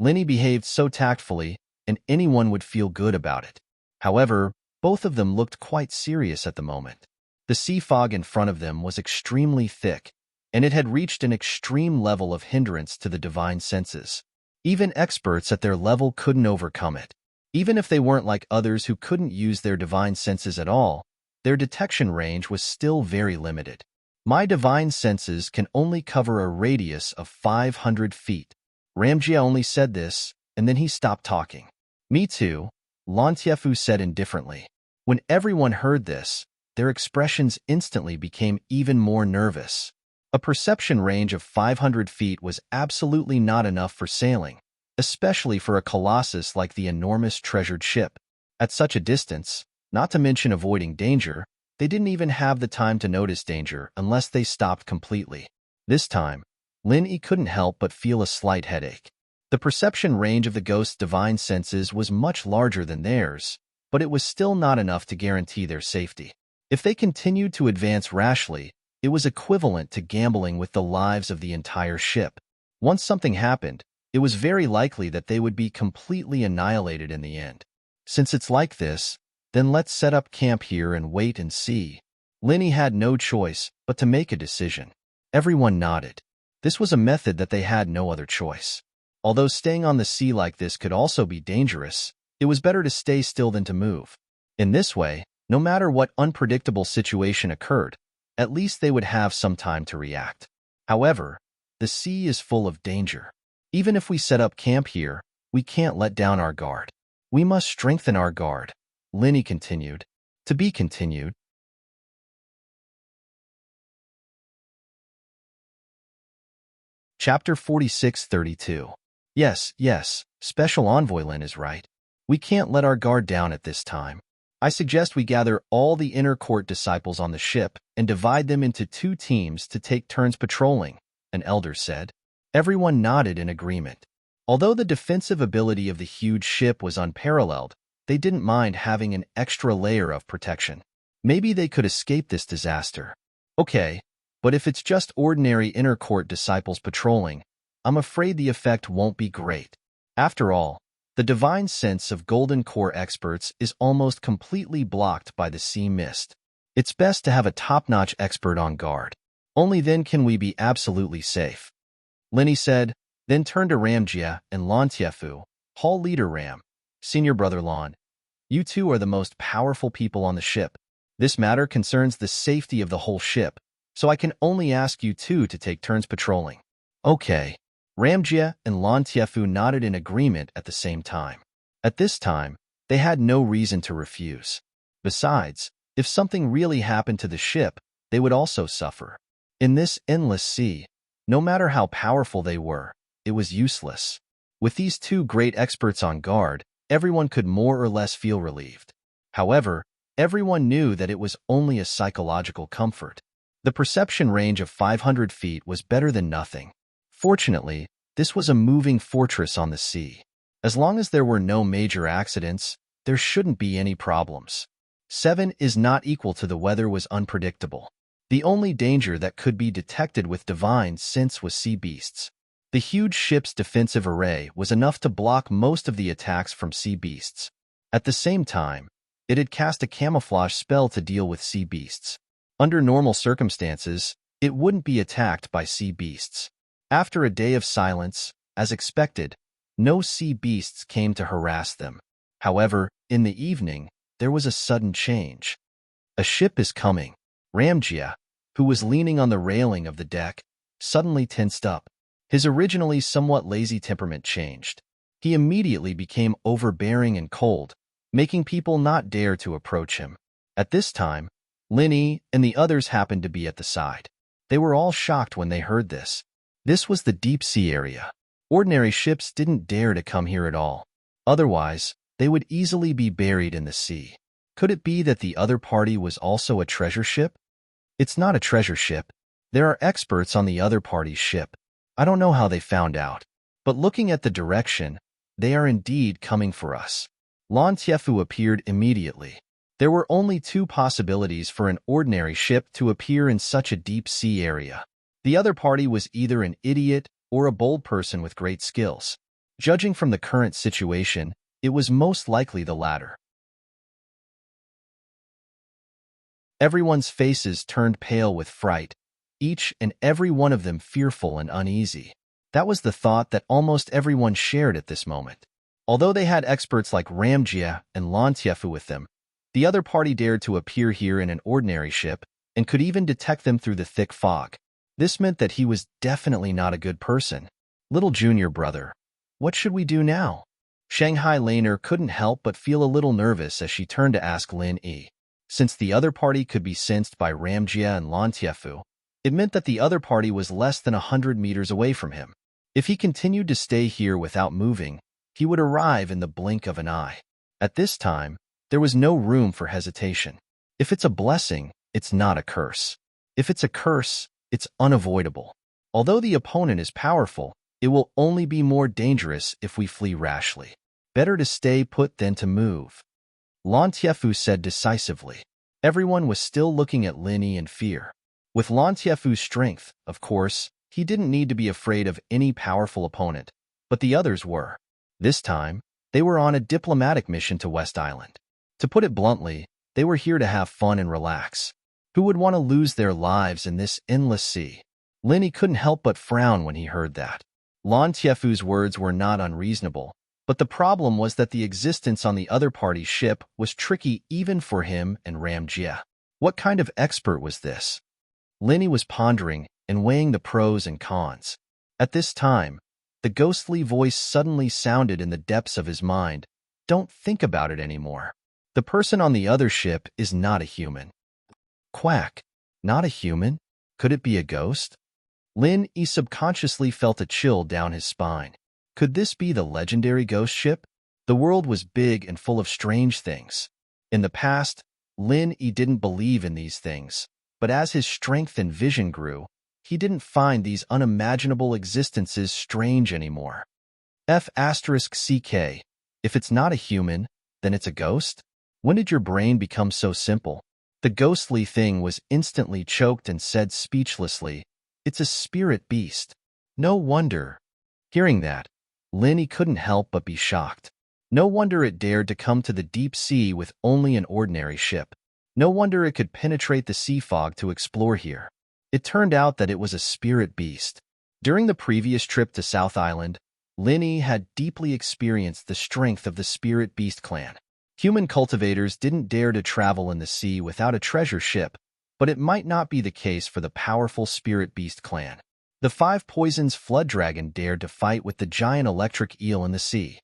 Linny behaved so tactfully, and anyone would feel good about it. However, both of them looked quite serious at the moment. The sea fog in front of them was extremely thick, and it had reached an extreme level of hindrance to the divine senses. Even experts at their level couldn't overcome it. Even if they weren't like others who couldn't use their divine senses at all, their detection range was still very limited. My divine senses can only cover a radius of 500 feet. Ramjia only said this, and then he stopped talking. Me too, Lantiefu said indifferently. When everyone heard this, their expressions instantly became even more nervous. A perception range of 500 feet was absolutely not enough for sailing, especially for a colossus like the enormous treasured ship. At such a distance, not to mention avoiding danger, they didn't even have the time to notice danger unless they stopped completely. This time, Lin Yi couldn't help but feel a slight headache. The perception range of the ghost's divine senses was much larger than theirs, but it was still not enough to guarantee their safety. If they continued to advance rashly, it was equivalent to gambling with the lives of the entire ship. Once something happened, it was very likely that they would be completely annihilated in the end. Since it's like this, then let's set up camp here and wait and see. Linny had no choice but to make a decision. Everyone nodded. This was a method that they had no other choice. Although staying on the sea like this could also be dangerous, it was better to stay still than to move. In this way, no matter what unpredictable situation occurred, at least they would have some time to react. However, the sea is full of danger. Even if we set up camp here, we can't let down our guard. We must strengthen our guard, Linny continued. To be continued. Chapter 46-32. Yes, Special Envoy Lin is right. We can't let our guard down at this time. I suggest we gather all the inner court disciples on the ship and divide them into 2 teams to take turns patrolling, an elder said. Everyone nodded in agreement. Although the defensive ability of the huge ship was unparalleled, they didn't mind having an extra layer of protection. Maybe they could escape this disaster. Okay, but if it's just ordinary inner court disciples patrolling, I'm afraid the effect won't be great. After all, the divine sense of Golden Core experts is almost completely blocked by the sea mist. It's best to have a top-notch expert on guard. Only then can we be absolutely safe. Linny said, then turned to Ramjia and Lantiefu. Hall Leader Ram, Senior Brother Lon, you two are the most powerful people on the ship. This matter concerns the safety of the whole ship, so I can only ask you two to take turns patrolling. Okay. Ramjia and Lantiefu nodded in agreement at the same time. At this time, they had no reason to refuse. Besides, if something really happened to the ship, they would also suffer. In this endless sea, no matter how powerful they were, it was useless. With these 2 great experts on guard, everyone could more or less feel relieved. However, everyone knew that it was only a psychological comfort. The perception range of 500 feet was better than nothing. Fortunately, this was a moving fortress on the sea. As long as there were no major accidents, there shouldn't be any problems. 7 is not equal to the weather was unpredictable. The only danger that could be detected with divine sense was sea beasts. The huge ship's defensive array was enough to block most of the attacks from sea beasts. At the same time, it had cast a camouflage spell to deal with sea beasts. Under normal circumstances, it wouldn't be attacked by sea beasts. After a day of silence, as expected, no sea beasts came to harass them. However, in the evening, there was a sudden change. A ship is coming. Ramjia, who was leaning on the railing of the deck, suddenly tensed up. His originally somewhat lazy temperament changed. He immediately became overbearing and cold, making people not dare to approach him. At this time, Linny and the others happened to be at the side. They were all shocked when they heard this. This was the deep sea area. Ordinary ships didn't dare to come here at all. Otherwise, they would easily be buried in the sea. Could it be that the other party was also a treasure ship? It's not a treasure ship. There are experts on the other party's ship. I don't know how they found out. But looking at the direction, they are indeed coming for us. Lan Tiefu appeared immediately. There were only two possibilities for an ordinary ship to appear in such a deep sea area. The other party was either an idiot or a bold person with great skills. Judging from the current situation, it was most likely the latter. Everyone's faces turned pale with fright, each and every one of them fearful and uneasy. That was the thought that almost everyone shared at this moment. Although they had experts like Ramjia and Lan Tiefu with them, the other party dared to appear here in an ordinary ship and could even detect them through the thick fog. This meant that he was definitely not a good person. Little junior brother, what should we do now? Shanghai Laner couldn't help but feel a little nervous as she turned to ask Lin Yi. Since the other party could be sensed by Ramjia and Lan Tiefu, it meant that the other party was less than 100 meters away from him. If he continued to stay here without moving, he would arrive in the blink of an eye. At this time, there was no room for hesitation. If it's a blessing, it's not a curse. If it's a curse, it's unavoidable. Although the opponent is powerful, it will only be more dangerous if we flee rashly. Better to stay put than to move. Lan Tiefu said decisively. Everyone was still looking at Linny in fear. With Lan Tiefu's strength, of course, he didn't need to be afraid of any powerful opponent, but the others were. This time, they were on a diplomatic mission to West Island. To put it bluntly, they were here to have fun and relax. Who would want to lose their lives in this endless sea? Linny couldn't help but frown when he heard that. Lan Tiefu's words were not unreasonable, but the problem was that the existence on the other party's ship was tricky even for him and Ramjia. What kind of expert was this? Linny was pondering and weighing the pros and cons. At this time, the ghostly voice suddenly sounded in the depths of his mind. Don't think about it anymore. The person on the other ship is not a human. Quack. Not a human? Could it be a ghost? Lin Yi subconsciously felt a chill down his spine. Could this be the legendary ghost ship? The world was big and full of strange things. In the past, Lin Yi didn't believe in these things, but as his strength and vision grew, he didn't find these unimaginable existences strange anymore. F*CK. If it's not a human, then it's a ghost? When did your brain become so simple? The ghostly thing was instantly choked and said speechlessly, "It's a spirit beast." No wonder. Hearing that, Linny couldn't help but be shocked. No wonder it dared to come to the deep sea with only an ordinary ship. No wonder it could penetrate the sea fog to explore here. It turned out that it was a spirit beast. During the previous trip to South Island, Linny had deeply experienced the strength of the spirit beast clan. Human cultivators didn't dare to travel in the sea without a treasure ship, but it might not be the case for the powerful spirit beast clan. The Five Poisons flood dragon dared to fight with the giant electric eel in the sea.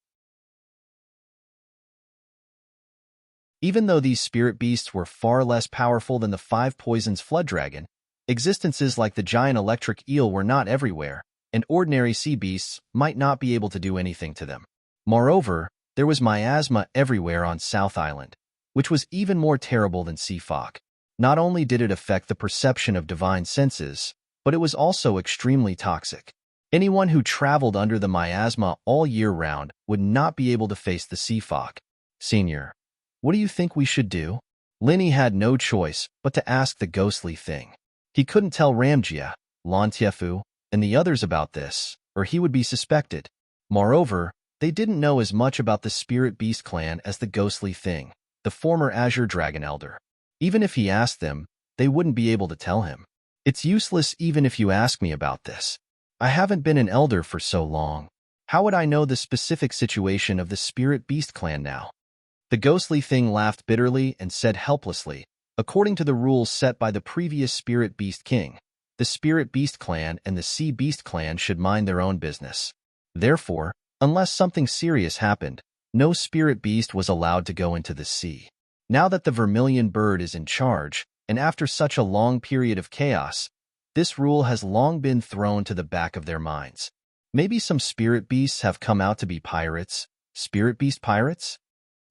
Even though these spirit beasts were far less powerful than the Five Poisons flood dragon, existences like the giant electric eel were not everywhere, and ordinary sea beasts might not be able to do anything to them. Moreover, there was miasma everywhere on South Island, which was even more terrible than sea fog. Not only did it affect the perception of divine senses, but it was also extremely toxic. Anyone who traveled under the miasma all year round would not be able to face the sea fog. Senior, what do you think we should do? Linny had no choice but to ask the ghostly thing. He couldn't tell Ramjia, Lan Tiefu, and the others about this, or he would be suspected. Moreover, they didn't know as much about the Spirit Beast clan as the ghostly thing, the former Azure Dragon Elder. Even if he asked them, they wouldn't be able to tell him. It's useless even if you ask me about this. I haven't been an elder for so long. How would I know the specific situation of the Spirit Beast clan now? The ghostly thing laughed bitterly and said helplessly, according to the rules set by the previous Spirit Beast King, the Spirit Beast Clan and the Sea Beast Clan should mind their own business. Therefore, unless something serious happened, no Spirit Beast was allowed to go into the sea. Now that the Vermilion Bird is in charge, and after such a long period of chaos, this rule has long been thrown to the back of their minds. Maybe some Spirit Beasts have come out to be pirates? Spirit Beast pirates?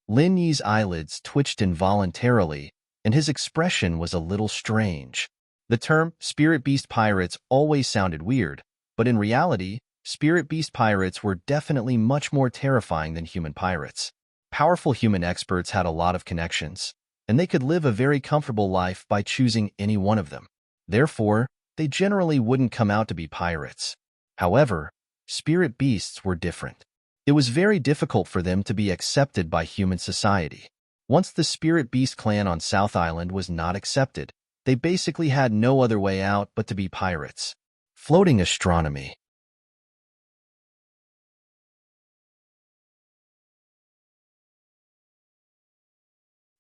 Lin Yi's eyelids twitched involuntarily, and his expression was a little strange. The term Spirit Beast pirates always sounded weird, but in reality, Spirit Beast pirates were definitely much more terrifying than human pirates. Powerful human experts had a lot of connections, and they could live a very comfortable life by choosing any one of them. Therefore, they generally wouldn't come out to be pirates. However, Spirit Beasts were different. It was very difficult for them to be accepted by human society. Once the Spirit Beast clan on South Island was not accepted, they basically had no other way out but to be pirates. Floating astronomy.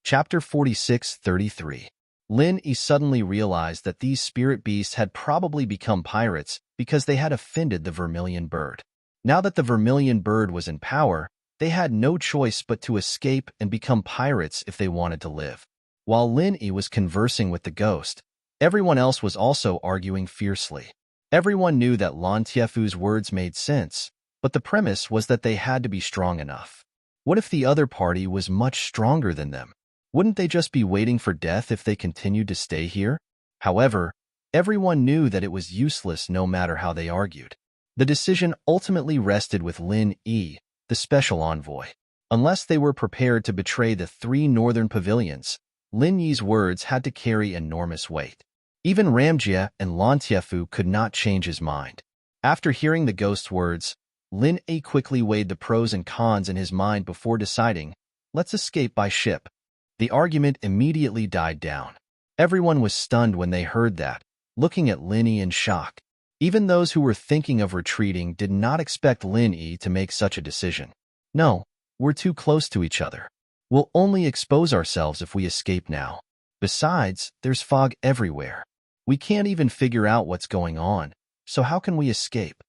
Chapter 46-33. Lin Yi suddenly realized that these spirit beasts had probably become pirates because they had offended the Vermilion Bird. Now that the Vermilion Bird was in power, they had no choice but to escape and become pirates if they wanted to live. While Lin Yi was conversing with the ghost, everyone else was also arguing fiercely. Everyone knew that Lan Tiefu's words made sense, but the premise was that they had to be strong enough. What if the other party was much stronger than them? Wouldn't they just be waiting for death if they continued to stay here? However, everyone knew that it was useless no matter how they argued. The decision ultimately rested with Lin Yi, the special envoy. Unless they were prepared to betray the 3 northern pavilions, Lin Yi's words had to carry enormous weight. Even Ramjie and Lan Tiefu could not change his mind. After hearing the ghost's words, Lin Yi quickly weighed the pros and cons in his mind before deciding, let's escape by ship. The argument immediately died down. Everyone was stunned when they heard that, looking at Lin Yi in shock. Even those who were thinking of retreating did not expect Lin Yi to make such a decision. No, we're too close to each other. We'll only expose ourselves if we escape now. Besides, there's fog everywhere. We can't even figure out what's going on, so how can we escape?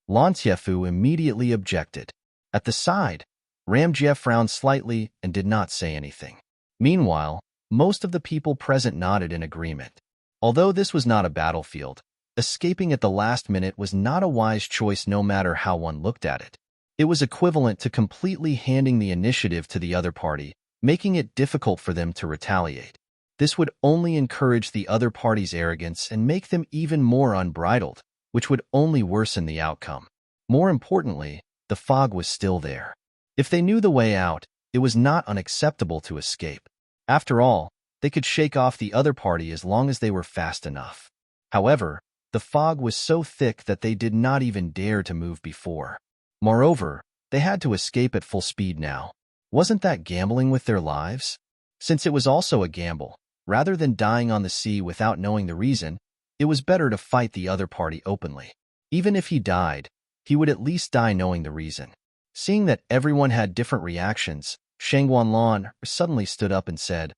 Lan Tiefu immediately objected. At the side, Ramjie frowned slightly and did not say anything. Meanwhile, most of the people present nodded in agreement. Although this was not a battlefield, escaping at the last minute was not a wise choice no matter how one looked at it. It was equivalent to completely handing the initiative to the other party, making it difficult for them to retaliate. This would only encourage the other party's arrogance and make them even more unbridled, which would only worsen the outcome. More importantly, the fog was still there. If they knew the way out, it was not unacceptable to escape. After all, they could shake off the other party as long as they were fast enough. However, the fog was so thick that they did not even dare to move before. Moreover, they had to escape at full speed now. Wasn't that gambling with their lives? Since it was also a gamble, rather than dying on the sea without knowing the reason, it was better to fight the other party openly. Even if he died, he would at least die knowing the reason. Seeing that everyone had different reactions, Shangguanlan suddenly stood up and said,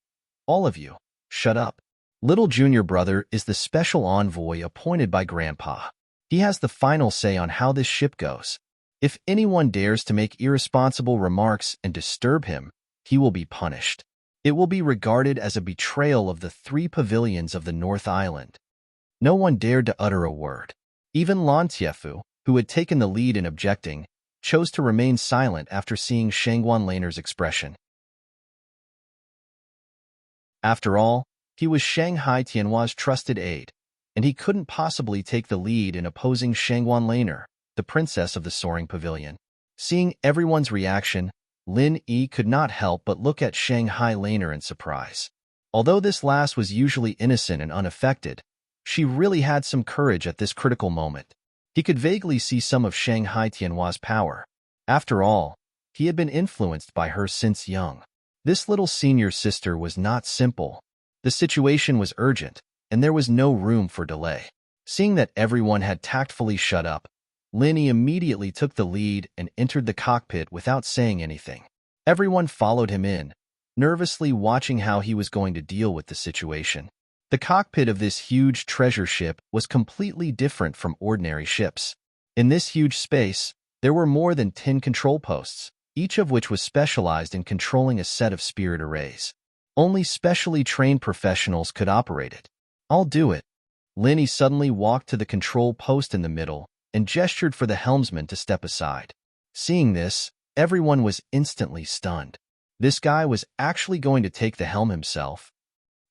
"All of you, shut up. Little junior brother is the special envoy appointed by Grandpa. He has the final say on how this ship goes. If anyone dares to make irresponsible remarks and disturb him, he will be punished. It will be regarded as a betrayal of the 3 pavilions of the North Island." No one dared to utter a word. Even Lan Tiefu, who had taken the lead in objecting, chose to remain silent after seeing Shangguanlaner's expression. After all, he was Shanghai Tianhua's trusted aide, and he couldn't possibly take the lead in opposing Shangguanlaner, the princess of the Soaring Pavilion. Seeing everyone's reaction, Lin Yi could not help but look at Shanghai Laner in surprise. Although this last was usually innocent and unaffected, she really had some courage at this critical moment. He could vaguely see some of Shanghai Tianhua's power. After all, he had been influenced by her since young. This little senior sister was not simple. The situation was urgent, and there was no room for delay. Seeing that everyone had tactfully shut up, Lin Yi immediately took the lead and entered the cockpit without saying anything. Everyone followed him in, nervously watching how he was going to deal with the situation. The cockpit of this huge treasure ship was completely different from ordinary ships. In this huge space, there were more than 10 control posts, each of which was specialized in controlling a set of spirit arrays. Only specially trained professionals could operate it. "I'll do it." Linny suddenly walked to the control post in the middle and gestured for the helmsman to step aside. Seeing this, everyone was instantly stunned. This guy was actually going to take the helm himself.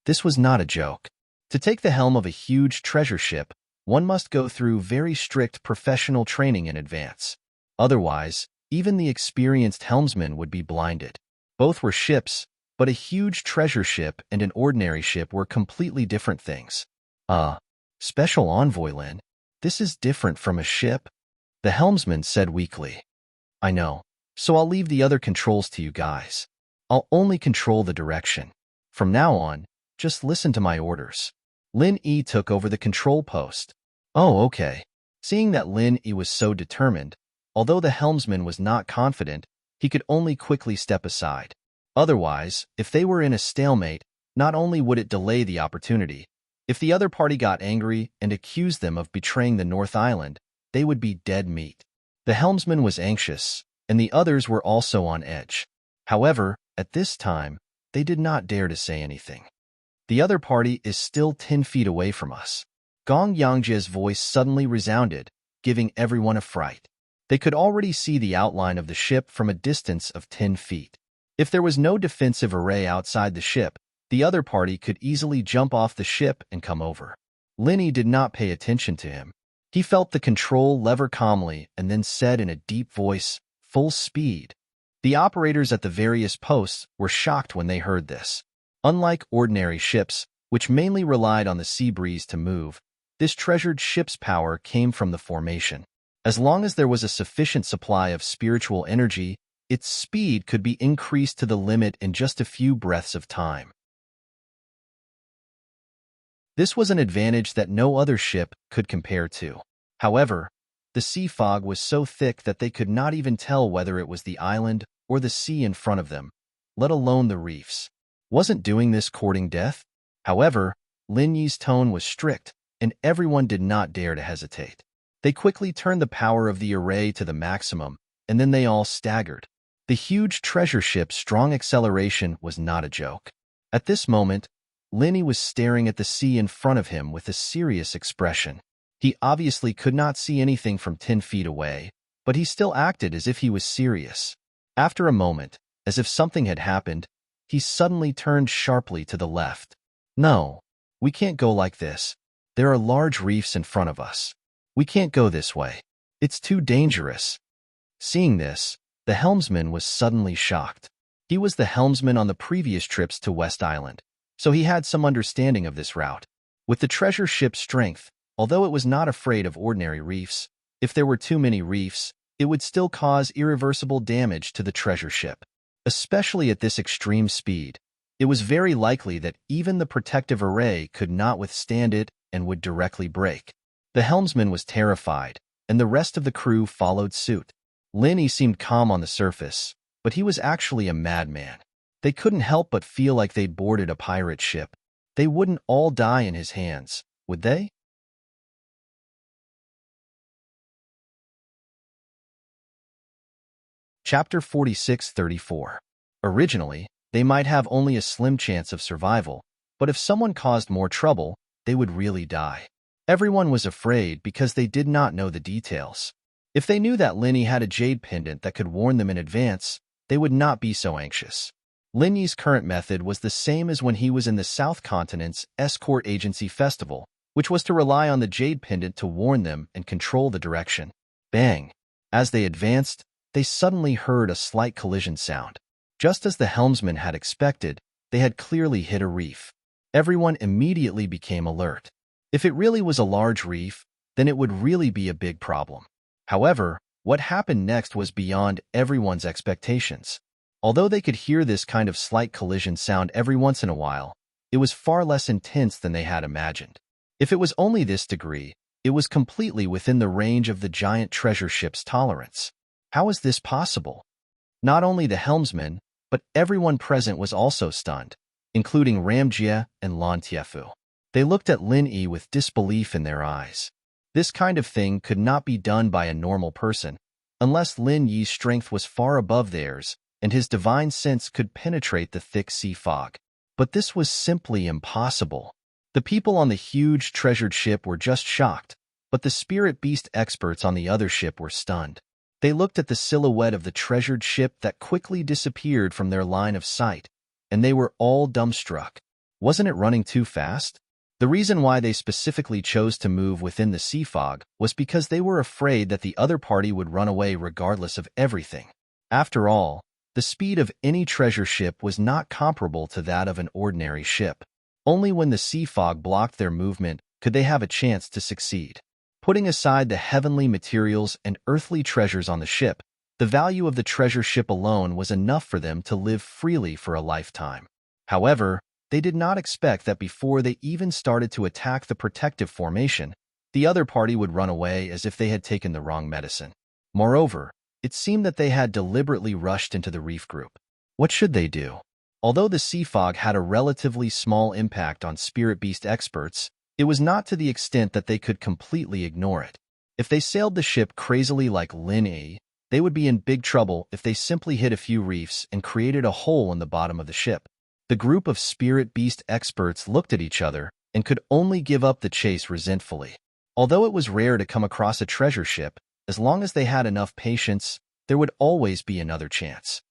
This was not a joke. To take the helm of a huge treasure ship, one must go through very strict professional training in advance. Otherwise, even the experienced helmsman would be blinded. Both were ships, but a huge treasure ship and an ordinary ship were completely different things. Special envoy Lin, this is different from a ship, the helmsman said weakly. "I know, so I'll leave the other controls to you guys. I'll only control the direction. From now on, just listen to my orders." Lin Yi took over the control post. "Oh, okay." Seeing that Lin Yi was so determined, although the helmsman was not confident, he could only quickly step aside. Otherwise, if they were in a stalemate, not only would it delay the opportunity, if the other party got angry and accused them of betraying the North Island, they would be dead meat. The helmsman was anxious, and the others were also on edge. However, at this time, they did not dare to say anything. "The other party is still 10 feet away from us." Gong Yangjie's voice suddenly resounded, giving everyone a fright. They could already see the outline of the ship from a distance of 10 feet. If there was no defensive array outside the ship, the other party could easily jump off the ship and come over. Linny did not pay attention to him. He felt the control lever calmly and then said in a deep voice, "Full speed." The operators at the various posts were shocked when they heard this. Unlike ordinary ships, which mainly relied on the sea breeze to move, this treasured ship's power came from the formation. As long as there was a sufficient supply of spiritual energy, its speed could be increased to the limit in just a few breaths of time. This was an advantage that no other ship could compare to. However, the sea fog was so thick that they could not even tell whether it was the island or the sea in front of them, let alone the reefs. Wasn't doing this courting death? However, Lin Yi's tone was strict, and everyone did not dare to hesitate. They quickly turned the power of the array to the maximum, and then they all staggered. The huge treasure ship's strong acceleration was not a joke. At this moment, Linny was staring at the sea in front of him with a serious expression. He obviously could not see anything from 10 feet away, but he still acted as if he was serious. After a moment, as if something had happened, he suddenly turned sharply to the left. "No, we can't go like this. There are large reefs in front of us. We can't go this way. It's too dangerous." Seeing this, the helmsman was suddenly shocked. He was the helmsman on the previous trips to West Island, so he had some understanding of this route. With the treasure ship's strength, although it was not afraid of ordinary reefs, if there were too many reefs, it would still cause irreversible damage to the treasure ship. Especially at this extreme speed, it was very likely that even the protective array could not withstand it and would directly break. The helmsman was terrified, and the rest of the crew followed suit. Linny seemed calm on the surface, but he was actually a madman. They couldn't help but feel like they'd boarded a pirate ship. They wouldn't all die in his hands, would they? Chapter 46-34. Originally, they might have only a slim chance of survival, but if someone caused more trouble, they would really die. Everyone was afraid because they did not know the details. If they knew that Linny had a jade pendant that could warn them in advance, they would not be so anxious. Linny's current method was the same as when he was in the South Continent's Escort Agency Festival, which was to rely on the jade pendant to warn them and control the direction. Bang! As they advanced, they suddenly heard a slight collision sound. Just as the helmsman had expected, they had clearly hit a reef. Everyone immediately became alert. If it really was a large reef, then it would really be a big problem. However, what happened next was beyond everyone's expectations. Although they could hear this kind of slight collision sound every once in a while, it was far less intense than they had imagined. If it was only this degree, it was completely within the range of the giant treasure ship's tolerance. How is this possible? Not only the helmsman, but everyone present was also stunned, including Ramjia and Lan Tiefu. They looked at Lin Yi with disbelief in their eyes. This kind of thing could not be done by a normal person, unless Lin Yi's strength was far above theirs, and his divine sense could penetrate the thick sea fog. But this was simply impossible. The people on the huge, treasured ship were just shocked, but the spirit beast experts on the other ship were stunned. They looked at the silhouette of the treasured ship that quickly disappeared from their line of sight, and they were all dumbstruck. Wasn't it running too fast? The reason why they specifically chose to move within the sea fog was because they were afraid that the other party would run away regardless of everything. After all, the speed of any treasure ship was not comparable to that of an ordinary ship. Only when the sea fog blocked their movement could they have a chance to succeed. Putting aside the heavenly materials and earthly treasures on the ship, the value of the treasure ship alone was enough for them to live freely for a lifetime. However, they did not expect that before they even started to attack the protective formation, the other party would run away as if they had taken the wrong medicine. Moreover, it seemed that they had deliberately rushed into the reef group. What should they do? Although the sea fog had a relatively small impact on spirit beast experts, it was not to the extent that they could completely ignore it. If they sailed the ship crazily like Lin Yi, they would be in big trouble if they simply hit a few reefs and created a hole in the bottom of the ship. The group of spirit beast experts looked at each other and could only give up the chase resentfully. Although it was rare to come across a treasure ship, as long as they had enough patience, there would always be another chance.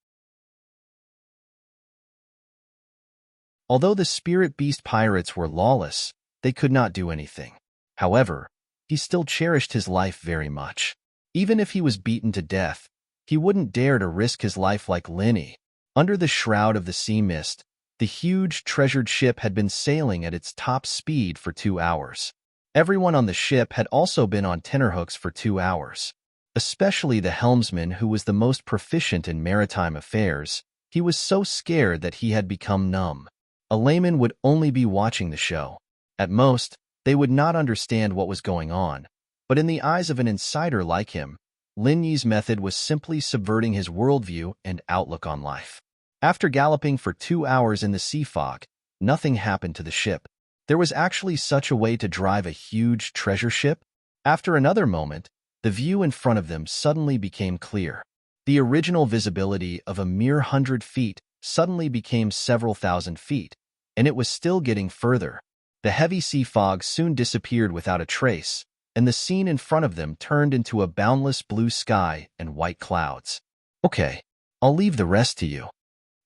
Although the spirit beast pirates were lawless, they could not do anything. However, he still cherished his life very much. Even if he was beaten to death, he wouldn't dare to risk his life like Lin Yi. Under the shroud of the sea mist, the huge treasured ship had been sailing at its top speed for 2 hours. Everyone on the ship had also been on tenterhooks for 2 hours. Especially the helmsman, who was the most proficient in maritime affairs. He was so scared that he had become numb. A layman would only be watching the show. At most, they would not understand what was going on, but in the eyes of an insider like him, Lin Yi's method was simply subverting his worldview and outlook on life. After galloping for 2 hours in the sea fog, nothing happened to the ship. There was actually such a way to drive a huge treasure ship? After another moment, the view in front of them suddenly became clear. The original visibility of a mere 100 feet suddenly became several thousand feet, and it was still getting further. The heavy sea fog soon disappeared without a trace, and the scene in front of them turned into a boundless blue sky and white clouds. Okay, I'll leave the rest to you.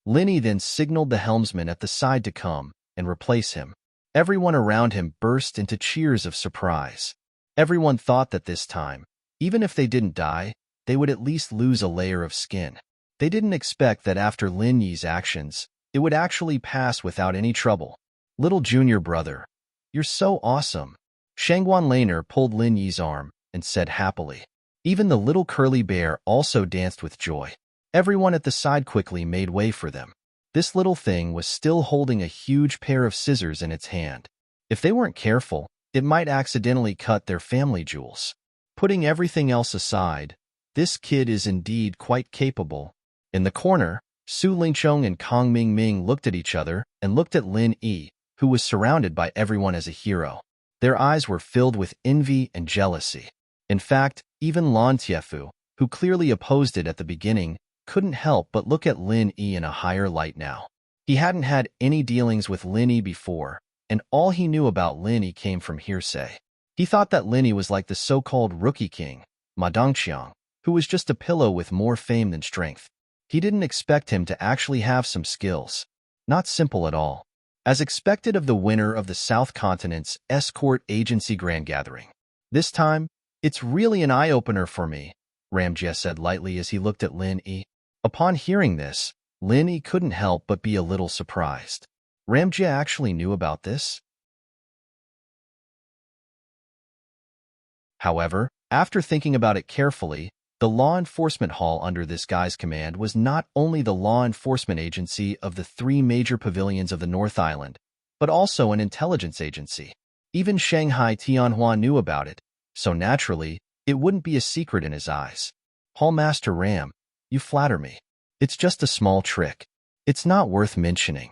Lin Yi then signaled the helmsman at the side to come and replace him. Everyone around him burst into cheers of surprise. Everyone thought that this time, even if they didn't die, they would at least lose a layer of skin. They didn't expect that after Lin Yi's actions, it would actually pass without any trouble. Little junior brother, you're so awesome. Shangguan Laner pulled Lin Yi's arm and said happily. Even the little curly bear also danced with joy. Everyone at the side quickly made way for them. This little thing was still holding a huge pair of scissors in its hand. If they weren't careful, it might accidentally cut their family jewels. Putting everything else aside, this kid is indeed quite capable. In the corner, Su Lingchong and Kong Mingming looked at each other and looked at Lin Yi, who was surrounded by everyone as a hero. Their eyes were filled with envy and jealousy. In fact, even Lan Tiefu, who clearly opposed it at the beginning, couldn't help but look at Lin Yi in a higher light now. He hadn't had any dealings with Lin Yi before, and all he knew about Lin Yi came from hearsay. He thought that Lin Yi was like the so-called rookie king, Ma Dongqiang, who was just a pillow with more fame than strength. He didn't expect him to actually have some skills. Not simple at all. As expected of the winner of the South Continent's Escort Agency Grand Gathering. This time, it's really an eye-opener for me, Ramjie said lightly as he looked at Lin Yi. Upon hearing this, Lin Yi couldn't help but be a little surprised. Ramjie actually knew about this? However, after thinking about it carefully, the law enforcement hall under this guy's command was not only the law enforcement agency of the 3 major pavilions of the North Island, but also an intelligence agency. Even Shanghai Tianhua knew about it, so naturally, it wouldn't be a secret in his eyes. Hallmaster Ram, you flatter me. It's just a small trick. It's not worth mentioning.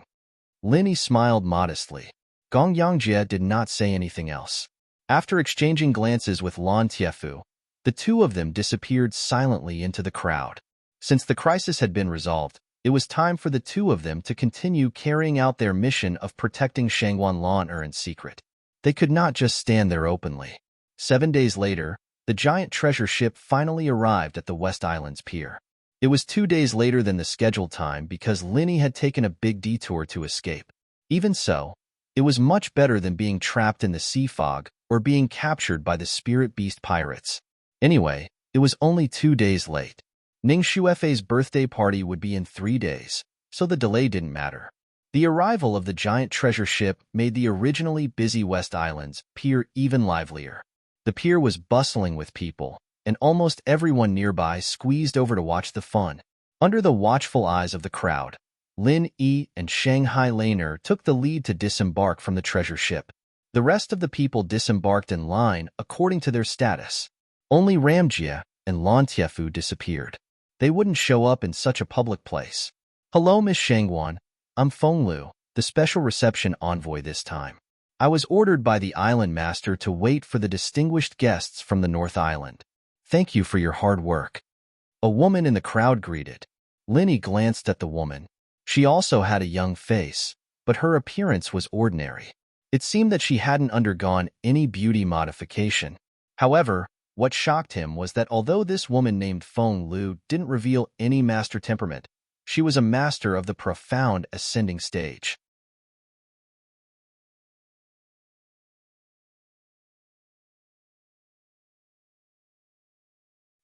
Lin Yi smiled modestly. Gong Yangjie did not say anything else. After exchanging glances with Lan Tiefu, the two of them disappeared silently into the crowd. Since the crisis had been resolved, it was time for the two of them to continue carrying out their mission of protecting Shangguan Lan'er in secret. They could not just stand there openly. 7 days later, the giant treasure ship finally arrived at the West Island's pier. It was 2 days later than the scheduled time because Linny had taken a big detour to escape. Even so, it was much better than being trapped in the sea fog or being captured by the spirit beast pirates. Anyway, it was only 2 days late. Ning Shuefei's birthday party would be in 3 days, so the delay didn't matter. The arrival of the giant treasure ship made the originally busy West Island's pier even livelier. The pier was bustling with people, and almost everyone nearby squeezed over to watch the fun. Under the watchful eyes of the crowd, Lin Yi and Shanghai Laner took the lead to disembark from the treasure ship. The rest of the people disembarked in line according to their status. Only Ramjie and Lan Tiefu disappeared. They wouldn't show up in such a public place. "Hello, Miss Shangguan. I'm Fenglu, the special reception envoy this time. I was ordered by the island master to wait for the distinguished guests from the North Island. Thank you for your hard work." A woman in the crowd greeted. Linny glanced at the woman. She also had a young face, but her appearance was ordinary. It seemed that she hadn't undergone any beauty modification. However, what shocked him was that although this woman named Feng Lu didn't reveal any master temperament, she was a master of the profound ascending stage.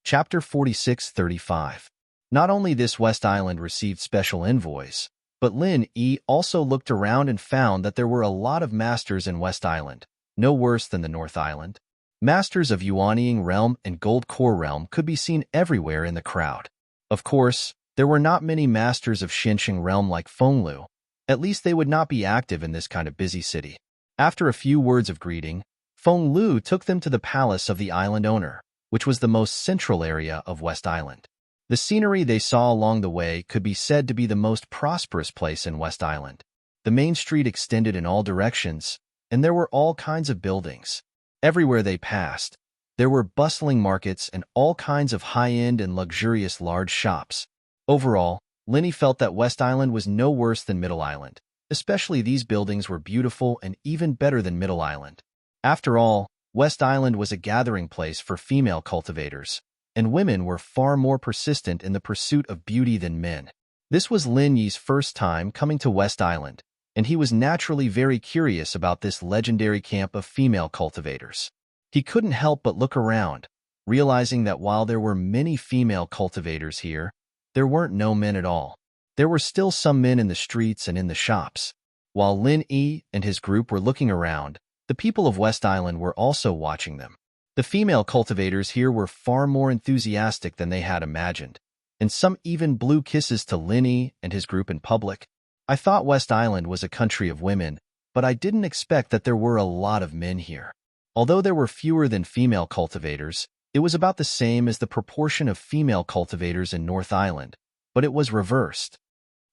Chapter 46-35. Not only this West Island received special envoys, but Lin Yi also looked around and found that there were a lot of masters in West Island, no worse than the North Island. Masters of Yuanying Realm and Gold Core Realm could be seen everywhere in the crowd. Of course, there were not many masters of Xinqiang Realm like Fenglu. At least they would not be active in this kind of busy city. After a few words of greeting, Fenglu took them to the palace of the island owner, which was the most central area of West Island. The scenery they saw along the way could be said to be the most prosperous place in West Island. The main street extended in all directions, and there were all kinds of buildings. Everywhere they passed, there were bustling markets and all kinds of high-end and luxurious large shops. Overall, Linny felt that West Island was no worse than Middle Island. Especially these buildings were beautiful and even better than Middle Island. After all, West Island was a gathering place for female cultivators, and women were far more persistent in the pursuit of beauty than men. This was Lin Yi's first time coming to West Island, and he was naturally very curious about this legendary camp of female cultivators. He couldn't help but look around, realizing that while there were many female cultivators here, there weren't no men at all. There were still some men in the streets and in the shops. While Lin Yi and his group were looking around, the people of West Island were also watching them. The female cultivators here were far more enthusiastic than they had imagined, and some even blew kisses to Lin Yi and his group in public. "I thought West Island was a country of women, but I didn't expect that there were a lot of men here." Although there were fewer than female cultivators, it was about the same as the proportion of female cultivators in North Island, but it was reversed.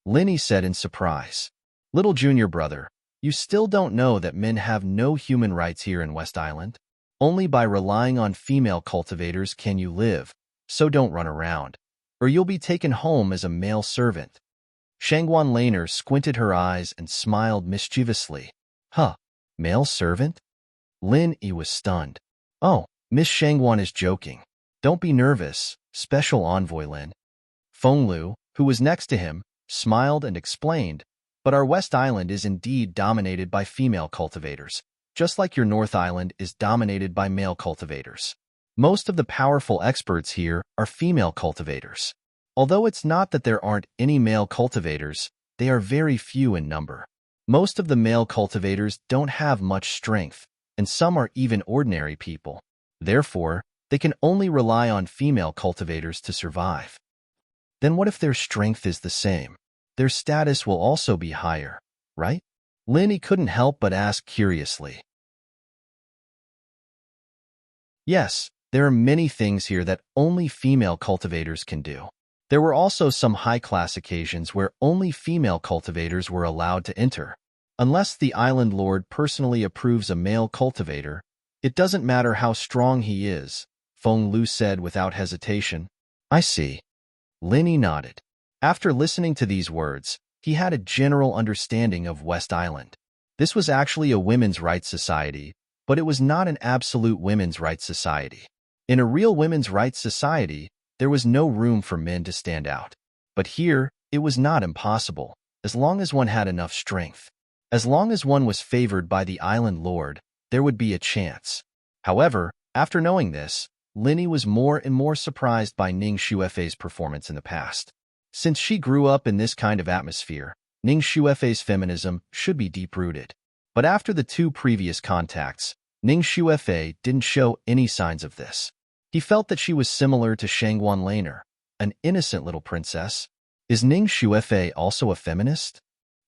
Linny said in surprise, "Little junior brother, you still don't know that men have no human rights here in West Island? Only by relying on female cultivators can you live, so don't run around, or you'll be taken home as a male servant." Shangguan Laner squinted her eyes and smiled mischievously. "Huh, male servant?" Lin Yi was stunned. "Oh, Miss Shangguan is joking. Don't be nervous, Special Envoy Lin." Fenglu, who was next to him, smiled and explained, "But our West Island is indeed dominated by female cultivators, just like your North Island is dominated by male cultivators. Most of the powerful experts here are female cultivators. Although it's not that there aren't any male cultivators, they are very few in number. Most of the male cultivators don't have much strength, and some are even ordinary people. Therefore, they can only rely on female cultivators to survive. Then what if their strength is the same? Their status will also be higher, right?" Linny couldn't help but ask curiously. "Yes, there are many things here that only female cultivators can do. There were also some high-class occasions where only female cultivators were allowed to enter. Unless the island lord personally approves a male cultivator, it doesn't matter how strong he is, Feng Lu said without hesitation. I see. Linny nodded. After listening to these words, he had a general understanding of West Island. This was actually a women's rights society, but it was not an absolute women's rights society. In a real women's rights society, there was no room for men to stand out. But here, it was not impossible, as long as one had enough strength. As long as one was favored by the island lord, there would be a chance. However, after knowing this, Linny was more and more surprised by Ning Xuefei's performance in the past. Since she grew up in this kind of atmosphere, Ning Xuefei's feminism should be deep-rooted. But after the two previous contacts, Ning Xuefei didn't show any signs of this. He felt that she was similar to Shangguan Laner, an innocent little princess. Is Ning Xuefei also a feminist?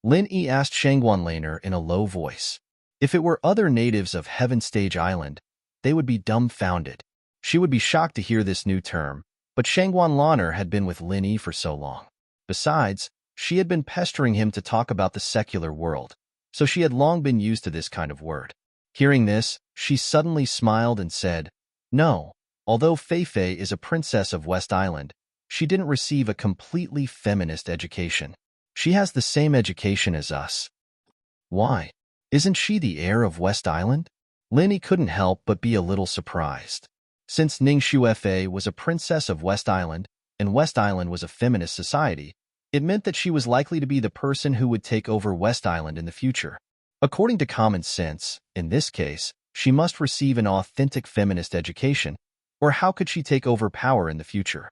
Lin Yi asked Shangguan Laner in a low voice. If it were other natives of Heaven Stage Island, they would be dumbfounded. She would be shocked to hear this new term, but Shangguan Laner had been with Lin Yi for so long. Besides, she had been pestering him to talk about the secular world, so she had long been used to this kind of word. Hearing this, she suddenly smiled and said, No, although Feifei is a princess of West Island, she didn't receive a completely feminist education. She has the same education as us. Why? Isn't she the heir of West Island? Linny couldn't help but be a little surprised. Since Ning Xuefei was a princess of West Island, and West Island was a feminist society, it meant that she was likely to be the person who would take over West Island in the future. According to common sense, in this case, she must receive an authentic feminist education, or how could she take over power in the future?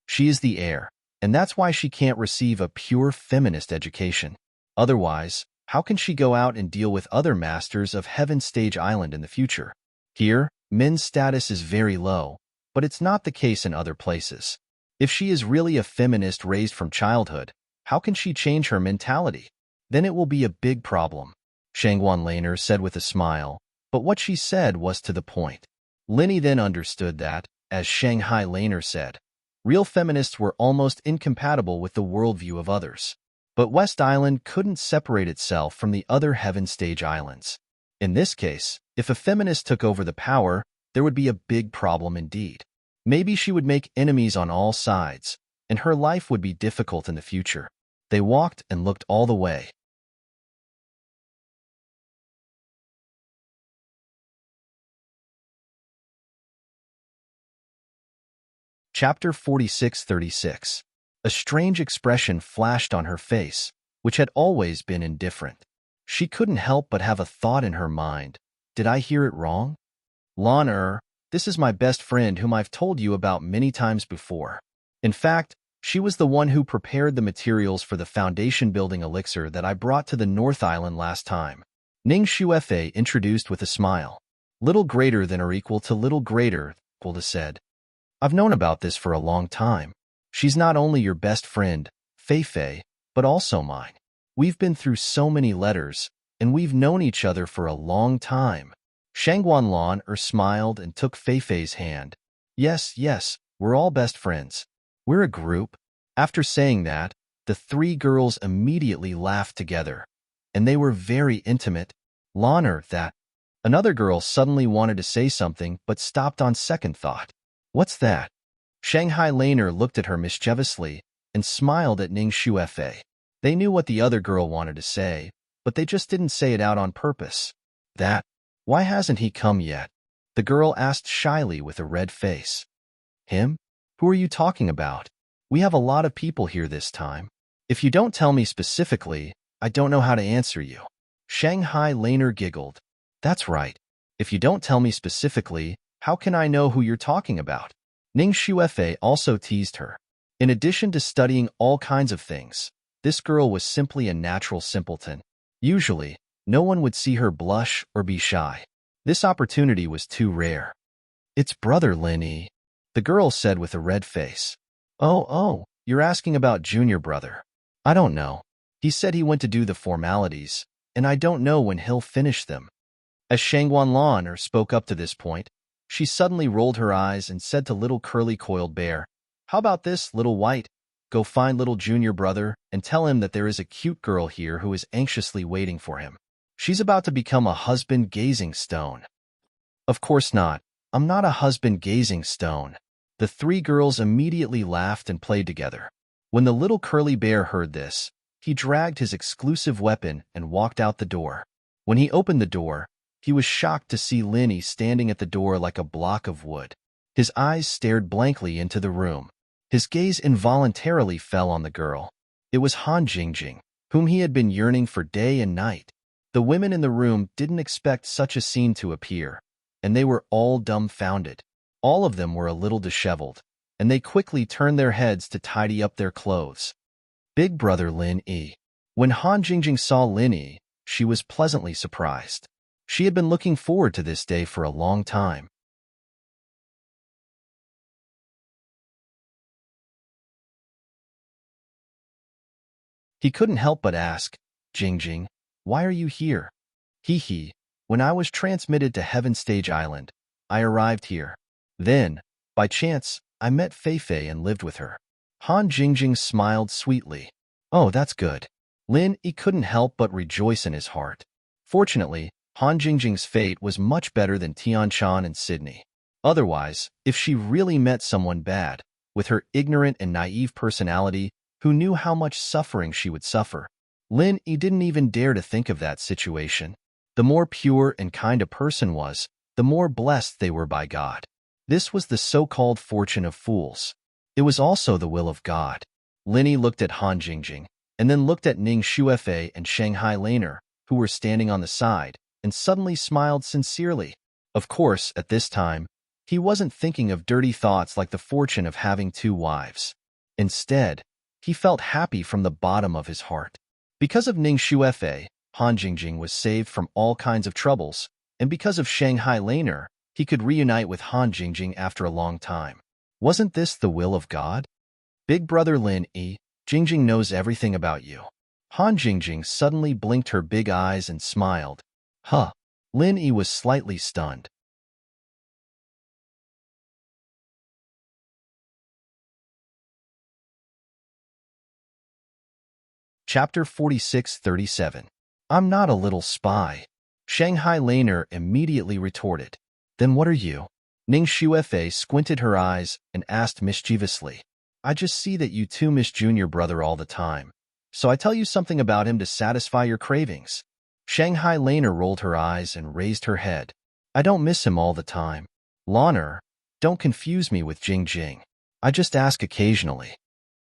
She is the heir, and that's why she can't receive a pure feminist education. Otherwise, how can she go out and deal with other masters of Heaven Stage Island in the future? Here, men's status is very low, but it's not the case in other places. If she is really a feminist raised from childhood, how can she change her mentality? Then it will be a big problem, Shangguan Laner said with a smile, but what she said was to the point. Linny then understood that, as Shanghai Laner said, real feminists were almost incompatible with the worldview of others. But West Island couldn't separate itself from the other Heaven Stage Islands. In this case, if a feminist took over the power, there would be a big problem indeed. Maybe she would make enemies on all sides, and her life would be difficult in the future. They walked and looked all the way. Chapter 46-36. A strange expression flashed on her face, which had always been indifferent. She couldn't help but have a thought in her mind. Did I hear it wrong? Lon, this is my best friend whom I've told you about many times before. In fact, she was the one who prepared the materials for the foundation building elixir that I brought to the North Island last time. Ning Xuefei introduced with a smile. Little greater than or equal to little greater, Gulda said. I've known about this for a long time. She's not only your best friend, Feifei, but also mine. We've been through so many letters, and we've known each other for a long time. Shangguan Laner smiled and took Feifei's hand. Yes, we're all best friends. We're a group. After saying that, the three girls immediately laughed together, and they were very intimate. Laner, that. Another girl suddenly wanted to say something but stopped on second thought. What's that? Shanghai Laner looked at her mischievously and smiled at Ning Xuefei. They knew what the other girl wanted to say, but they just didn't say it out on purpose. That? Why hasn't he come yet? The girl asked shyly with a red face. Him? Who are you talking about? We have a lot of people here this time. If you don't tell me specifically, I don't know how to answer you. Shanghai Laner giggled. That's right. If you don't tell me specifically, how can I know who you're talking about? Ning Xuefei also teased her. In addition to studying all kinds of things, this girl was simply a natural simpleton. Usually, no one would see her blush or be shy. This opportunity was too rare. It's brother Linny, the girl said with a red face. Oh, you're asking about junior brother. I don't know. He said he went to do the formalities, and I don't know when he'll finish them. As Shangguan Laner spoke up to this point, she suddenly rolled her eyes and said to little curly-coiled bear, How about this, little white? Go find little junior brother and tell him that there is a cute girl here who is anxiously waiting for him. She's about to become a husband-gazing stone. Of course not. I'm not a husband-gazing stone. The three girls immediately laughed and played together. When the little curly bear heard this, he dragged his exclusive weapon and walked out the door. When he opened the door, he was shocked to see Linny standing at the door like a block of wood. His eyes stared blankly into the room. His gaze involuntarily fell on the girl. It was Han Jingjing, whom he had been yearning for day and night. The women in the room didn't expect such a scene to appear, and they were all dumbfounded. All of them were a little disheveled, and they quickly turned their heads to tidy up their clothes. Big brother Lin Yi. When Han Jingjing saw Lin Yi, she was pleasantly surprised. She had been looking forward to this day for a long time. He couldn't help but ask, Jingjing, why are you here? Hee. When I was transmitted to Heaven Stage Island, I arrived here. Then, by chance, I met Fei and lived with her. Han Jingjing smiled sweetly. Oh, that's good. Lin Yi couldn't help but rejoice in his heart. Fortunately, Han Jingjing's fate was much better than Tianchan and Sydney. Otherwise, if she really met someone bad, with her ignorant and naive personality, who knew how much suffering she would suffer, Lin Yi didn't even dare to think of that situation. The more pure and kind a person was, the more blessed they were by God. This was the so-called fortune of fools. It was also the will of God. Lin Yi looked at Han Jingjing, and then looked at Ning Xuefei and Shanghai Laner, who were standing on the side, and suddenly smiled sincerely. Of course, at this time, he wasn't thinking of dirty thoughts like the fortune of having two wives. Instead, he felt happy from the bottom of his heart. Because of Ning Xuefei, Han Jingjing was saved from all kinds of troubles, and because of Shanghai Laner, he could reunite with Han Jingjing after a long time. Wasn't this the will of God? Big brother Lin Yi, Jingjing knows everything about you. Han Jingjing suddenly blinked her big eyes and smiled. Huh. Lin Yi was slightly stunned. Chapter 46-37. I'm not a little spy. Shanghai Laner immediately retorted. Then what are you? Ning Xuefei squinted her eyes and asked mischievously. I just see that you two miss Junior brother all the time, so I tell you something about him to satisfy your cravings. Shanghai Laner rolled her eyes and raised her head. I don't miss him all the time. Laner, don't confuse me with Jingjing. I just ask occasionally.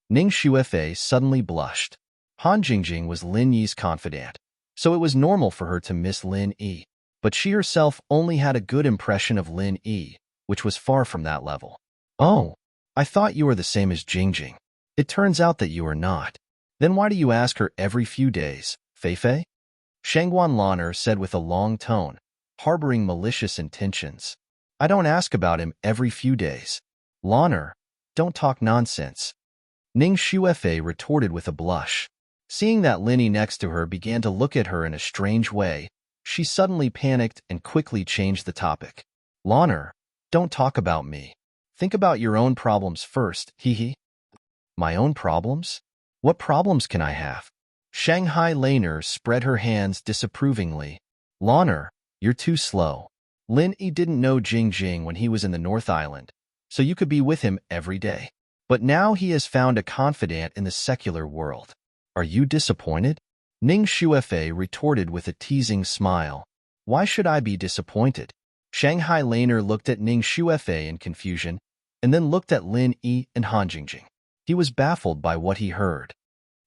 Ning Xuefei suddenly blushed. Han Jingjing was Lin Yi's confidant, so it was normal for her to miss Lin Yi. But she herself only had a good impression of Lin Yi, which was far from that level. Oh, I thought you were the same as Jingjing. It turns out that you are not. Then why do you ask her every few days, Fei? Shangguan Laner said with a long tone, harboring malicious intentions. I don't ask about him every few days. Laner, don't talk nonsense. Ning Xuefei retorted with a blush. Seeing that Linny next to her began to look at her in a strange way, she suddenly panicked and quickly changed the topic. Laner, don't talk about me. Think about your own problems first, hee. My own problems? What problems can I have? Shanghai Laner spread her hands disapprovingly. Laner, you're too slow. Lin Yi didn't know Jingjing when he was in the North Island, so you could be with him every day. But now he has found a confidant in the secular world. Are you disappointed? Ning Xuefei retorted with a teasing smile. Why should I be disappointed? Shanghai Laner looked at Ning Xuefei in confusion, and then looked at Lin Yi and Han Jingjing. He was baffled by what he heard.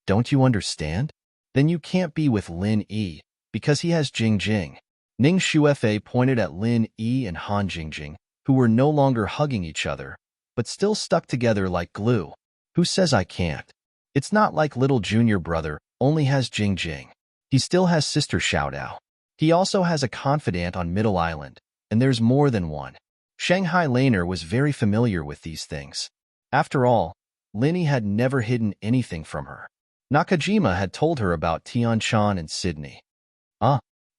Don't you understand? Then you can't be with Lin Yi, because he has Jingjing. Ning Xuefei pointed at Lin Yi and Han Jingjing, who were no longer hugging each other, but still stuck together like glue. Who says I can't? It's not like little junior brother only has Jingjing. He still has sister Xiaodao. He also has a confidant on Middle Island, and there's more than one. Shanghai Laner was very familiar with these things. After all, Linny had never hidden anything from her. Nakajima had told her about Tianchan and Sydney.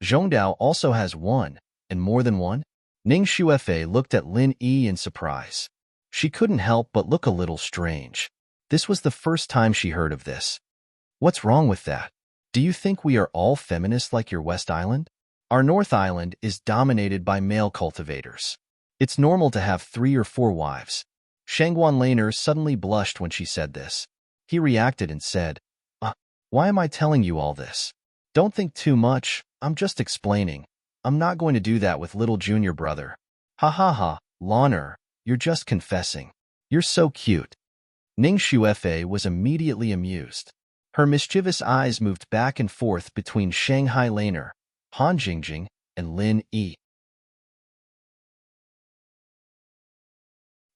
Zhongdao also has one, and more than one? Ning Xuefei looked at Lin Yi in surprise. She couldn't help but look a little strange. This was the first time she heard of this. What's wrong with that? Do you think we are all feminists like your West Island? Our North Island is dominated by male cultivators. It's normal to have 3 or 4 wives. Shangguan Laner suddenly blushed when she said this. He reacted and said, why am I telling you all this? Don't think too much, I'm just explaining. I'm not going to do that with little junior brother. Ha ha ha, Laner, you're just confessing. You're so cute. Ning Shuefei was immediately amused. Her mischievous eyes moved back and forth between Shanghai Laner, Han Jingjing, and Lin Yi.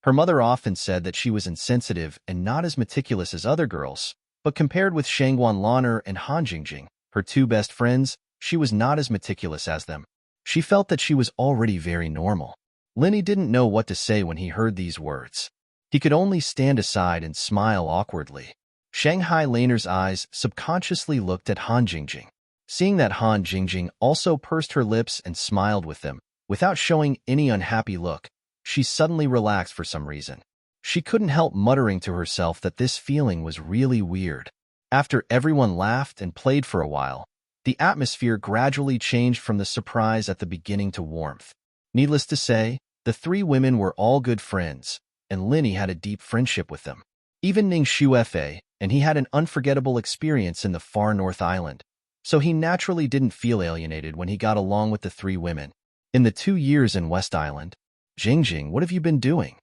Her mother often said that she was insensitive and not as meticulous as other girls, but compared with Shangguan Laner and Han Jingjing, her 2 best friends, she was not as meticulous as them. She felt that she was already very normal. Linny didn't know what to say when he heard these words. He could only stand aside and smile awkwardly. Shanghai Laner's eyes subconsciously looked at Han Jingjing. Seeing that Han Jingjing also pursed her lips and smiled with them, without showing any unhappy look, she suddenly relaxed for some reason. She couldn't help muttering to herself that this feeling was really weird. After everyone laughed and played for a while, the atmosphere gradually changed from the surprise at the beginning to warmth. Needless to say, the 3 women were all good friends, and Linny had a deep friendship with them. Even Ning Shuefei, and he had an unforgettable experience in the far North Island, so he naturally didn't feel alienated when he got along with the 3 women. In the 2 years in West Island, Jingjing, what have you been doing?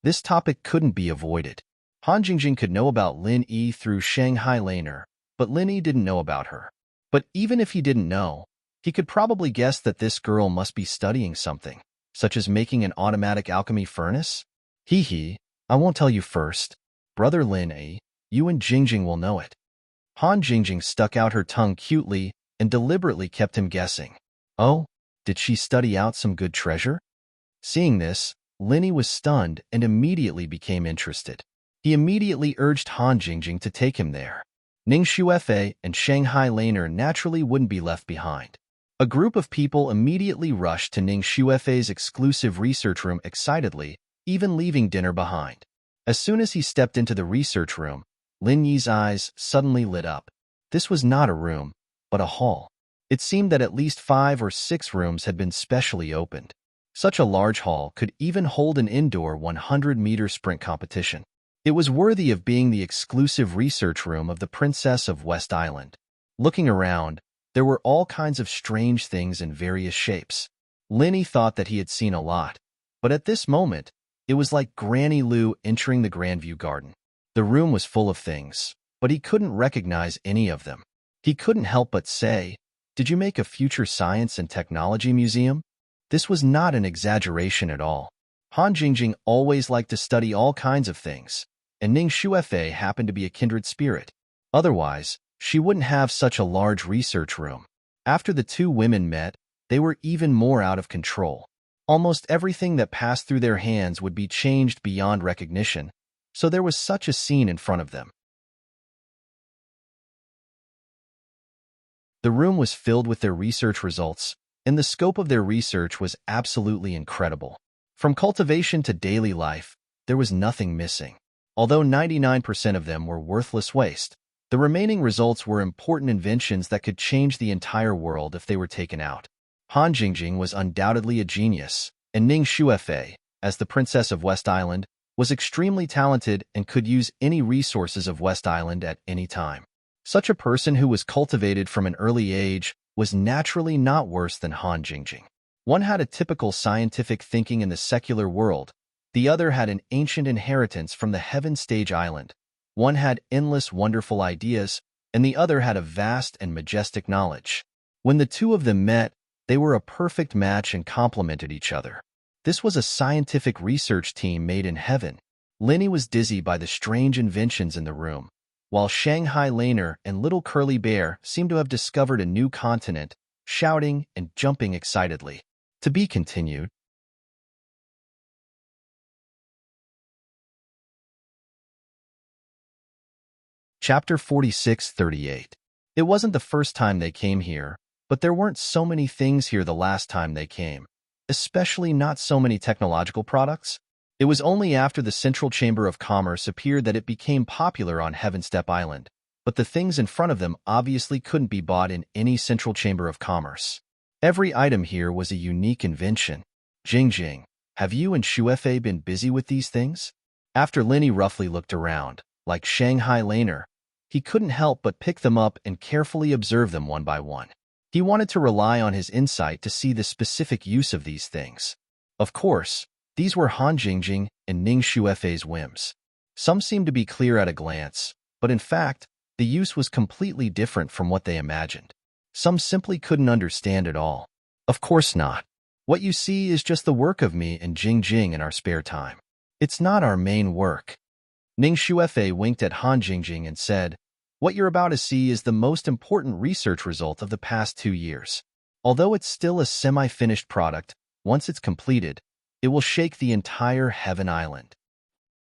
This topic couldn't be avoided. Han Jingjing could know about Lin Yi through Shanghai Laner, but Lin Yi didn't know about her. But even if he didn't know, he could probably guess that this girl must be studying something, such as making an automatic alchemy furnace. Hee, I won't tell you first. Brother Lin Yi, you and Jingjing will know it. Han Jingjing stuck out her tongue cutely and deliberately kept him guessing. Oh, did she study out some good treasure? Seeing this, Linny was stunned and immediately became interested. He immediately urged Han Jingjing to take him there. Ning Shuefei and Shanghai Laner naturally wouldn't be left behind. A group of people immediately rushed to Ning Shuefei's exclusive research room excitedly, even leaving dinner behind. As soon as he stepped into the research room, Lin Yi's eyes suddenly lit up. This was not a room, but a hall. It seemed that at least 5 or 6 rooms had been specially opened. Such a large hall could even hold an indoor 100-meter sprint competition. It was worthy of being the exclusive research room of the Princess of West Island. Looking around, there were all kinds of strange things in various shapes. Linny thought that he had seen a lot, but at this moment, it was like Granny Lou entering the Grandview Garden. The room was full of things, but he couldn't recognize any of them. He couldn't help but say, "Did you make a future science and technology museum?" This was not an exaggeration at all. Han Jingjing always liked to study all kinds of things, and Ning Shuefei happened to be a kindred spirit. Otherwise, she wouldn't have such a large research room. After the 2 women met, they were even more out of control. Almost everything that passed through their hands would be changed beyond recognition, so there was such a scene in front of them. The room was filled with their research results, and the scope of their research was absolutely incredible. From cultivation to daily life, there was nothing missing. Although 99% of them were worthless waste, the remaining results were important inventions that could change the entire world if they were taken out. Han Jingjing was undoubtedly a genius, and Ning Shuefei, as the Princess of West Island, was extremely talented and could use any resources of West Island at any time. Such a person who was cultivated from an early age was naturally not worse than Han Jingjing. One had a typical scientific thinking in the secular world, the other had an ancient inheritance from the Heaven Stage Island. One had endless wonderful ideas, and the other had a vast and majestic knowledge. When the 2 of them met, they were a perfect match and complemented each other. This was a scientific research team made in heaven. Linny was dizzy by the strange inventions in the room, while Shanghai Laner and Little Curly Bear seemed to have discovered a new continent, shouting and jumping excitedly. To be continued. Chapter 46-38. It wasn't the first time they came here, but there weren't so many things here the last time they came, especially not so many technological products. It was only after the Central Chamber of Commerce appeared that it became popular on Heavenstep Island. but the things in front of them obviously couldn't be bought in any central chamber of commerce. Every item here was a unique invention. Jing, have you and Shuefei been busy with these things? After Linny roughly looked around, like Shanghai Laner, he couldn't help but pick them up and carefully observe them one by one. He wanted to rely on his insight to see the specific use of these things. Of course, these were Han Jingjing and Ning Shuefei's whims. Some seemed to be clear at a glance, but in fact, the use was completely different from what they imagined. Some simply couldn't understand it all. Of course not. What you see is just the work of me and Jingjing in our spare time. It's not our main work. Ning Shuefei winked at Han Jingjing and said, "What you're about to see is the most important research result of the past 2 years. Although it's still a semi-finished product, once it's completed, it will shake the entire Heaven Island."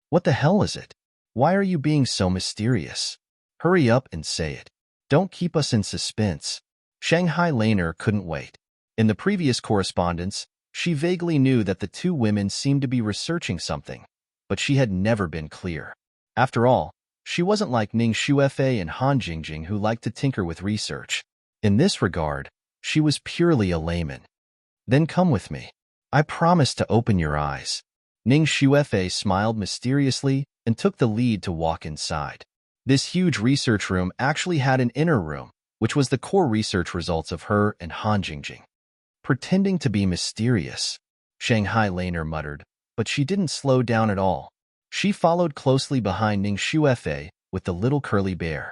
What the hell is it? Why are you being so mysterious? Hurry up and say it. Don't keep us in suspense. Shanghai Laner couldn't wait. In the previous correspondence, she vaguely knew that the two women seemed to be researching something, but she had never been clear. After all, she wasn't like Ning Shuefei and Han Jingjing who liked to tinker with research. In this regard, she was purely a layman. Then come with me. I promise to open your eyes. Ning Shuefei smiled mysteriously and took the lead to walk inside. This huge research room actually had an inner room, which was the core research results of her and Han Jingjing. Pretending to be mysterious, Shanghai Laner muttered, but she didn't slow down at all. She followed closely behind Ning Shuefei with the little curly bear.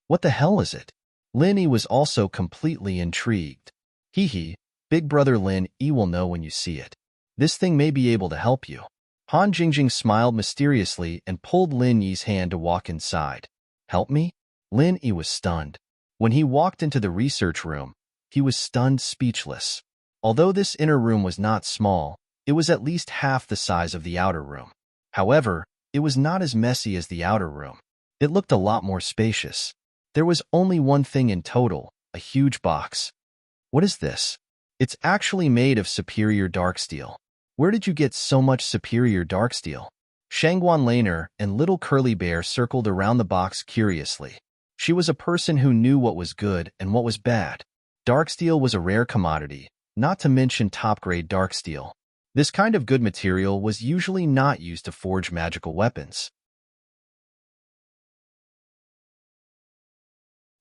What the hell is it? Lin Yi was also completely intrigued. Hee, Big Brother Lin Yi will know when you see it. This thing may be able to help you. Han Jingjing smiled mysteriously and pulled Lin Yi's hand to walk inside. Help me? Lin Yi was stunned. When he walked into the research room, he was stunned speechless. Although this inner room was not small, it was at least half the size of the outer room. However, it was not as messy as the outer room. It looked a lot more spacious. There was only one thing in total, a huge box. What is this? It's actually made of superior dark steel. Where did you get so much superior dark steel? Shangguan Laner and Little Curly Bear circled around the box curiously. She was a person who knew what was good and what was bad. Dark steel was a rare commodity, not to mention top-grade dark steel. This kind of good material was usually not used to forge magical weapons.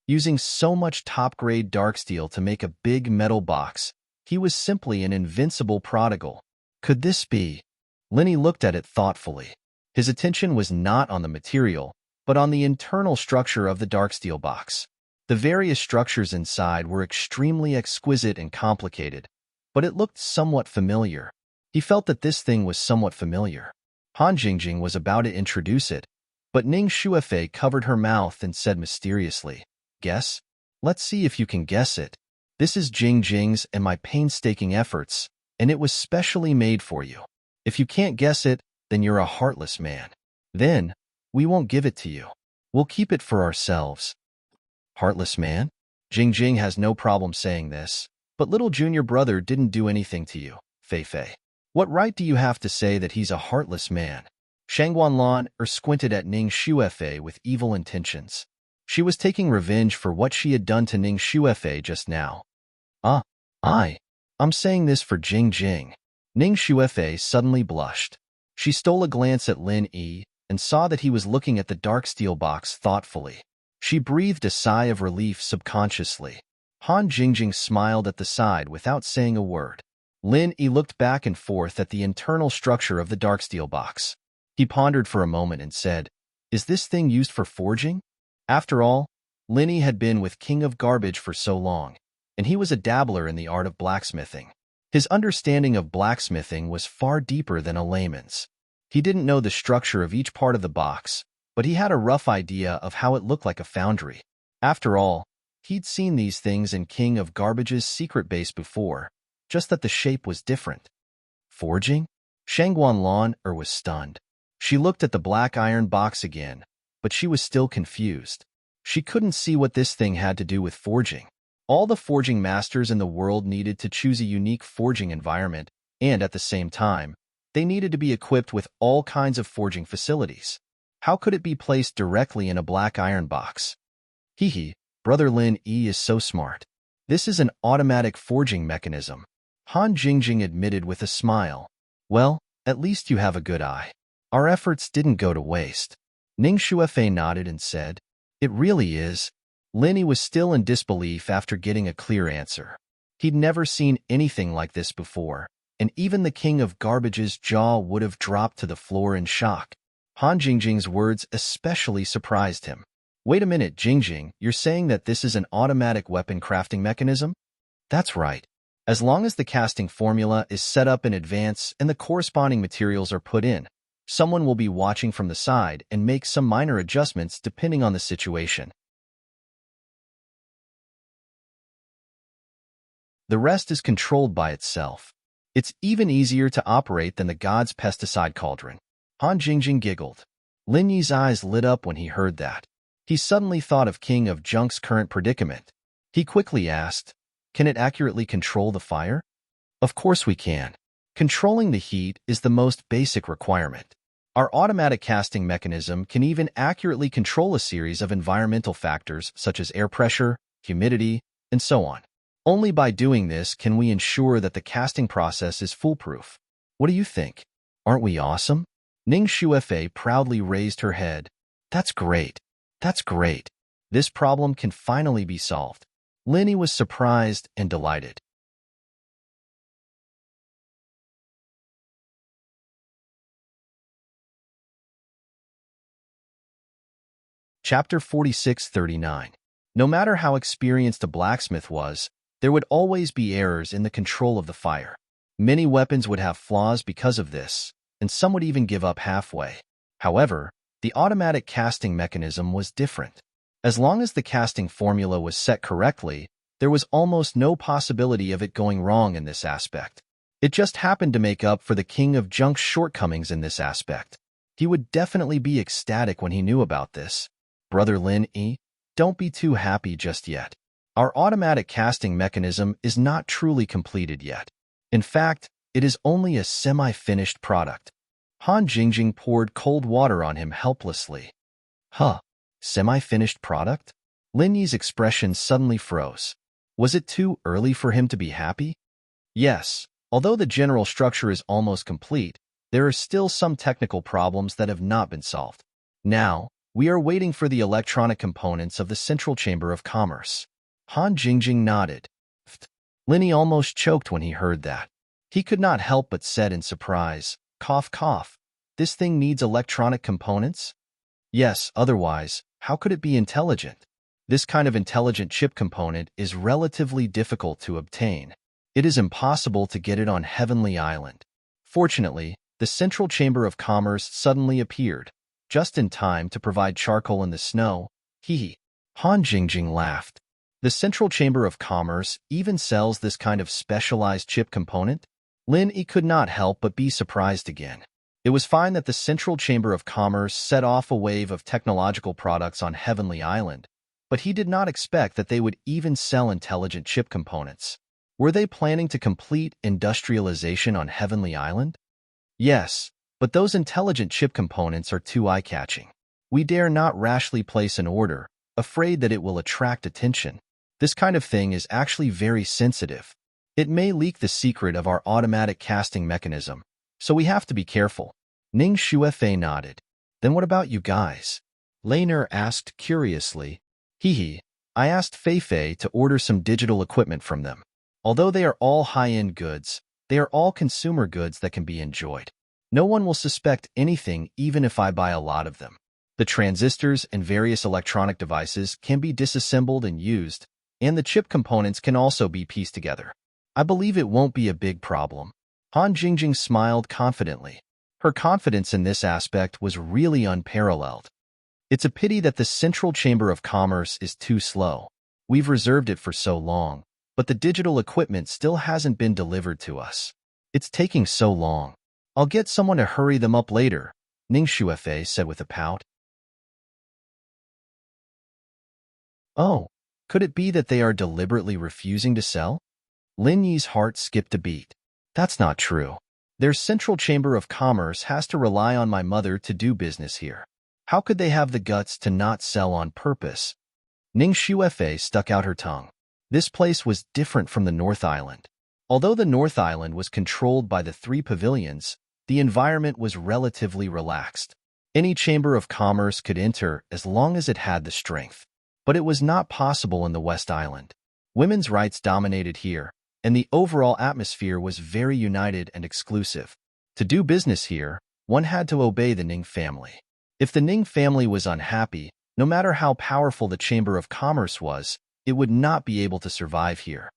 Using so much top-grade dark steel to make a big metal box, he was simply an invincible prodigal. Could this be? Linny looked at it thoughtfully. His attention was not on the material, but on the internal structure of the dark steel box. The various structures inside were extremely exquisite and complicated, but it looked somewhat familiar. He felt that this thing was somewhat familiar. Han Jingjing was about to introduce it, but Ning Shuefei covered her mouth and said mysteriously, "Guess? Let's see if you can guess it. This is Jingjing's and my painstaking efforts, and it was specially made for you. If you can't guess it, then you're a heartless man. Then, we won't give it to you. We'll keep it for ourselves." Heartless man? Jingjing has no problem saying this, but little junior brother didn't do anything to you, Fei. What right do you have to say that he's a heartless man? Shangguan Lan squinted at Ning Shuefei with evil intentions. She was taking revenge for what she had done to Ning Shuefei just now. I'm saying this for Jingjing. Ning Shuefei suddenly blushed. She stole a glance at Lin Yi and saw that he was looking at the dark steel box thoughtfully. She breathed a sigh of relief subconsciously. Han Jingjing smiled at the side without saying a word. Lin Yi looked back and forth at the internal structure of the dark steel box. He pondered for a moment and said, "Is this thing used for forging?" After all, Lin Yi had been with King of Garbage for so long, and he was a dabbler in the art of blacksmithing. His understanding of blacksmithing was far deeper than a layman's. He didn't know the structure of each part of the box, but he had a rough idea of how it looked like a foundry. After all, he'd seen these things in King of Garbage's secret base before, just that the shape was different. Forging? Shangguan Lan was stunned. She looked at the black iron box again, but she was still confused. She couldn't see what this thing had to do with forging. All the forging masters in the world needed to choose a unique forging environment, and at the same time, they needed to be equipped with all kinds of forging facilities. How could it be placed directly in a black iron box? Hee, Brother Lin Yi is so smart. This is an automatic forging mechanism, Han Jingjing admitted with a smile. Well, at least you have a good eye. Our efforts didn't go to waste. Ning Shuefei nodded and said, It really is. Lin Yi was still in disbelief after getting a clear answer. He'd never seen anything like this before, and even the king of garbage's jaw would have dropped to the floor in shock. Han Jingjing's words especially surprised him. Wait a minute, Jingjing, you're saying that this is an automatic weapon crafting mechanism? That's right. As long as the casting formula is set up in advance and the corresponding materials are put in, someone will be watching from the side and make some minor adjustments depending on the situation. The rest is controlled by itself. It's even easier to operate than the god's pesticide cauldron. Han Jingjing giggled. Lin Yi's eyes lit up when he heard that. He suddenly thought of King of Junk's current predicament. He quickly asked, Can it accurately control the fire? Of course we can. Controlling the heat is the most basic requirement. Our automatic casting mechanism can even accurately control a series of environmental factors such as air pressure, humidity, and so on. Only by doing this can we ensure that the casting process is foolproof. What do you think? Aren't we awesome? Ning Shuefei proudly raised her head. That's great. That's great. This problem can finally be solved. Lin Yi was surprised and delighted. Chapter 46-39. No matter how experienced a blacksmith was, there would always be errors in the control of the fire. Many weapons would have flaws because of this, and some would even give up halfway. However, the automatic casting mechanism was different. As long as the casting formula was set correctly, there was almost no possibility of it going wrong in this aspect. It just happened to make up for the King of Junk's shortcomings in this aspect. He would definitely be ecstatic when he knew about this. Brother Lin Yi, don't be too happy just yet. Our automatic casting mechanism is not truly completed yet. In fact, it is only a semi-finished product. Han Jingjing poured cold water on him helplessly. Huh, semi-finished product? Lin Yi's expression suddenly froze. Was it too early for him to be happy? Yes, although the general structure is almost complete, there are still some technical problems that have not been solved. Now, we are waiting for the electronic components of the Central Chamber of Commerce. Han Jingjing nodded. Lin Yi almost choked when he heard that. He could not help but said in surprise, Cough, cough. This thing needs electronic components? Yes, otherwise, how could it be intelligent? This kind of intelligent chip component is relatively difficult to obtain. It is impossible to get it on Heavenly Island. Fortunately, the Central Chamber of Commerce suddenly appeared, just in time to provide charcoal in the snow. Hee. Han Jingjing laughed. The Central Chamber of Commerce even sells this kind of specialized chip component? Lin Yi could not help but be surprised again. It was fine that the Central Chamber of Commerce set off a wave of technological products on Heavenly Island, but he did not expect that they would even sell intelligent chip components. Were they planning to complete industrialization on Heavenly Island? Yes, but those intelligent chip components are too eye-catching. We dare not rashly place an order, afraid that it will attract attention. This kind of thing is actually very sensitive. It may leak the secret of our automatic casting mechanism, so we have to be careful. Ning Shuefei nodded. Then what about you guys? Laner asked curiously. Hee, I asked Fei to order some digital equipment from them. Although they are all high-end goods, they are all consumer goods that can be enjoyed. No one will suspect anything even if I buy a lot of them. The transistors and various electronic devices can be disassembled and used, and the chip components can also be pieced together. I believe it won't be a big problem. Han Jingjing smiled confidently. Her confidence in this aspect was really unparalleled. It's a pity that the Central Chamber of Commerce is too slow. We've reserved it for so long, but the digital equipment still hasn't been delivered to us. It's taking so long. I'll get someone to hurry them up later, Ning Shuefei said with a pout. Oh, could it be that they are deliberately refusing to sell? Lin Yi's heart skipped a beat. That's not true. Their Central Chamber of Commerce has to rely on my mother to do business here. How could they have the guts to not sell on purpose? Ning Shuefei stuck out her tongue. This place was different from the North Island. Although the North Island was controlled by the three pavilions, the environment was relatively relaxed. Any chamber of commerce could enter as long as it had the strength. But it was not possible in the West Island. Women's rights dominated here, and the overall atmosphere was very united and exclusive. To do business here, one had to obey the Ning family. If the Ning family was unhappy, no matter how powerful the Chamber of Commerce was, it would not be able to survive here.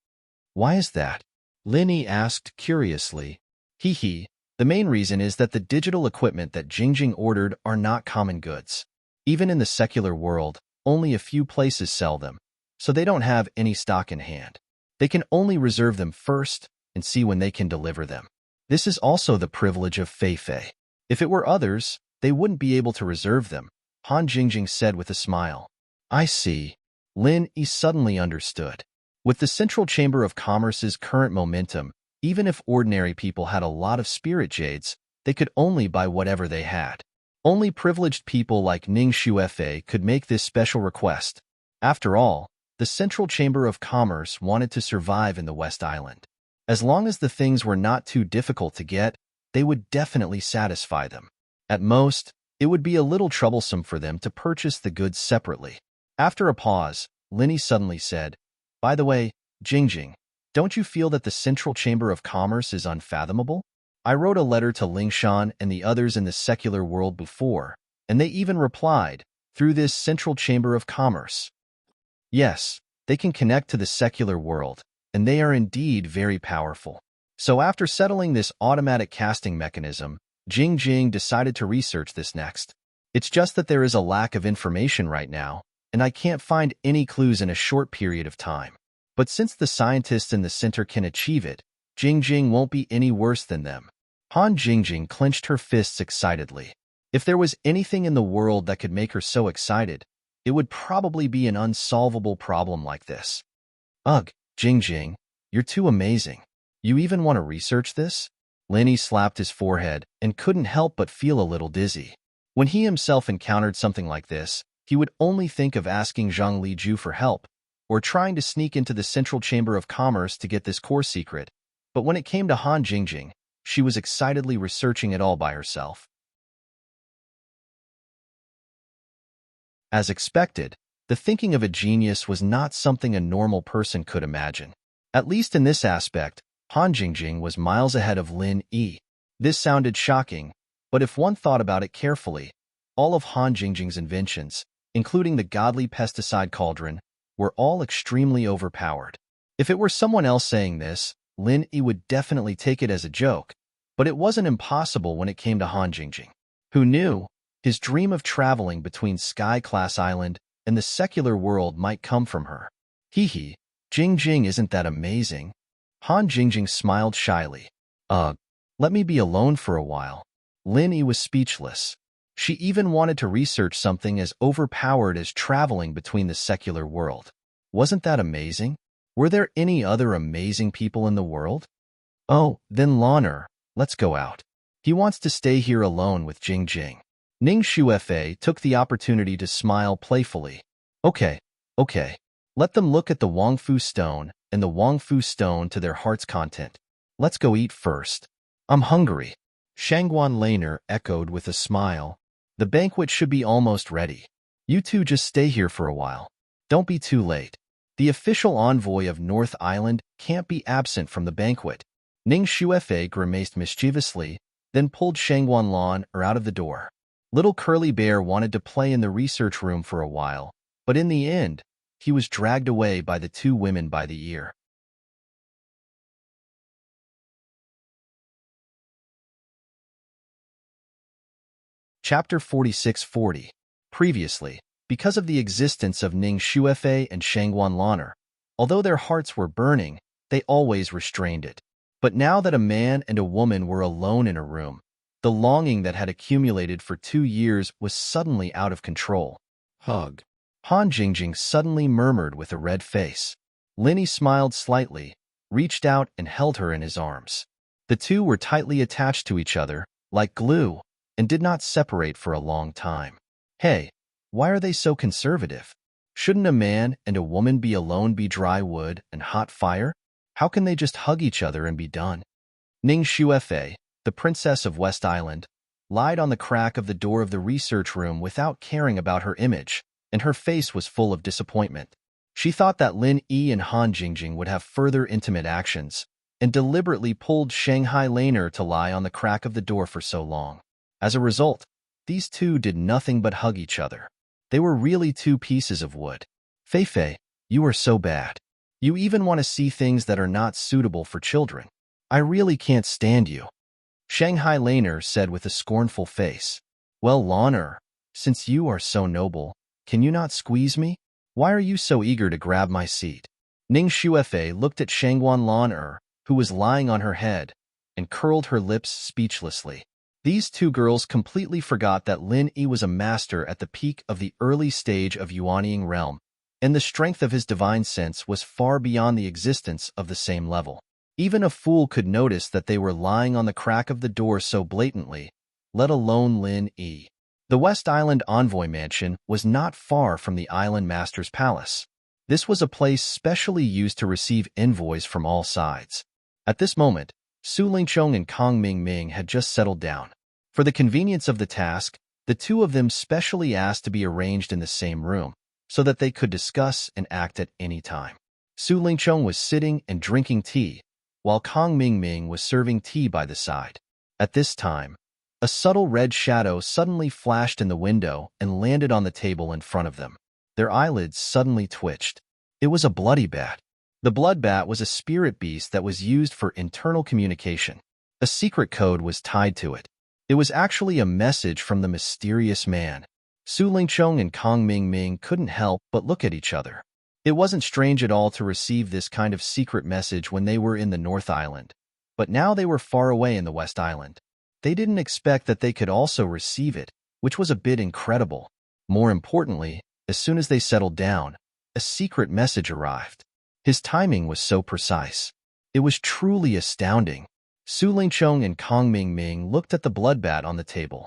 Why is that? Lin Yi asked curiously. The main reason is that the digital equipment that Jingjing ordered are not common goods. Even in the secular world, only a few places sell them, so they don't have any stock in hand. They can only reserve them first and see when they can deliver them. This is also the privilege of Fei Fei. If it were others, they wouldn't be able to reserve them, Han Jingjing said with a smile. I see. Lin Yi suddenly understood. With the Central Chamber of Commerce's current momentum, even if ordinary people had a lot of spirit jades, they could only buy whatever they had. Only privileged people like Ning Shuefei could make this special request. After all, the Central Chamber of Commerce wanted to survive in the West Island. As long as the things were not too difficult to get, they would definitely satisfy them. At most, it would be a little troublesome for them to purchase the goods separately. After a pause, Lin Yi suddenly said, By the way, Jingjing, don't you feel that the Central Chamber of Commerce is unfathomable? I wrote a letter to Lingshan and the others in the secular world before, and they even replied, through this Central Chamber of Commerce. Yes, they can connect to the secular world, and they are indeed very powerful. So after settling this automatic casting mechanism, Jingjing decided to research this next. It's just that there is a lack of information right now, and I can't find any clues in a short period of time. But since the scientists in the center can achieve it, Jingjing won't be any worse than them. Han Jingjing clenched her fists excitedly. If there was anything in the world that could make her so excited, it would probably be an unsolvable problem like this. Ugh, Jingjing, you're too amazing. You even want to research this? Lin Yi slapped his forehead and couldn't help but feel a little dizzy. When he himself encountered something like this, he would only think of asking Zhang Liju for help, or trying to sneak into the Central Chamber of Commerce to get this core secret. But when it came to Han Jingjing, she was excitedly researching it all by herself. As expected, the thinking of a genius was not something a normal person could imagine. At least in this aspect, Han Jingjing was miles ahead of Lin Yi. This sounded shocking, but if one thought about it carefully, all of Han Jingjing's inventions, including the godly pesticide cauldron, were all extremely overpowered. If it were someone else saying this, Lin Yi would definitely take it as a joke, but it wasn't impossible when it came to Han Jingjing. Who knew? His dream of traveling between Sky-class Island and the secular world might come from her. Jingjing isn't that amazing? Han Jingjing smiled shyly. Let me be alone for a while. Lin Yi was speechless. She even wanted to research something as overpowered as traveling between the secular world. Wasn't that amazing? Were there any other amazing people in the world? Oh, then Launer, let's go out. He wants to stay here alone with Jingjing. Ning Shuefei took the opportunity to smile playfully. Okay. Let them look at the Wangfu stone and the Wangfu stone to their heart's content. Let's go eat first. I'm hungry. Shangguan Laner echoed with a smile. The banquet should be almost ready. You two just stay here for a while. Don't be too late. The official envoy of North Island can't be absent from the banquet. Ning Shuefei grimaced mischievously, then pulled Shangguan Laner out of the door. Little Curly Bear wanted to play in the research room for a while, but in the end, he was dragged away by the two women by the ear. Chapter 4640. Previously, because of the existence of Ning Shuefei and Shangguan Laner, although their hearts were burning, they always restrained it. But now that a man and a woman were alone in a room, the longing that had accumulated for 2 years was suddenly out of control. Hug. Han Jingjing suddenly murmured with a red face. Lin Yi smiled slightly, reached out and held her in his arms. The two were tightly attached to each other, like glue, and did not separate for a long time. Hey, why are they so conservative? Shouldn't a man and a woman be alone be dry wood and hot fire? How can they just hug each other and be done? Ning Shuefei, the princess of West Island, lied on the crack of the door of the research room without caring about her image, and her face was full of disappointment. She thought that Lin Yi and Han Jingjing would have further intimate actions, and deliberately pulled Shanghai Laner to lie on the crack of the door for so long. As a result, these two did nothing but hug each other. They were really two pieces of wood. Feifei, you are so bad. You even want to see things that are not suitable for children. I really can't stand you. Shanghai Laner said with a scornful face. Well, Laner, since you are so noble, can you not squeeze me? Why are you so eager to grab my seat? Ning Shuefei looked at Shangguan Laner, who was lying on her head, and curled her lips speechlessly. These two girls completely forgot that Lin Yi was a master at the peak of the early stage of Yuanying realm, and the strength of his divine sense was far beyond the existence of the same level. Even a fool could notice that they were lying on the crack of the door so blatantly, let alone Lin Yi. The West Island Envoy Mansion was not far from the Island Master's palace. This was a place specially used to receive envoys from all sides. At this moment, Su Lingchong and Kong Mingming had just settled down. For the convenience of the task, the two of them specially asked to be arranged in the same room, so that they could discuss and act at any time. Su Lingchong was sitting and drinking tea, while Kong Mingming was serving tea by the side. At this time, a subtle red shadow suddenly flashed in the window and landed on the table in front of them. Their eyelids suddenly twitched. It was a bloody bat. The blood bat was a spirit beast that was used for internal communication. A secret code was tied to it. It was actually a message from the mysterious man. Su Lingchong and Kong Mingming couldn't help but look at each other. It wasn't strange at all to receive this kind of secret message when they were in the North Island, but now they were far away in the West Island. They didn't expect that they could also receive it, which was a bit incredible. More importantly, as soon as they settled down, a secret message arrived. His timing was so precise. It was truly astounding. Su Lingchong and Kong Mingming looked at the bloodbat on the table.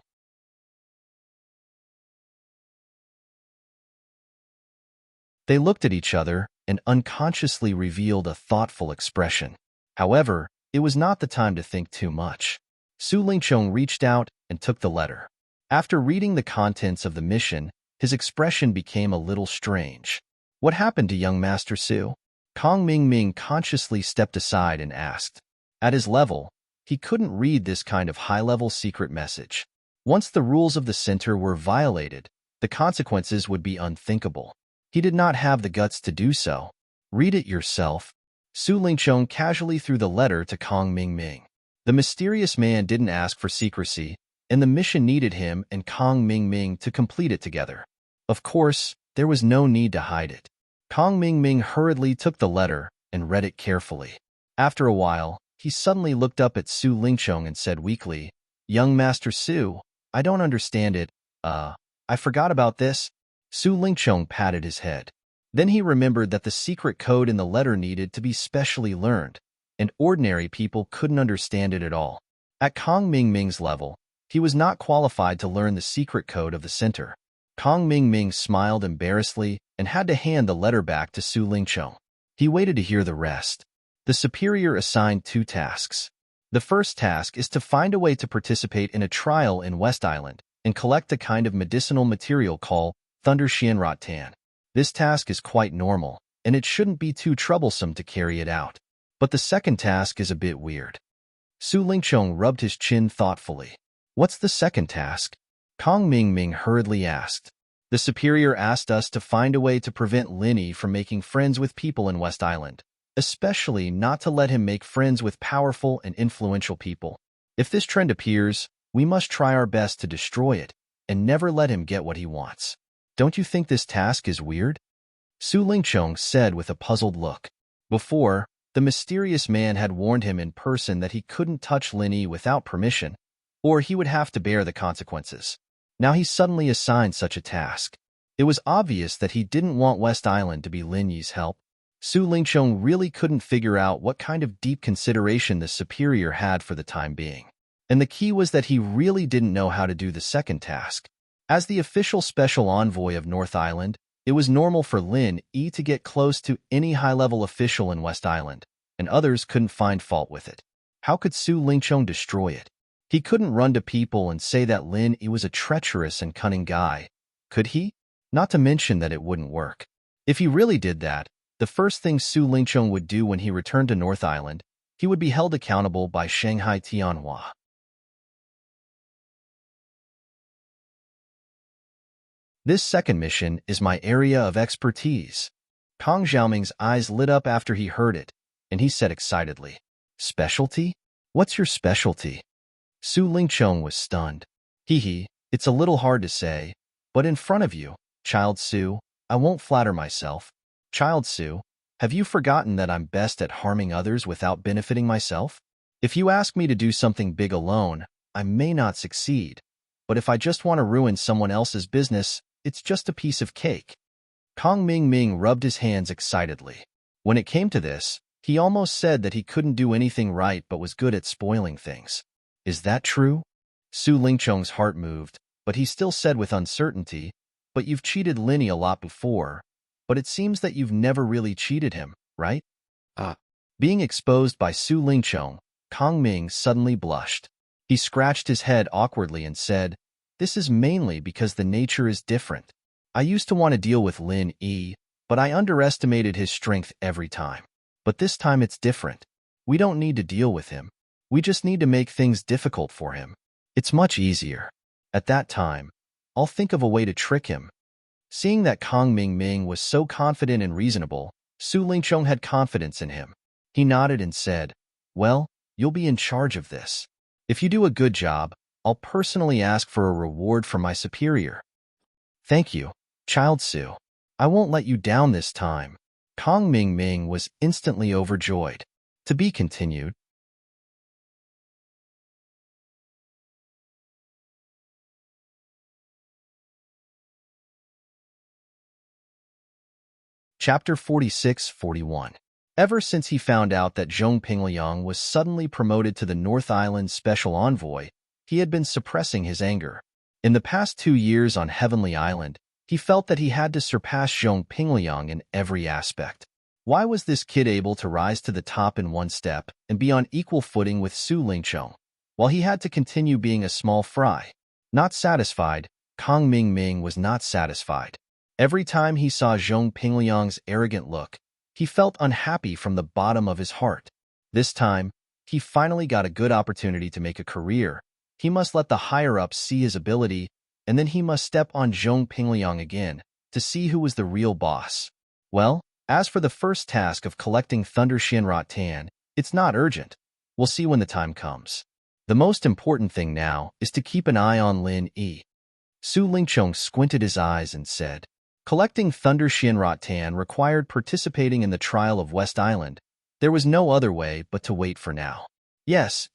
They looked at each other and unconsciously revealed a thoughtful expression. However, it was not the time to think too much. Su Lingchong reached out and took the letter. After reading the contents of the mission, his expression became a little strange. What happened to young Master Su? Kong Mingming consciously stepped aside and asked. At his level, he couldn't read this kind of high-level secret message. Once the rules of the center were violated, the consequences would be unthinkable. He did not have the guts to do so. Read it yourself. Su Lingchong casually threw the letter to Kong Mingming. The mysterious man didn't ask for secrecy, and the mission needed him and Kong Mingming to complete it together. Of course, there was no need to hide it. Kong Mingming hurriedly took the letter and read it carefully. After a while, he suddenly looked up at Su Lingchong and said weakly, Young Master Su, I don't understand it. I forgot about this. Su Lingchong patted his head. Then he remembered that the secret code in the letter needed to be specially learned, and ordinary people couldn't understand it at all. At Kong Mingming's level, he was not qualified to learn the secret code of the center. Kong Mingming smiled embarrassedly and had to hand the letter back to Su Lingchong. He waited to hear the rest. The superior assigned 2 tasks. The first task is to find a way to participate in a trial in West Island and collect a kind of medicinal material called Thunder Xianrat Tan. This task is quite normal, and it shouldn't be too troublesome to carry it out. But the second task is a bit weird. Su Lingchong rubbed his chin thoughtfully. What's the second task? Kong Mingming hurriedly asked. The superior asked us to find a way to prevent Lin Yi from making friends with people in West Island, especially not to let him make friends with powerful and influential people. If this trend appears, we must try our best to destroy it and never let him get what he wants. Don't you think this task is weird? Su Lingchong said with a puzzled look. Before, the mysterious man had warned him in person that he couldn't touch Lin Yi without permission, or he would have to bear the consequences. Now he suddenly assigned such a task. It was obvious that he didn't want West Island to be Lin Yi's help. Su Lingchong really couldn't figure out what kind of deep consideration the superior had for the time being. And the key was that he really didn't know how to do the second task. As the official special envoy of North Island, It was normal for Lin Yi to get close to any high-level official in West Island, and others couldn't find fault with it. How could Su Lingchong destroy it? He couldn't run to people and say that Lin Yi was a treacherous and cunning guy, could he? Not to mention that it wouldn't work. If he really did that, the first thing Su Lingchong would do when he returned to North Island, he would be held accountable by Shanghai Tianhua. This second mission is my area of expertise. Kang Xiaoming's eyes lit up after he heard it, and he said excitedly, "Specialty? What's your specialty?" Su Lingchong was stunned. Hee, it's a little hard to say, but in front of you, Child Su, I won't flatter myself. Child Su, have you forgotten that I'm best at harming others without benefiting myself? If you ask me to do something big alone, I may not succeed, but if I just want to ruin someone else's business, it's just a piece of cake. Kang Ming rubbed his hands excitedly. When it came to this, he almost said that he couldn't do anything right but was good at spoiling things. Is that true? Su Lingchong's heart moved, but he still said with uncertainty, "But you've cheated Linny a lot before, but it seems that you've never really cheated him, right?" Being exposed by Su Lingchong, Kang Ming suddenly blushed. He scratched his head awkwardly and said, "This is mainly because the nature is different. I used to want to deal with Lin Yi, but I underestimated his strength every time. But this time it's different. We don't need to deal with him. We just need to make things difficult for him. It's much easier. At that time, I'll think of a way to trick him." Seeing that Kang Ming was so confident and reasonable, Su Lingchong had confidence in him. He nodded and said, "Well, you'll be in charge of this. If you do a good job, I'll personally ask for a reward from my superior." "Thank you, Child Su. I won't let you down this time." Kang Ming was instantly overjoyed. To be continued. Chapter 46-41. Ever since he found out that Zhong Pingliang was suddenly promoted to the North Island Special Envoy, he had been suppressing his anger. In the past 2 years on Heavenly Island, he felt that he had to surpass Zhong Pingliang in every aspect. Why was this kid able to rise to the top in one step and be on equal footing with Su Lingchong, while he had to continue being a small fry? Not satisfied, Kang Ming was not satisfied. Every time he saw Zhong Pingliang's arrogant look, he felt unhappy from the bottom of his heart. This time, he finally got a good opportunity to make a career. He must let the higher-ups see his ability, and then he must step on Zhong Pingliang again to see who was the real boss. Well, as for the first task of collecting Thunder Shinrat Tan, it's not urgent. We'll see when the time comes. The most important thing now is to keep an eye on Lin Yi. Su Lingchong squinted his eyes and said, "Collecting Thunder Shinrat Tan required participating in the trial of West Island. There was no other way but to wait for now." Yes,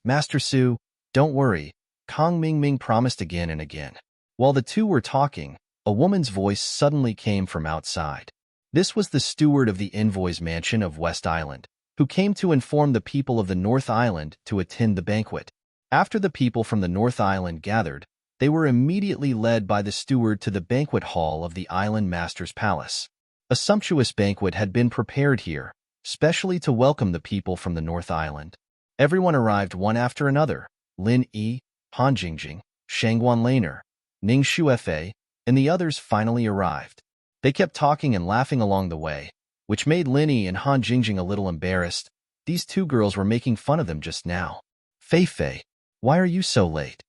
Master Su, don't worry," Kang Ming promised again and again. While the two were talking, a woman's voice suddenly came from outside. This was the steward of the envoy's mansion of West Island, who came to inform the people of the North Island to attend the banquet. After the people from the North Island gathered, they were immediately led by the steward to the banquet hall of the island master's palace. A sumptuous banquet had been prepared here, specially to welcome the people from the North Island. Everyone arrived one after another: Lin Yi, Han Jingjing, Shangguan Laner, Ning Shuefei, and the others finally arrived. They kept talking and laughing along the way, which made Lin Yi and Han Jingjing a little embarrassed. These two girls were making fun of them just now. "Fei, why are you so late?"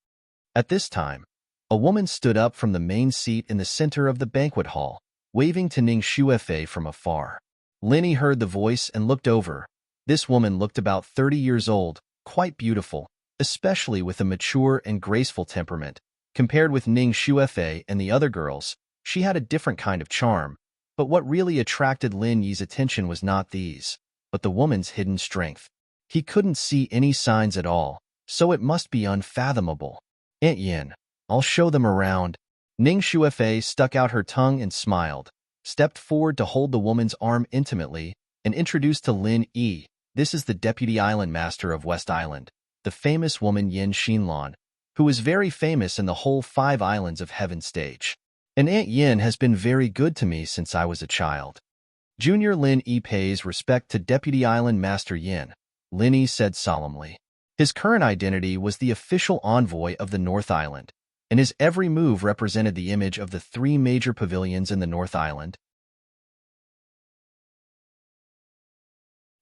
At this time, a woman stood up from the main seat in the center of the banquet hall, waving to Ning Shuefei from afar. Lin Yi heard the voice and looked over. This woman looked about 30 years old, quite beautiful, especially with a mature and graceful temperament. Compared with Ning Shuefei and the other girls, she had a different kind of charm. But what really attracted Lin Yi's attention was not these, but the woman's hidden strength. He couldn't see any signs at all, so it must be unfathomable. "Aunt Yin, I'll show them around." Ning Shuefei stuck out her tongue and smiled, stepped forward to hold the woman's arm intimately, and introduced to Lin Yi, "This is the deputy island master of West Island, the famous woman Yin Xinlan, who is very famous in the whole 5 islands of Heaven stage." And Aunt Yin has been very good to me since I was a child. Junior Lin Yi pays respect to Deputy Island Master Yin, Lin Yi said solemnly. His current identity was the official envoy of the North Island, and his every move represented the image of the three major pavilions in the North Island.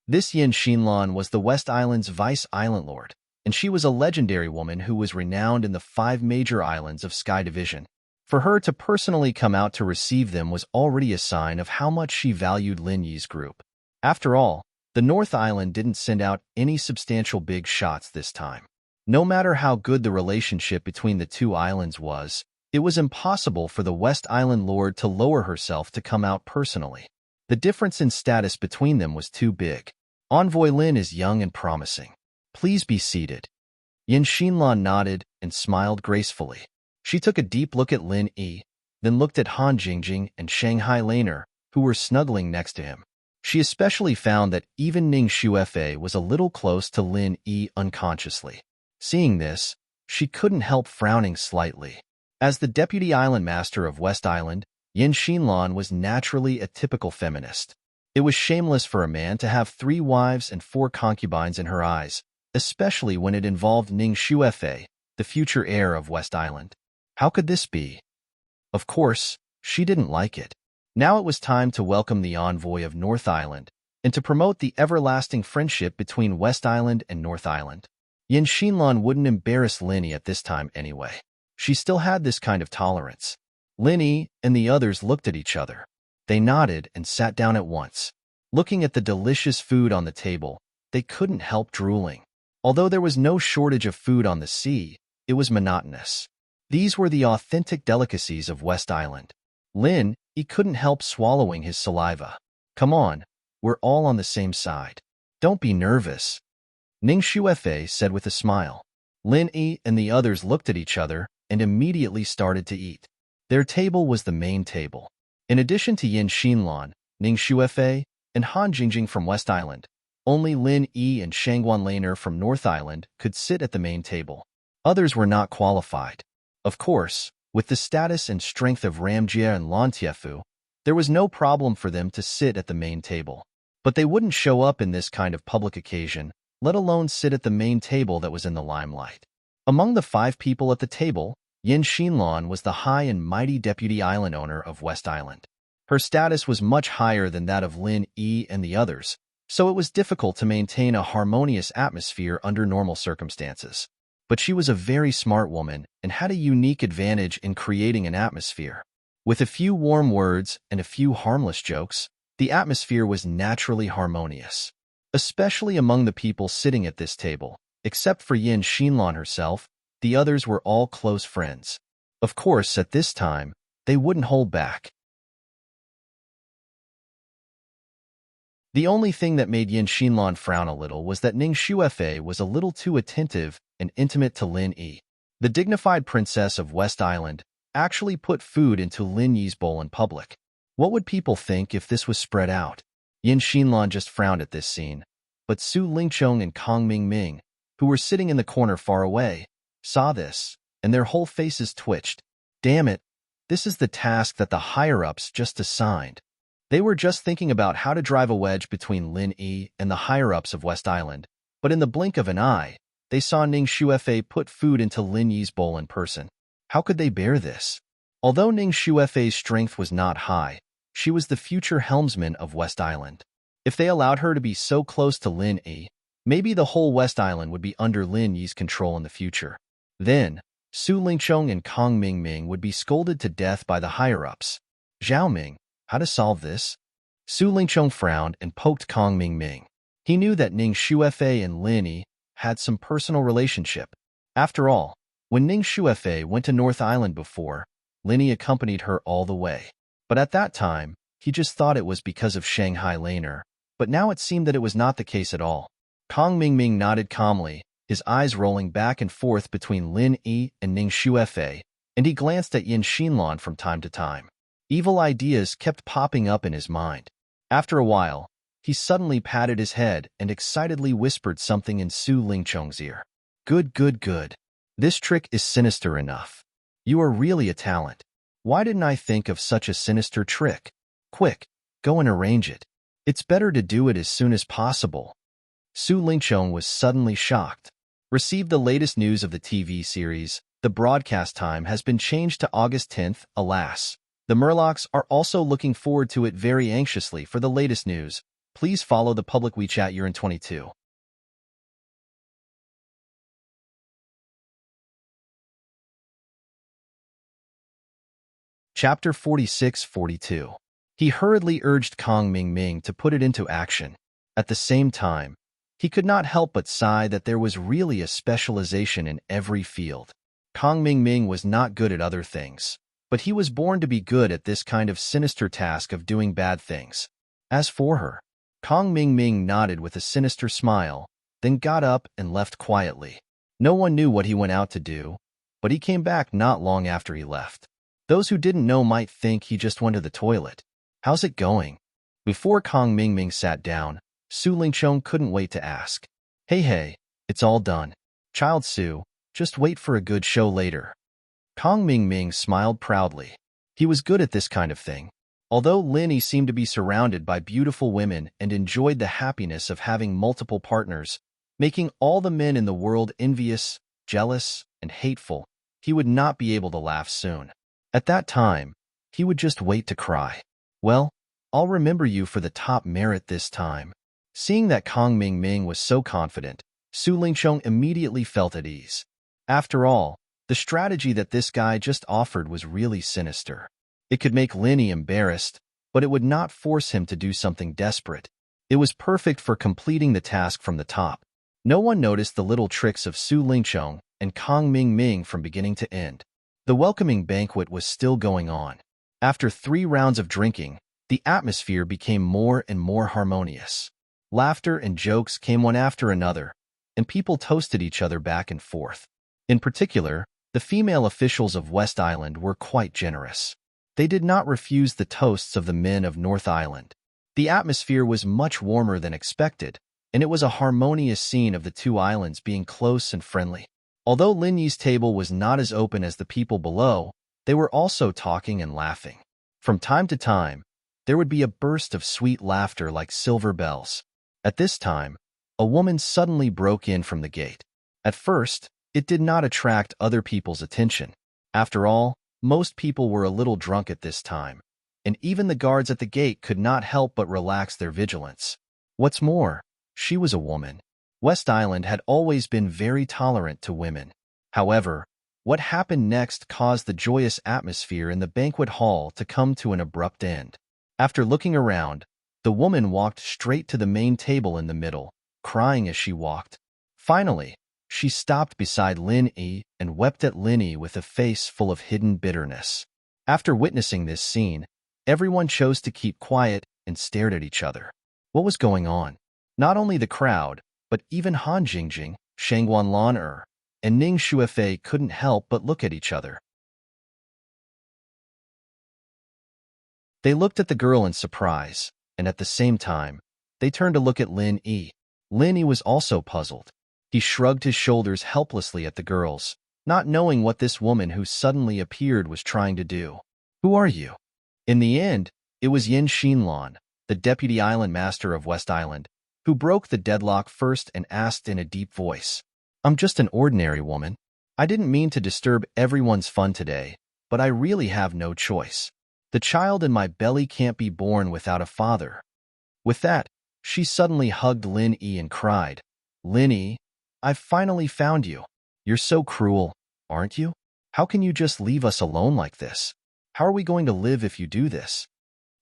This Yin Xinlan was the West Island's vice island lord, and she was a legendary woman who was renowned in the 5 major islands of Sky Division. For her to personally come out to receive them was already a sign of how much she valued Lin Yi's group. After all, the North Island didn't send out any substantial big shots this time. No matter how good the relationship between the two islands was, it was impossible for the West Island Lord to lower herself to come out personally. The difference in status between them was too big. Envoy Lin is young and promising. Please be seated. Yin Xinlan nodded and smiled gracefully. She took a deep look at Lin Yi, then looked at Han Jingjing and Shanghai Laner, who were snuggling next to him. She especially found that even Ning Xuefei was a little close to Lin Yi unconsciously. Seeing this, she couldn't help frowning slightly. As the deputy island master of West Island, Yin Xinlan was naturally a typical feminist. It was shameless for a man to have 3 wives and 4 concubines in her eyes, especially when it involved Ning Xuefei, the future heir of West Island. How could this be? Of course, she didn't like it. Now it was time to welcome the envoy of North Island and to promote the everlasting friendship between West Island and North Island. Yin Xinlan wouldn't embarrass Lin Yi at this time anyway. She still had this kind of tolerance. Lin Yi and the others looked at each other. They nodded and sat down at once. Looking at the delicious food on the table, they couldn't help drooling. Although there was no shortage of food on the sea, it was monotonous. These were the authentic delicacies of West Island. Lin Yi couldn't help swallowing his saliva. Come on, we're all on the same side. Don't be nervous, Ning Xuefei said with a smile. Lin Yi and the others looked at each other and immediately started to eat. Their table was the main table. In addition to Yin Xinlan, Ning Xuefei, and Han Jingjing from West Island, only Lin Yi and Shangguan Laner from North Island could sit at the main table. Others were not qualified. Of course, with the status and strength of Ramjie and Lan Tiefu, there was no problem for them to sit at the main table. But they wouldn't show up in this kind of public occasion, let alone sit at the main table that was in the limelight. Among the 5 people at the table, Yin Xinlan was the high and mighty deputy island owner of West Island. Her status was much higher than that of Lin Yi and the others, so it was difficult to maintain a harmonious atmosphere under normal circumstances. But she was a very smart woman and had a unique advantage in creating an atmosphere. With a few warm words and a few harmless jokes, the atmosphere was naturally harmonious. Especially among the people sitting at this table, except for Yin Xinlan herself, the others were all close friends. Of course, at this time, they wouldn't hold back. The only thing that made Yin Xinlan frown a little was that Ning Xuefei was a little too attentive and intimate to Lin Yi. The dignified princess of West Island actually put food into Lin Yi's bowl in public. What would people think if this was spread out? Yin Xinlan just frowned at this scene, but Su Lingchong and Kong Mingming, who were sitting in the corner far away, saw this, and their whole faces twitched. Damn it, this is the task that the higher-ups just assigned. They were just thinking about how to drive a wedge between Lin Yi and the higher-ups of West Island, but in the blink of an eye, they saw Ning Xuefei put food into Lin Yi's bowl in person. How could they bear this? Although Ning Xuefei's strength was not high, she was the future helmsman of West Island. If they allowed her to be so close to Lin Yi, maybe the whole West Island would be under Lin Yi's control in the future. Then, Su Lingchong and Kong Mingming would be scolded to death by the higher-ups. Zhao Ming, how to solve this? Su Lingchong frowned and poked Kong Mingming. He knew that Ning Xuefei and Lin Yi had some personal relationship. After all, when Ning Xuefei went to North Island before, Lin Yi accompanied her all the way. But at that time, he just thought it was because of Shanghai Laner, but now it seemed that it was not the case at all. Kong Mingming nodded calmly, his eyes rolling back and forth between Lin Yi and Ning Xuefei, and he glanced at Yin Xinlan from time to time. Evil ideas kept popping up in his mind. After a while, he suddenly patted his head and excitedly whispered something in Su Lingchong's ear. Good, good, good. This trick is sinister enough. You are really a talent. Why didn't I think of such a sinister trick? Quick, go and arrange it. It's better to do it as soon as possible. Su Lingchong was suddenly shocked. Received the latest news of the TV series. The broadcast time has been changed to August 10th, alas. The Murlocs are also looking forward to it very anxiously for the latest news. Please follow the public WeChat Year in 22. Chapter 46-42. He hurriedly urged Kong Ming to put it into action. At the same time, he could not help but sigh that there was really a specialization in every field. Kong Ming was not good at other things, but he was born to be good at this kind of sinister task of doing bad things. As for her, Kong Ming nodded with a sinister smile, then got up and left quietly. No one knew what he went out to do, but he came back not long after he left. Those who didn't know might think he just went to the toilet. How's it going? Before Kong Ming sat down, Su Lingchong couldn't wait to ask. Hey, it's all done. Child Su, just wait for a good show later. Kong Ming smiled proudly. He was good at this kind of thing. Although Lin Yi seemed to be surrounded by beautiful women and enjoyed the happiness of having multiple partners, making all the men in the world envious, jealous, and hateful, he would not be able to laugh soon. At that time, he would just wait to cry. Well, I'll remember you for the top merit this time. Seeing that Kong Ming was so confident, Su Lingchong immediately felt at ease. After all, the strategy that this guy just offered was really sinister. It could make Lin Yi embarrassed, but it would not force him to do something desperate. It was perfect for completing the task from the top. No one noticed the little tricks of Su Lingchong and Kong Ming from beginning to end. The welcoming banquet was still going on. After 3 rounds of drinking, the atmosphere became more and more harmonious. Laughter and jokes came one after another, and people toasted each other back and forth. In particular, the female officials of West Island were quite generous. They did not refuse the toasts of the men of North Island. The atmosphere was much warmer than expected, and it was a harmonious scene of the 2 islands being close and friendly. Although Lin Yi's table was not as open as the people below, they were also talking and laughing. From time to time, there would be a burst of sweet laughter like silver bells. At this time, a woman suddenly broke in from the gate. At first, it did not attract other people's attention. After all, most people were a little drunk at this time, and even the guards at the gate could not help but relax their vigilance. What's more, she was a woman. West Island had always been very tolerant to women. However, what happened next caused the joyous atmosphere in the banquet hall to come to an abrupt end. After looking around, the woman walked straight to the main table in the middle, crying as she walked. Finally, she stopped beside Lin Yi and wept at Lin Yi with a face full of hidden bitterness. After witnessing this scene, everyone chose to keep quiet and stared at each other. What was going on? Not only the crowd, but even Han Jingjing, Shangguan Lan and Ning Shuefei couldn't help but look at each other. They looked at the girl in surprise, and at the same time, they turned to look at Lin Yi. Lin Yi was also puzzled. He shrugged his shoulders helplessly at the girls, not knowing what this woman who suddenly appeared was trying to do. Who are you? In the end, it was Yin Xinlan, the deputy island master of West Island, who broke the deadlock first and asked in a deep voice, I'm just an ordinary woman. I didn't mean to disturb everyone's fun today, but I really have no choice. The child in my belly can't be born without a father. With that, she suddenly hugged Lin Yi and cried, Lin Yi, I've finally found you. You're so cruel, aren't you? How can you just leave us alone like this? How are we going to live if you do this?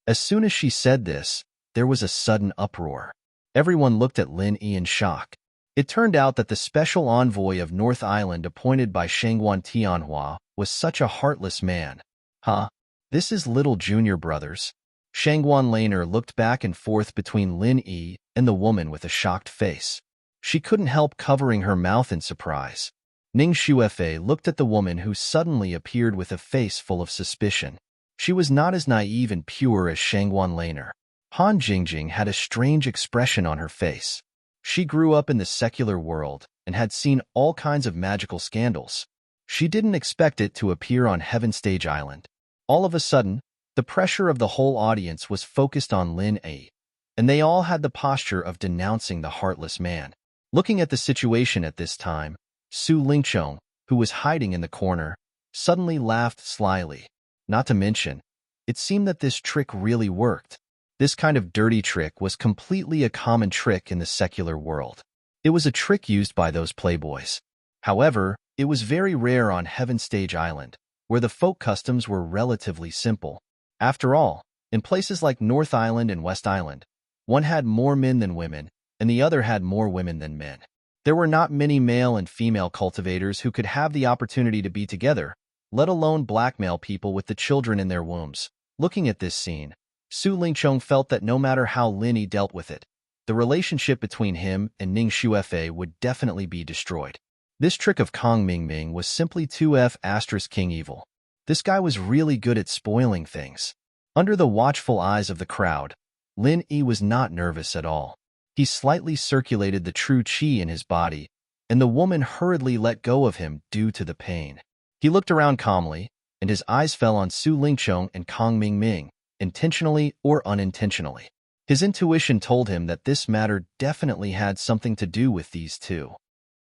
As soon as she said this, there was a sudden uproar. Everyone looked at Lin Yi in shock. It turned out that the special envoy of North Island appointed by Shangguan Tianhua was such a heartless man. Huh? This is little junior brothers. Shangguan Laner looked back and forth between Lin Yi and the woman with a shocked face. She couldn't help covering her mouth in surprise. Ning Shuefei looked at the woman who suddenly appeared with a face full of suspicion. She was not as naive and pure as Shangguan Laner. Han Jingjing had a strange expression on her face. She grew up in the secular world and had seen all kinds of magical scandals. She didn't expect it to appear on Heaven Stage Island. All of a sudden, the pressure of the whole audience was focused on Lin A, and they all had the posture of denouncing the heartless man. Looking at the situation at this time, Su Lingchong, who was hiding in the corner, suddenly laughed slyly. Not to mention, it seemed that this trick really worked. This kind of dirty trick was completely a common trick in the secular world. It was a trick used by those playboys. However, it was very rare on Heaven Stage Island, where the folk customs were relatively simple. After all, in places like North Island and West Island, one had more men than women, and the other had more women than men. There were not many male and female cultivators who could have the opportunity to be together, let alone blackmail people with the children in their wombs. Looking at this scene, Su Lingchong felt that no matter how Lin Yi dealt with it, the relationship between him and Ning Xuefei would definitely be destroyed. This trick of Kong Mingming was simply 2F** King Evil. This guy was really good at spoiling things. Under the watchful eyes of the crowd, Lin Yi was not nervous at all. He slightly circulated the true qi in his body, and the woman hurriedly let go of him due to the pain. He looked around calmly, and his eyes fell on Su Lingchong and Kong Mingming, intentionally or unintentionally. His intuition told him that this matter definitely had something to do with these two.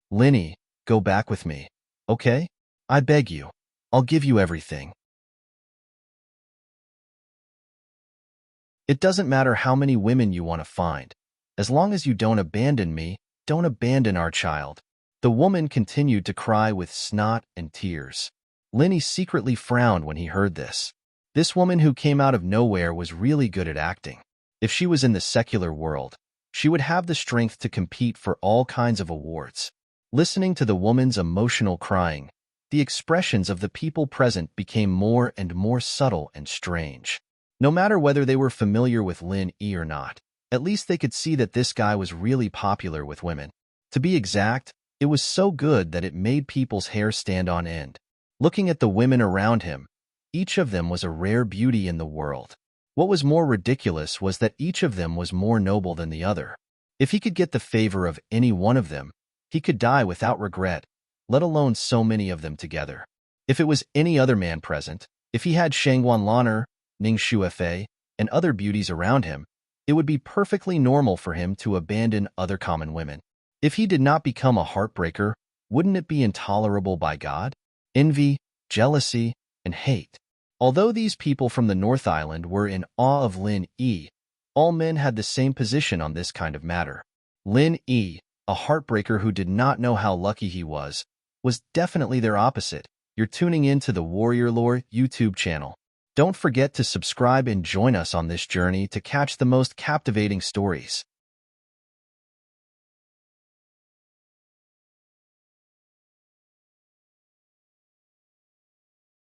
Lin Yi, go back with me, okay? I beg you. I'll give you everything. It doesn't matter how many women you want to find. As long as you don't abandon me, don't abandon our child. The woman continued to cry with snot and tears. Lin Yi secretly frowned when he heard this. This woman who came out of nowhere was really good at acting. If she was in the secular world, she would have the strength to compete for all kinds of awards. Listening to the woman's emotional crying, the expressions of the people present became more and more subtle and strange. No matter whether they were familiar with Lin Yi or not, at least they could see that this guy was really popular with women. To be exact, it was so good that it made people's hair stand on end. Looking at the women around him, each of them was a rare beauty in the world. What was more ridiculous was that each of them was more noble than the other. If he could get the favor of any one of them, he could die without regret, let alone so many of them together. If it was any other man present, if he had Shangguan Lan'er, Ning Xuefei, and other beauties around him, it would be perfectly normal for him to abandon other common women. If he did not become a heartbreaker, wouldn't it be intolerable by God? Envy, jealousy, and hate. Although these people from the North Island were in awe of Lin Yi, all men had the same position on this kind of matter. Lin Yi, a heartbreaker who did not know how lucky he was definitely their opposite. You're tuning in to the Warrior Lore YouTube channel. Don't forget to subscribe and join us on this journey to catch the most captivating stories.